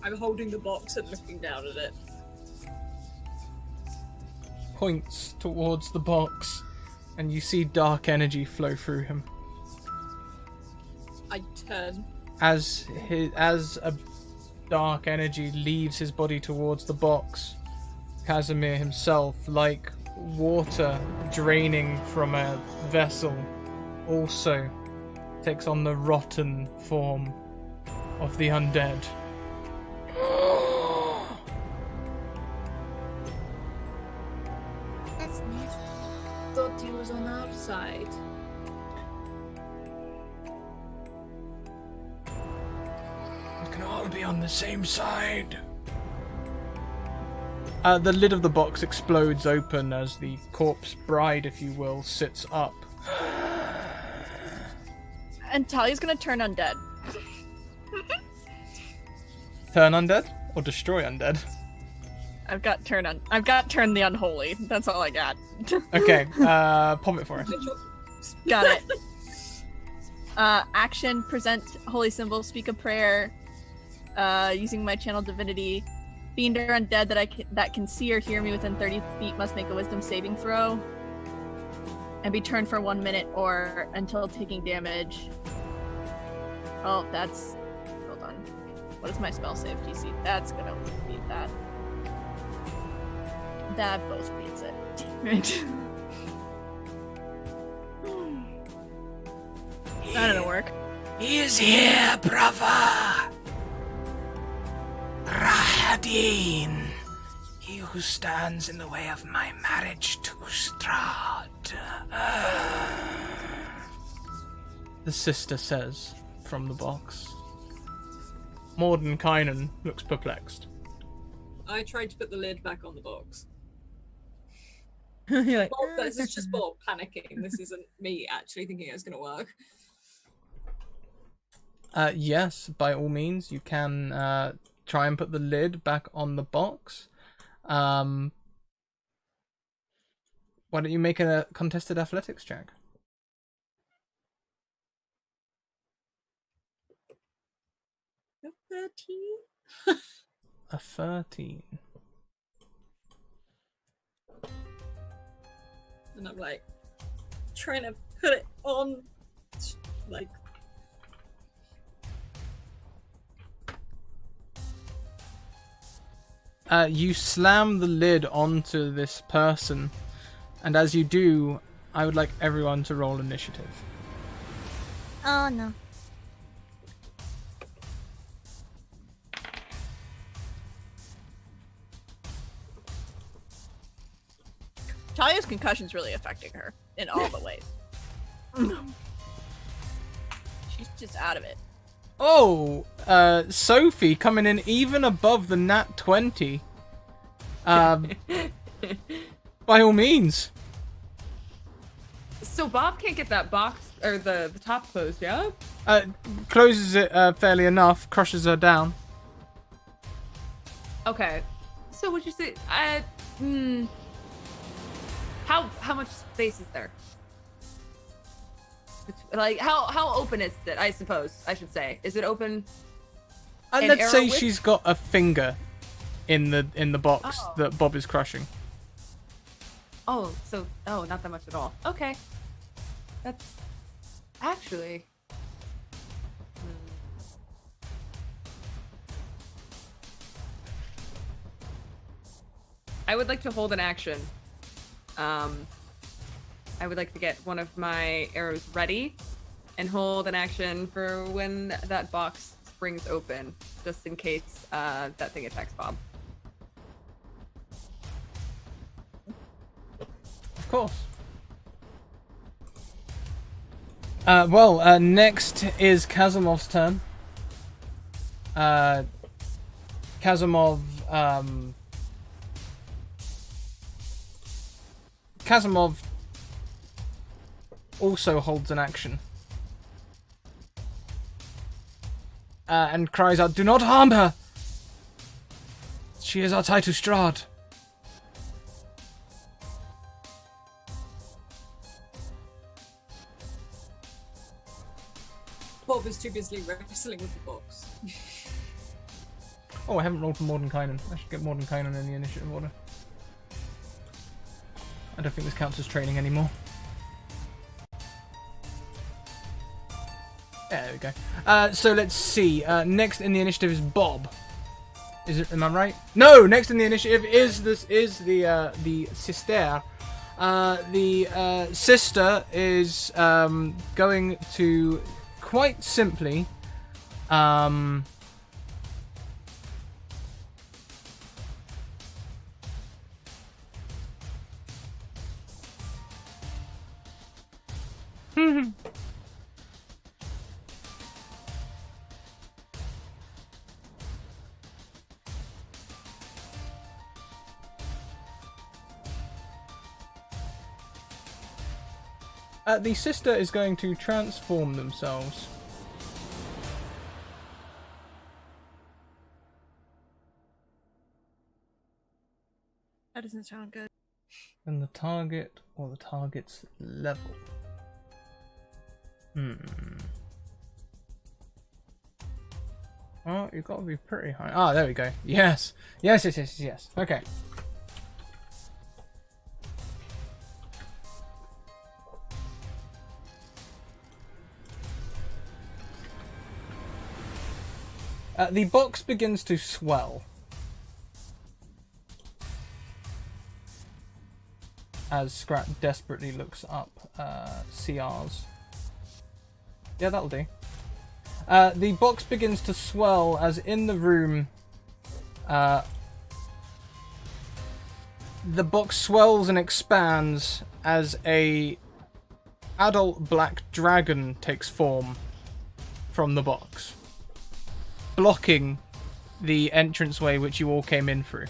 I'm holding the box and looking down at it. Points towards the box, and you see dark energy flow through him. I turn. As a dark energy leaves his body towards the box, Casimir himself, like water draining from a vessel, also takes on the rotten form of the undead. That's nasty. Thought he was on our side. We can all be on the same side. The lid of the box explodes open as the corpse bride, if you will, sits up. And Talia's gonna turn undead. Turn undead or destroy undead? I've got turn the unholy. That's all I got. Okay, pop it for us. Got it. Action, present holy symbol, speak a prayer, using my channel divinity. Fiend or undead that can see or hear me within 30 feet must make a wisdom saving throw. And be turned for 1 minute or until taking damage. Oh, that's... Hold on. What is my spell save DC? That's gonna beat that. That both beats it. Damn it. That didn't work. He is here, brother. Rahadin, he who stands in the way of my marriage to Strahd. The sister says from the box. Mordenkainen looks perplexed. I tried to put the lid back on the box. You're like, Bob, this is just Bob panicking. This isn't me actually thinking it's going to work. Yes, by all means, you can try and put the lid back on the box. Why don't you make a contested athletics check? A 13? A 13. And I'm like trying to put it on, like. You slam the lid onto this person, and as you do, I would like everyone to roll initiative. Oh no. Talia's concussion's really affecting her in all the ways. She's just out of it. Oh, Sophie coming in even above the nat 20. By all means. So Bob can't get that box or the top closed, yeah? Closes it fairly enough, crushes her down. Okay. So would you say how much space is there? Like how open is it? I suppose I should say. Is it open? Let's say she's got a finger in the box that Bob is crushing. Oh, so not that much at all. Okay. That's actually. I would like to hold an action. I would like to get one of my arrows ready and hold an action for when that box springs open, just in case that thing attacks Bob. Of course. Well, next is Kasimov's turn. Kasimov also holds an action. And cries out, "Do not harm her! She is our tie to Strahd." Bob is too busy wrestling with the box. Oh, I haven't rolled for Mordenkainen. I should get Mordenkainen in the initiative order. I don't think this counts as training anymore. There we go. So let's see. Next in the initiative is Bob. Is it? Am I right? No. Next in the initiative is the sister. The sister is going to quite simply. The sister is going to transform themselves. That doesn't sound good. And the target or the target's level. Well, you've got to be pretty high. Ah, there we go. Yes. Yes. Okay. The box begins to swell. As Scrat desperately looks up CRs. Yeah, that'll do. The box begins to swell as in the room the box swells and expands as a adult black dragon takes form from the box, blocking the entranceway which you all came in through.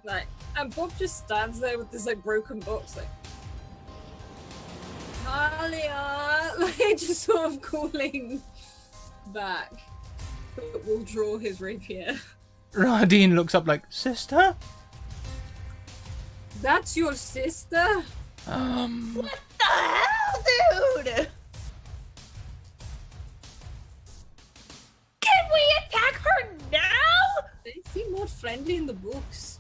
Like, and Bob just stands there with this like broken box, like Talia, like just sort of calling back, but will draw his rapier. Radine looks up like, sister? That's your sister? What the hell, dude? Can we attack her now? They seem more friendly in the books.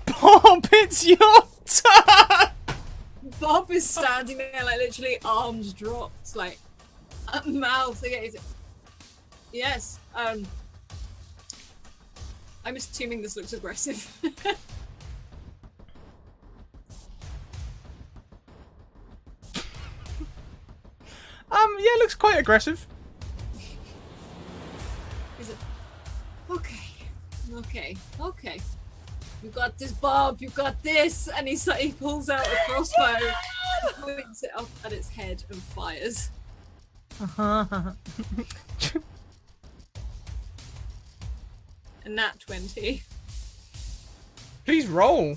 Bob, it's your turn! Bob is standing there, like literally arms dropped, like mouth again. He's like, yes. I'm assuming this looks aggressive. Yeah, it looks quite aggressive. He's like, okay. You got this, Bob. You got this. And he pulls out a crossbow, points it up at its head, and fires. A nat 20. Please roll.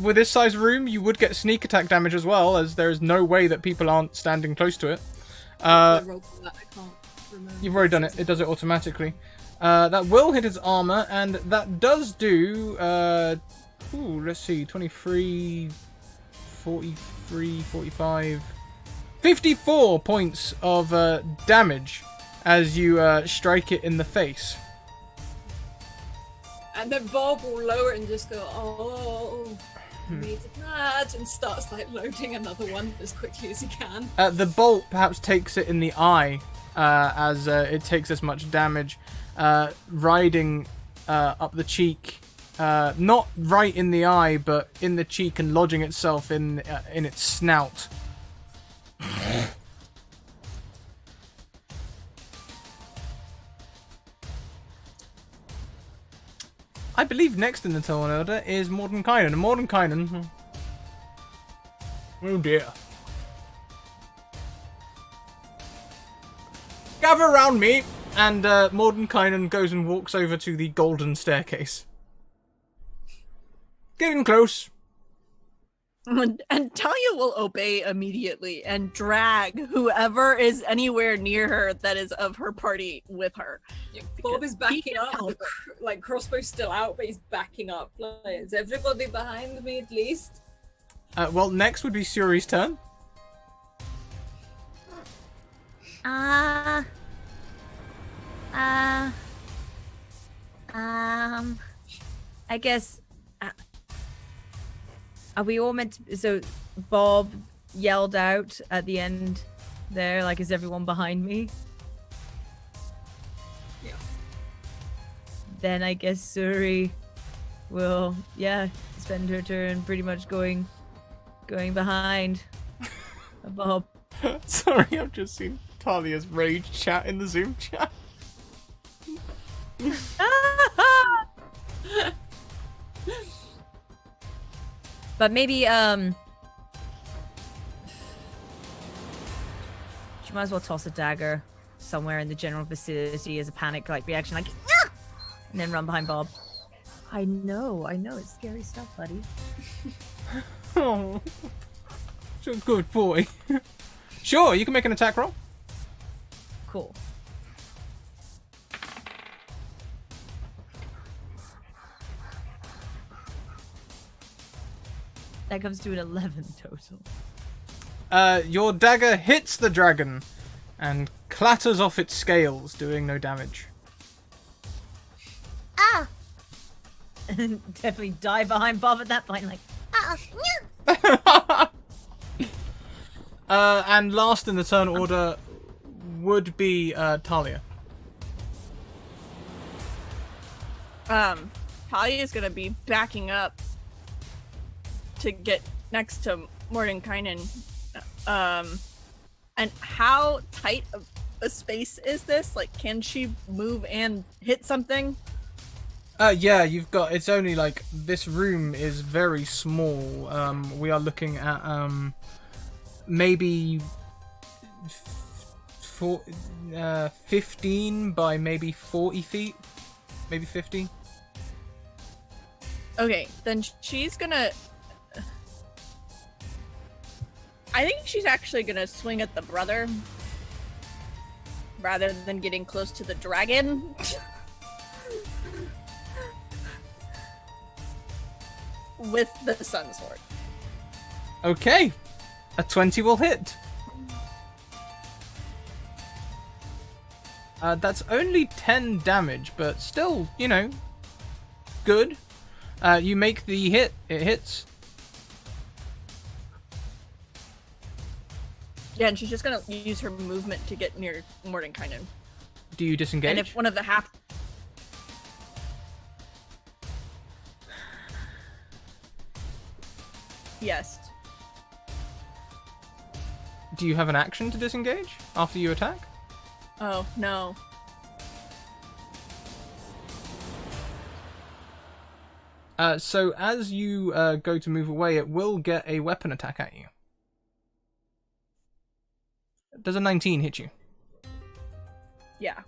With this size room, you would get sneak attack damage as well, as there is no way that people aren't standing close to it. I rolled for that. I can't remember. You've already done it. It does it automatically. That will hit his armor, and that does do, let's see, 23, 43, 45, 54 points of damage as you strike it in the face. And then Bob will lower it and just go, oh, made it mad, and starts like loading another one as quickly as he can. The bolt perhaps takes it in the eye, as it takes as much damage, riding up the cheek, not right in the eye, but in the cheek and lodging itself in its snout. I believe next in the turn order is Mordenkainen. And Mordenkainen... Oh dear. Gather around me! And Mordenkainen goes and walks over to the golden staircase. Getting close. And Talia will obey immediately and drag whoever is anywhere near her that is of her party with her. Yeah, Bob is backing up, like crossbow's still out, but he's backing up. Like, is everybody behind me at least? Well, next would be Suri's turn. I I guess. Are we all meant to? So, Bob yelled out at the end there, like, is everyone behind me? Yeah. Then I guess Suri will, spend her turn pretty much going behind Bob. Sorry, I've just seen Talia's rage chat in the Zoom chat. But maybe, she might as well toss a dagger somewhere in the general vicinity as a panic like reaction, like, "Ah!" And then run behind Bob. I know, it's scary stuff, buddy. Oh, such a good boy. Sure, you can make an attack roll. Cool. That comes to an 11 total. Your dagger hits the dragon and clatters off its scales, doing no damage. Ah! Definitely die behind Bob at that point, like, And last in the turn order would be Talia. Talia is gonna be backing up to get next to Mordenkainen. And how tight of a space is this? Like, can she move and hit something? Yeah, you've got. It's only like this room is very small. We are looking at maybe 15 by maybe 40 feet, maybe 50. Okay, then she's gonna. I think she's actually gonna swing at the brother rather than getting close to the dragon. With the sun sword. Okay, a 20 will hit. That's only 10 damage, but still, you know, good. You make the hit. It hits. Yeah, and she's just gonna use her movement to get near Mordenkainen. Do you disengage? And if one of the half... Yes. Do you have an action to disengage after you attack? Oh, no. So as you go to move away, it will get a weapon attack at you. Does a 19 hit you? Yeah.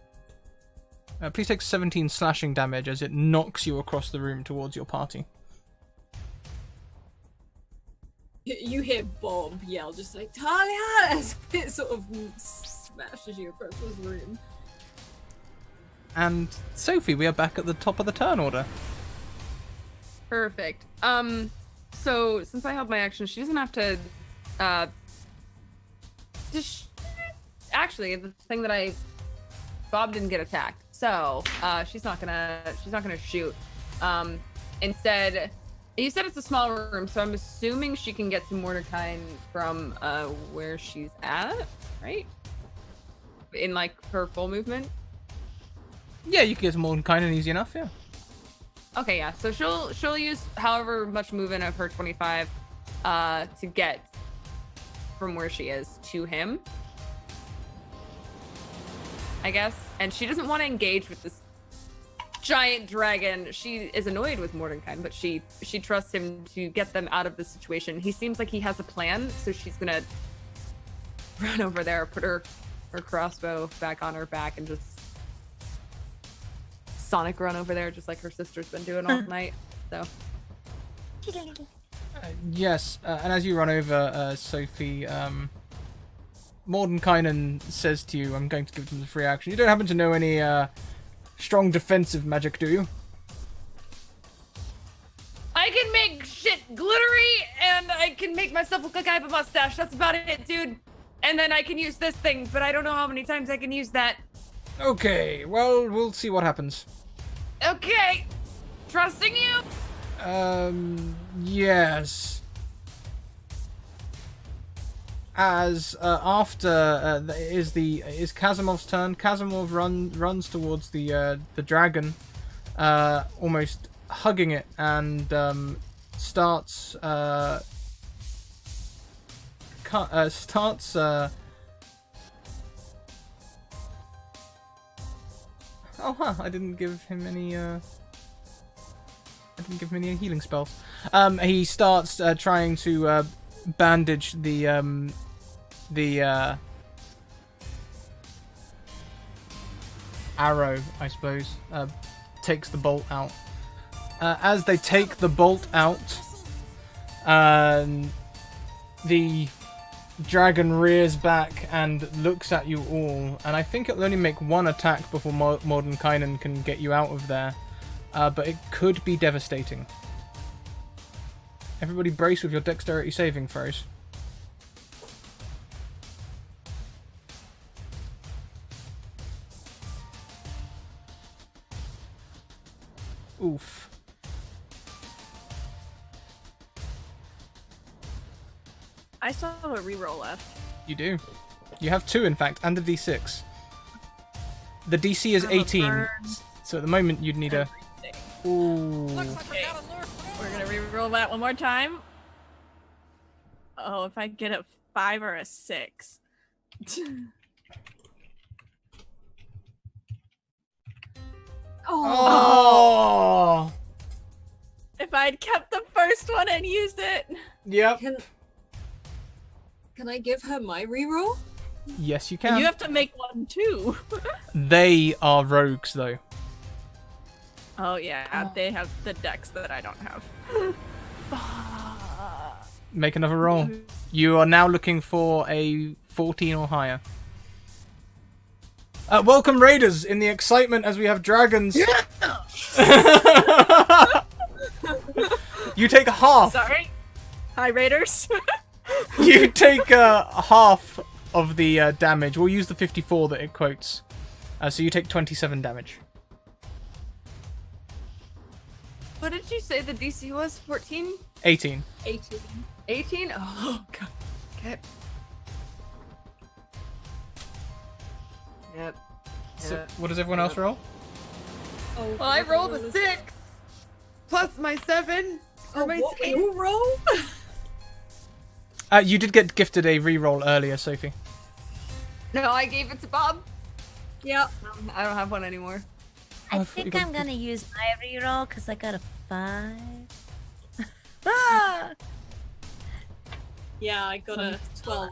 Please take 17 slashing damage as it knocks you across the room towards your party. You hear Bob yell, just like, Talia! As it sort of smashes you across the room. And Sophie, we are back at the top of the turn order. Perfect. So since I held my action, she doesn't have to actually, the thing that Bob didn't get attacked, so she's not gonna shoot. Instead, you said it's a small room, so I'm assuming she can get to Mordecai from where she's at, right? In like her full movement. Yeah, you can get to Mordenkainen easy enough. Yeah. Okay, yeah. So she'll use however much movement of her 25 to get from where she is to him, I guess. And she doesn't want to engage with this giant dragon. She is annoyed with Mordenkainen, but she trusts him to get them out of the situation. He seems like he has a plan, so she's gonna run over there, put her crossbow back on her back, and just Sonic run over there, just like her sister's been doing all night. So yes, and as you run over, Sophie, Mordenkainen says to you, I'm going to give them the free action. You don't happen to know any strong defensive magic, do you? I can make shit glittery, and I can make myself look like I have a mustache. That's about it, dude. And then I can use this thing, but I don't know how many times I can use that. Okay, well, we'll see what happens. Okay. Trusting you. Yes. As after is Kasimov's turn. Kasimov runs towards the dragon, almost hugging it, and starts. Oh, I didn't give him any. I didn't give him any healing spells. He starts trying to bandage the arrow, I suppose. Takes the bolt out. As they take the bolt out, the dragon rears back and looks at you all. And I think it'll only make one attack before Mordenkainen can get you out of there. But it could be devastating. Everybody brace with your dexterity saving throws. Oof. I still have a reroll left. You do. You have 2, in fact, and a d6. The DC is I'm a 18. burn. So at the moment, you'd need a... Ooh. Okay. We're gonna reroll that one more time. Oh, if I get a 5 or a 6. Oh! If I'd kept the first one and used it. Yep. Can I give her my reroll? Yes, you can. You have to make one too. They are rogues, though. Oh yeah, they have the dex that I don't have. Make another roll. You are now looking for a 14 or higher. Welcome, Raiders, in the excitement as we have dragons. Yeah! You take half. Sorry. Hi, Raiders. You take half of the damage. We'll use the 54 that it quotes. So you take 27 damage. What did you say the DC was? 14? 18. 18. 18? Oh, God. Okay. Yep. So, what does everyone else roll? Oh, Well, I rolled a 6 plus my 7 for my what? save. You roll? You did get gifted a reroll earlier, Sophie. No, I gave it to Bob. Yeah. I don't have one anymore. Oh, I I thought you think got I'm gonna use my reroll because I got a 5. Yeah, I got a 12. I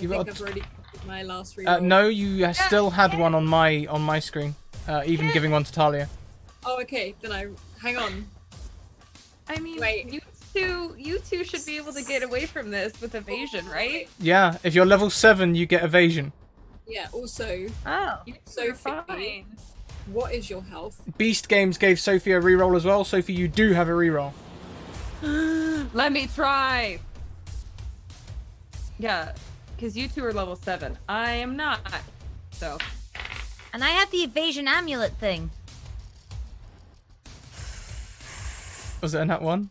You think got I've already did my last reroll. no, you still had one on my screen. Even giving one to Talia. Oh, okay. Then hang on. I mean, Wait. you two should be able to get away from this with evasion, right? Yeah, if you're level 7, you get evasion. Yeah. Also, Oh. You're Sophie, fine. what is your health? Beast Games gave Sophie a reroll as well. Sophie, you do have a reroll. Let me try. Yeah, because you two are level 7. I am not. So. And I have the evasion amulet thing. Was it a nat 1?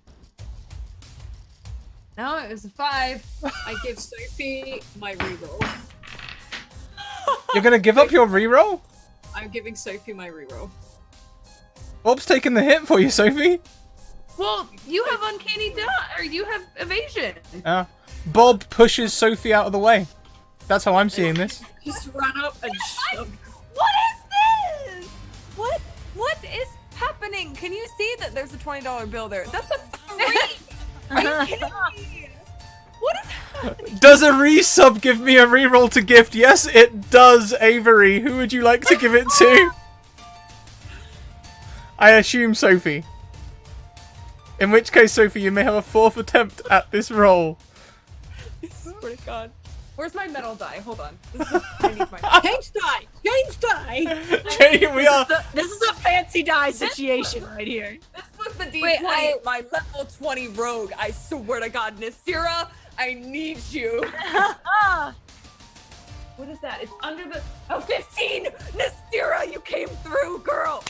No, it was a 5. I give Sophie my reroll. You're gonna give up your reroll? I'm giving Sophie my reroll. Bob's taking the hit for you, Sophie. Well, you have uncanny or you have evasion. Bob pushes Sophie out of the way. That's how I'm seeing this. Just ran up and shoved. What is this? What is happening? Can you see that there's a $20 bill there? That's a 3. Are you kidding me? What is happening? Does a resub give me a reroll to gift? Yes, it does, Avery. Who would you like to give it to? I assume Sophie. In which case, Sophie, you may have a 4th attempt at this roll. Swear to God. Where's my metal die? Hold on. I need my Change die! Change die! Jay, we are. This is a fancy die situation right here. This was the D20, Wait, my level 20 rogue. I swear to God, Nasira, I need you. What is that? It's under the... Oh, 15! Nastira, you came through, girl!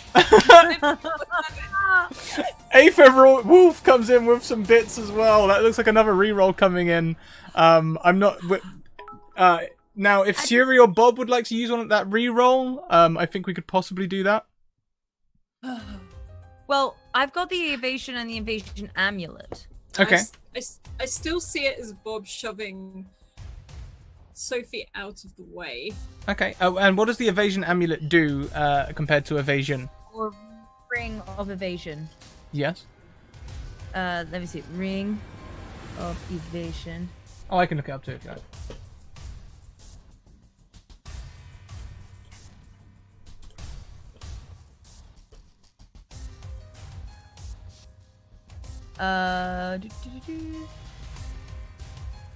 Aether Wolf comes in with some bits as well. That looks like another reroll coming in. I'm not... now, if Siri or Bob would like to use one of that reroll, I think we could possibly do that. Well, I've got the evasion and the evasion amulet. Okay. I still see it as Bob shoving Sophie out of the way. Okay. Oh, and what does the evasion amulet do compared to evasion? Or ring of evasion. Yes. Let me see. Ring of evasion. Oh, I can look it up too if you like.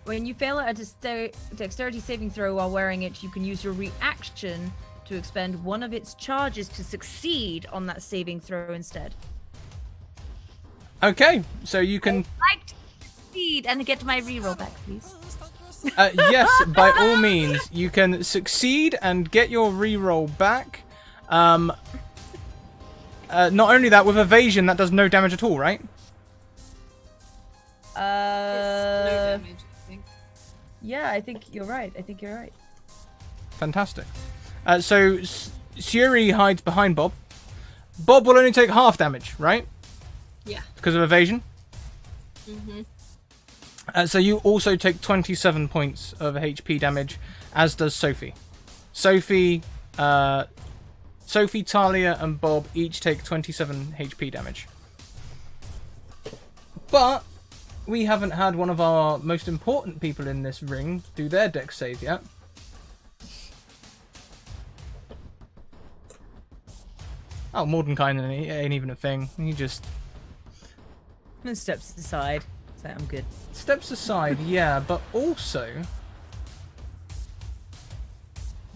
When you fail at a dexterity saving throw while wearing it, you can use your reaction to expend one of its charges to succeed on that saving throw instead. Okay, so you can... I'd like to succeed and get my reroll back, please. Yes, by all means, you can succeed and get your reroll back. Not only that, with evasion, that does no damage at all, right? It's no damage, I think. Yeah, I think you're right. Fantastic. So, Suri hides behind Bob. Bob will only take half damage, right? Yeah. Because of evasion. Mm-hmm. So you also take 27 points of HP damage, as does Sophie. Sophie, Talia, and Bob each take 27 HP damage. But we haven't had one of our most important people in this ring do their dex save yet. Oh, Mordenkainen ain't even a thing. He just... Steps aside. So I'm good. Steps aside, yeah, but also...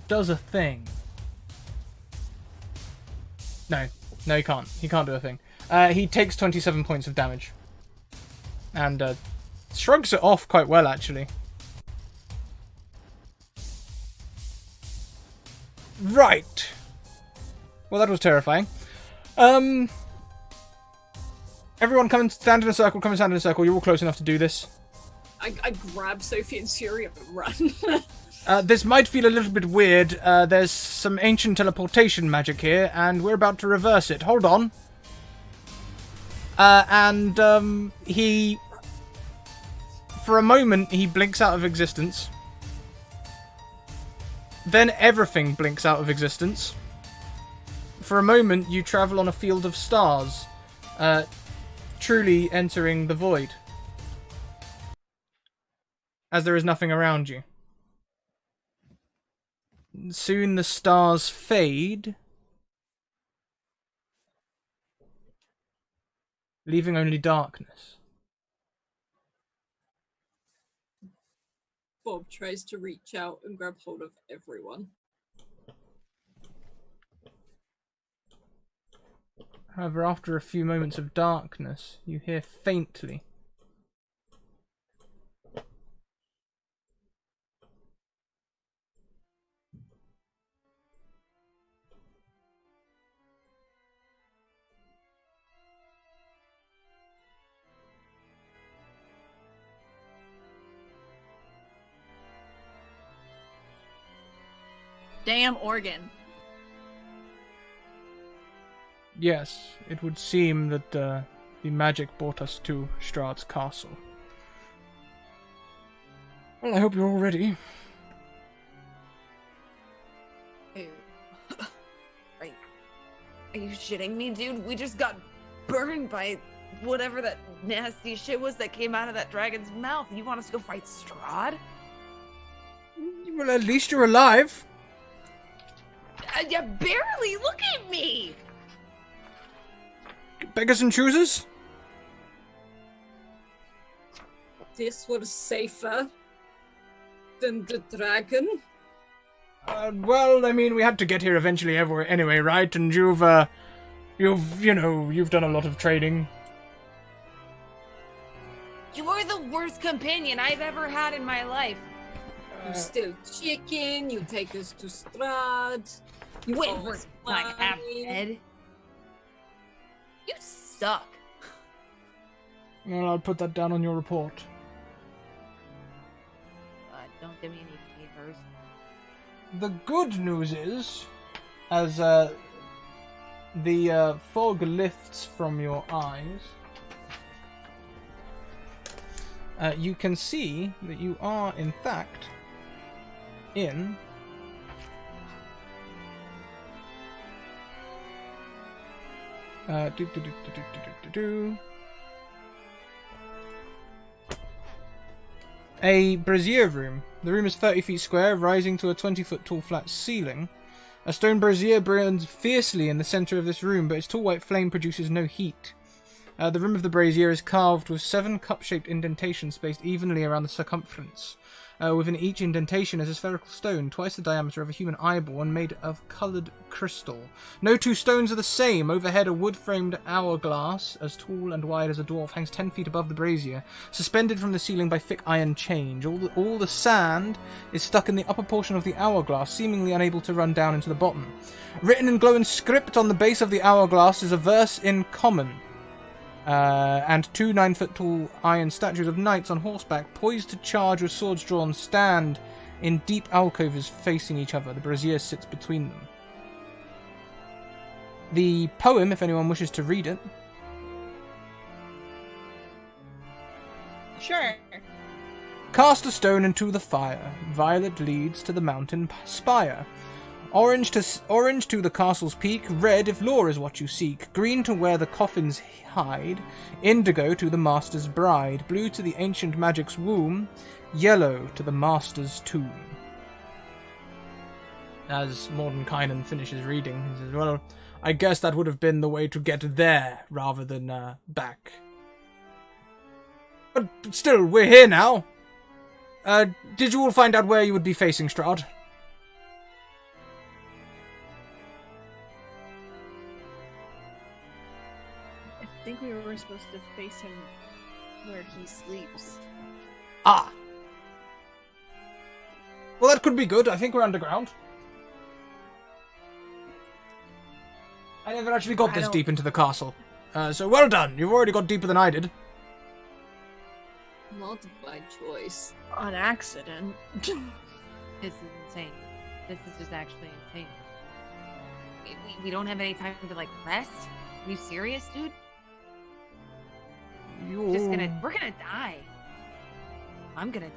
does a thing. No, he can't. He can't do a thing. He takes 27 points of damage. And shrugs it off quite well, actually. Right. Well, that was terrifying. Everyone come and stand in a circle, You're all close enough to do this. I grab Sophie and Suri and run. This might feel a little bit weird. There's some ancient teleportation magic here, and we're about to reverse it. Hold on. He... For a moment, he blinks out of existence. Then everything blinks out of existence. For a moment, you travel on a field of stars, truly entering the void, as there is nothing around you. Soon the stars fade, leaving only darkness. Bob tries to reach out and grab hold of everyone. However, after a few moments of darkness, you hear faintly Damn organ. yes, it would seem that the magic brought us to Strahd's castle. Well, I hope you're all ready. Are you shitting me, dude? We just got burned by whatever that nasty shit was that came out of that dragon's mouth. You want us to go fight Strahd? Well, at least you're alive. Yeah, barely. Look at me. Beggars and choosers? This was safer than the dragon. Well, I mean, we had to get here eventually anyway, right? And you've done a lot of trading. You are the worst companion I've ever had in my life. You steal chicken, you take us to Strahd. You Wait, owe we're us not half money. dead. You suck. Well, I'll put that down on your report. Don't do me any favors. The good news is, as the fog lifts from your eyes, you can see that you are, in fact, in a brazier room. The room is 30 feet square, rising to a 20-foot tall flat ceiling. A stone brazier burns fiercely in the center of this room, but its tall white flame produces no heat. The rim of the brazier is carved with 7 cup-shaped indentations spaced evenly around the circumference. Within each indentation is a spherical stone, twice the diameter of a human eyeball and made of coloured crystal. No 2 stones are the same. Overhead, a wood-framed hourglass, as tall and wide as a dwarf, hangs 10 feet above the brazier, suspended from the ceiling by thick iron chains. All the sand is stuck in the upper portion of the hourglass, seemingly unable to run down into the bottom. Written in glowing script on the base of the hourglass is a verse in common. And 2 9-foot-tall iron statues of knights on horseback, poised to charge with swords drawn, stand in deep alcoves facing each other. The brazier sits between them. The poem, if anyone wishes to read it. Sure. Cast a stone into the fire. Violet leads to the mountain spire. Orange to the castle's peak, red if lore is what you seek, green to where the coffins hide, indigo to the master's bride, blue to the ancient magic's womb, yellow to the master's tomb. As Mordenkainen finishes reading, he says, well, I guess that would have been the way to get there, rather than, back. But still, we're here now. Did you all find out where you would be facing, Strahd? I think we were supposed to face him where he sleeps. Ah! Well, that could be good. I think we're underground. I never actually got this deep into the castle. So well done. You've already got deeper than I did. Not by choice. On accident. This is insane. This is just actually insane. We don't have any time to, like, rest? Are you serious, dude? We're gonna die. I'm gonna die.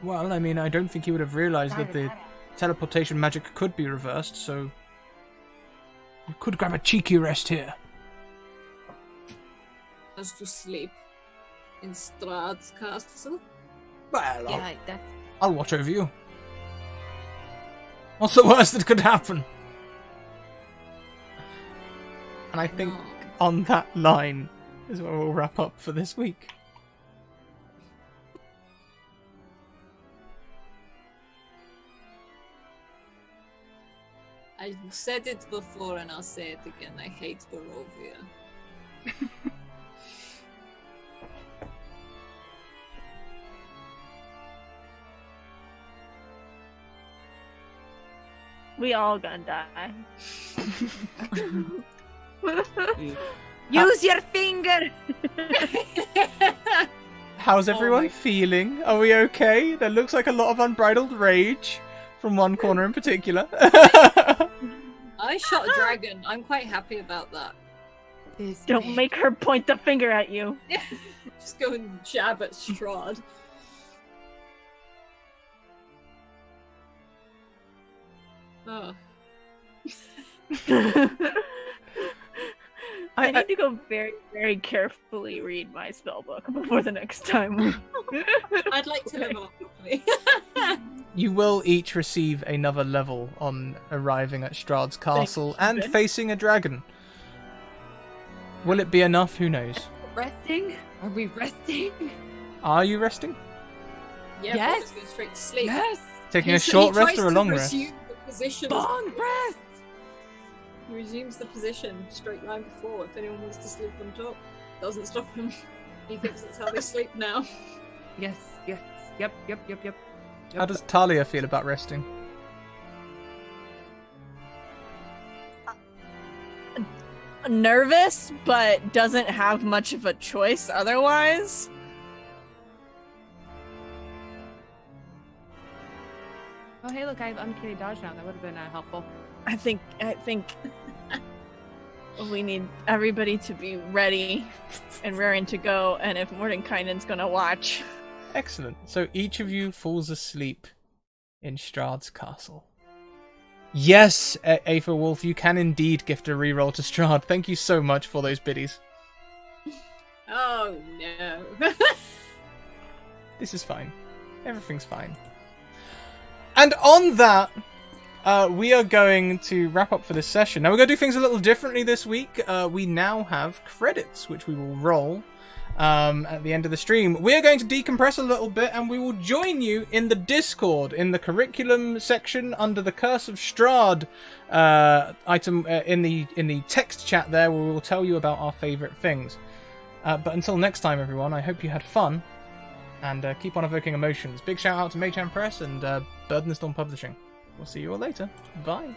Well, I mean, I don't think he would have realized that the teleportation magic could be reversed, so you could grab a cheeky rest here. Us to sleep in Strahd's castle. Well, Yeah, I'll watch over you. What's the worst that could happen? And I think on that line is where we'll wrap up for this week. I said it before and I'll say it again. I hate Barovia. We all gonna die. Use your finger! How's everyone feeling? Are we okay? There looks like a lot of unbridled rage from one corner in particular. I shot a dragon. I'm quite happy about that. Don't make her point the finger at you. Just go and jab at Strahd. Oh. I need to go very, very carefully read my spellbook before the next time. I'd like to level up properly. You will each receive another level on arriving at Strahd's castle and facing a dragon. Will it be enough? Who knows? Resting? Are we resting? Are you resting? Yeah, Yes. just go straight to sleep. Yes! Taking a short rest or a long rest? The position Long rest! He resumes the position straight line before. If anyone wants to sleep on top, doesn't stop him. He thinks that's how they sleep now. Yes, yep. How does Talia feel about resting? Nervous, but doesn't have much of a choice otherwise. Oh, hey, look, I have uncanny dodge now. That would have been helpful. I think we need everybody to be ready and raring to go, and if Mordenkainen's gonna watch. Excellent. So each of you falls asleep in Strahd's castle. Yes, Aether Wolf, you can indeed gift a reroll to Strahd. Thank you so much for those biddies. Oh no. This is fine. Everything's fine. And on that, we are going to wrap up for this session. Now we're going to do things a little differently this week. We now have credits, which we will roll at the end of the stream. We're going to decompress a little bit, and we will join you in the Discord, in the curriculum section under the Curse of Strahd item in the text chat there, where we will tell you about our favourite things. But until next time, everyone, I hope you had fun, and keep on evoking emotions. Big shout out to Machan Press and Bird in the Storm Publishing. We'll see you all later. Bye.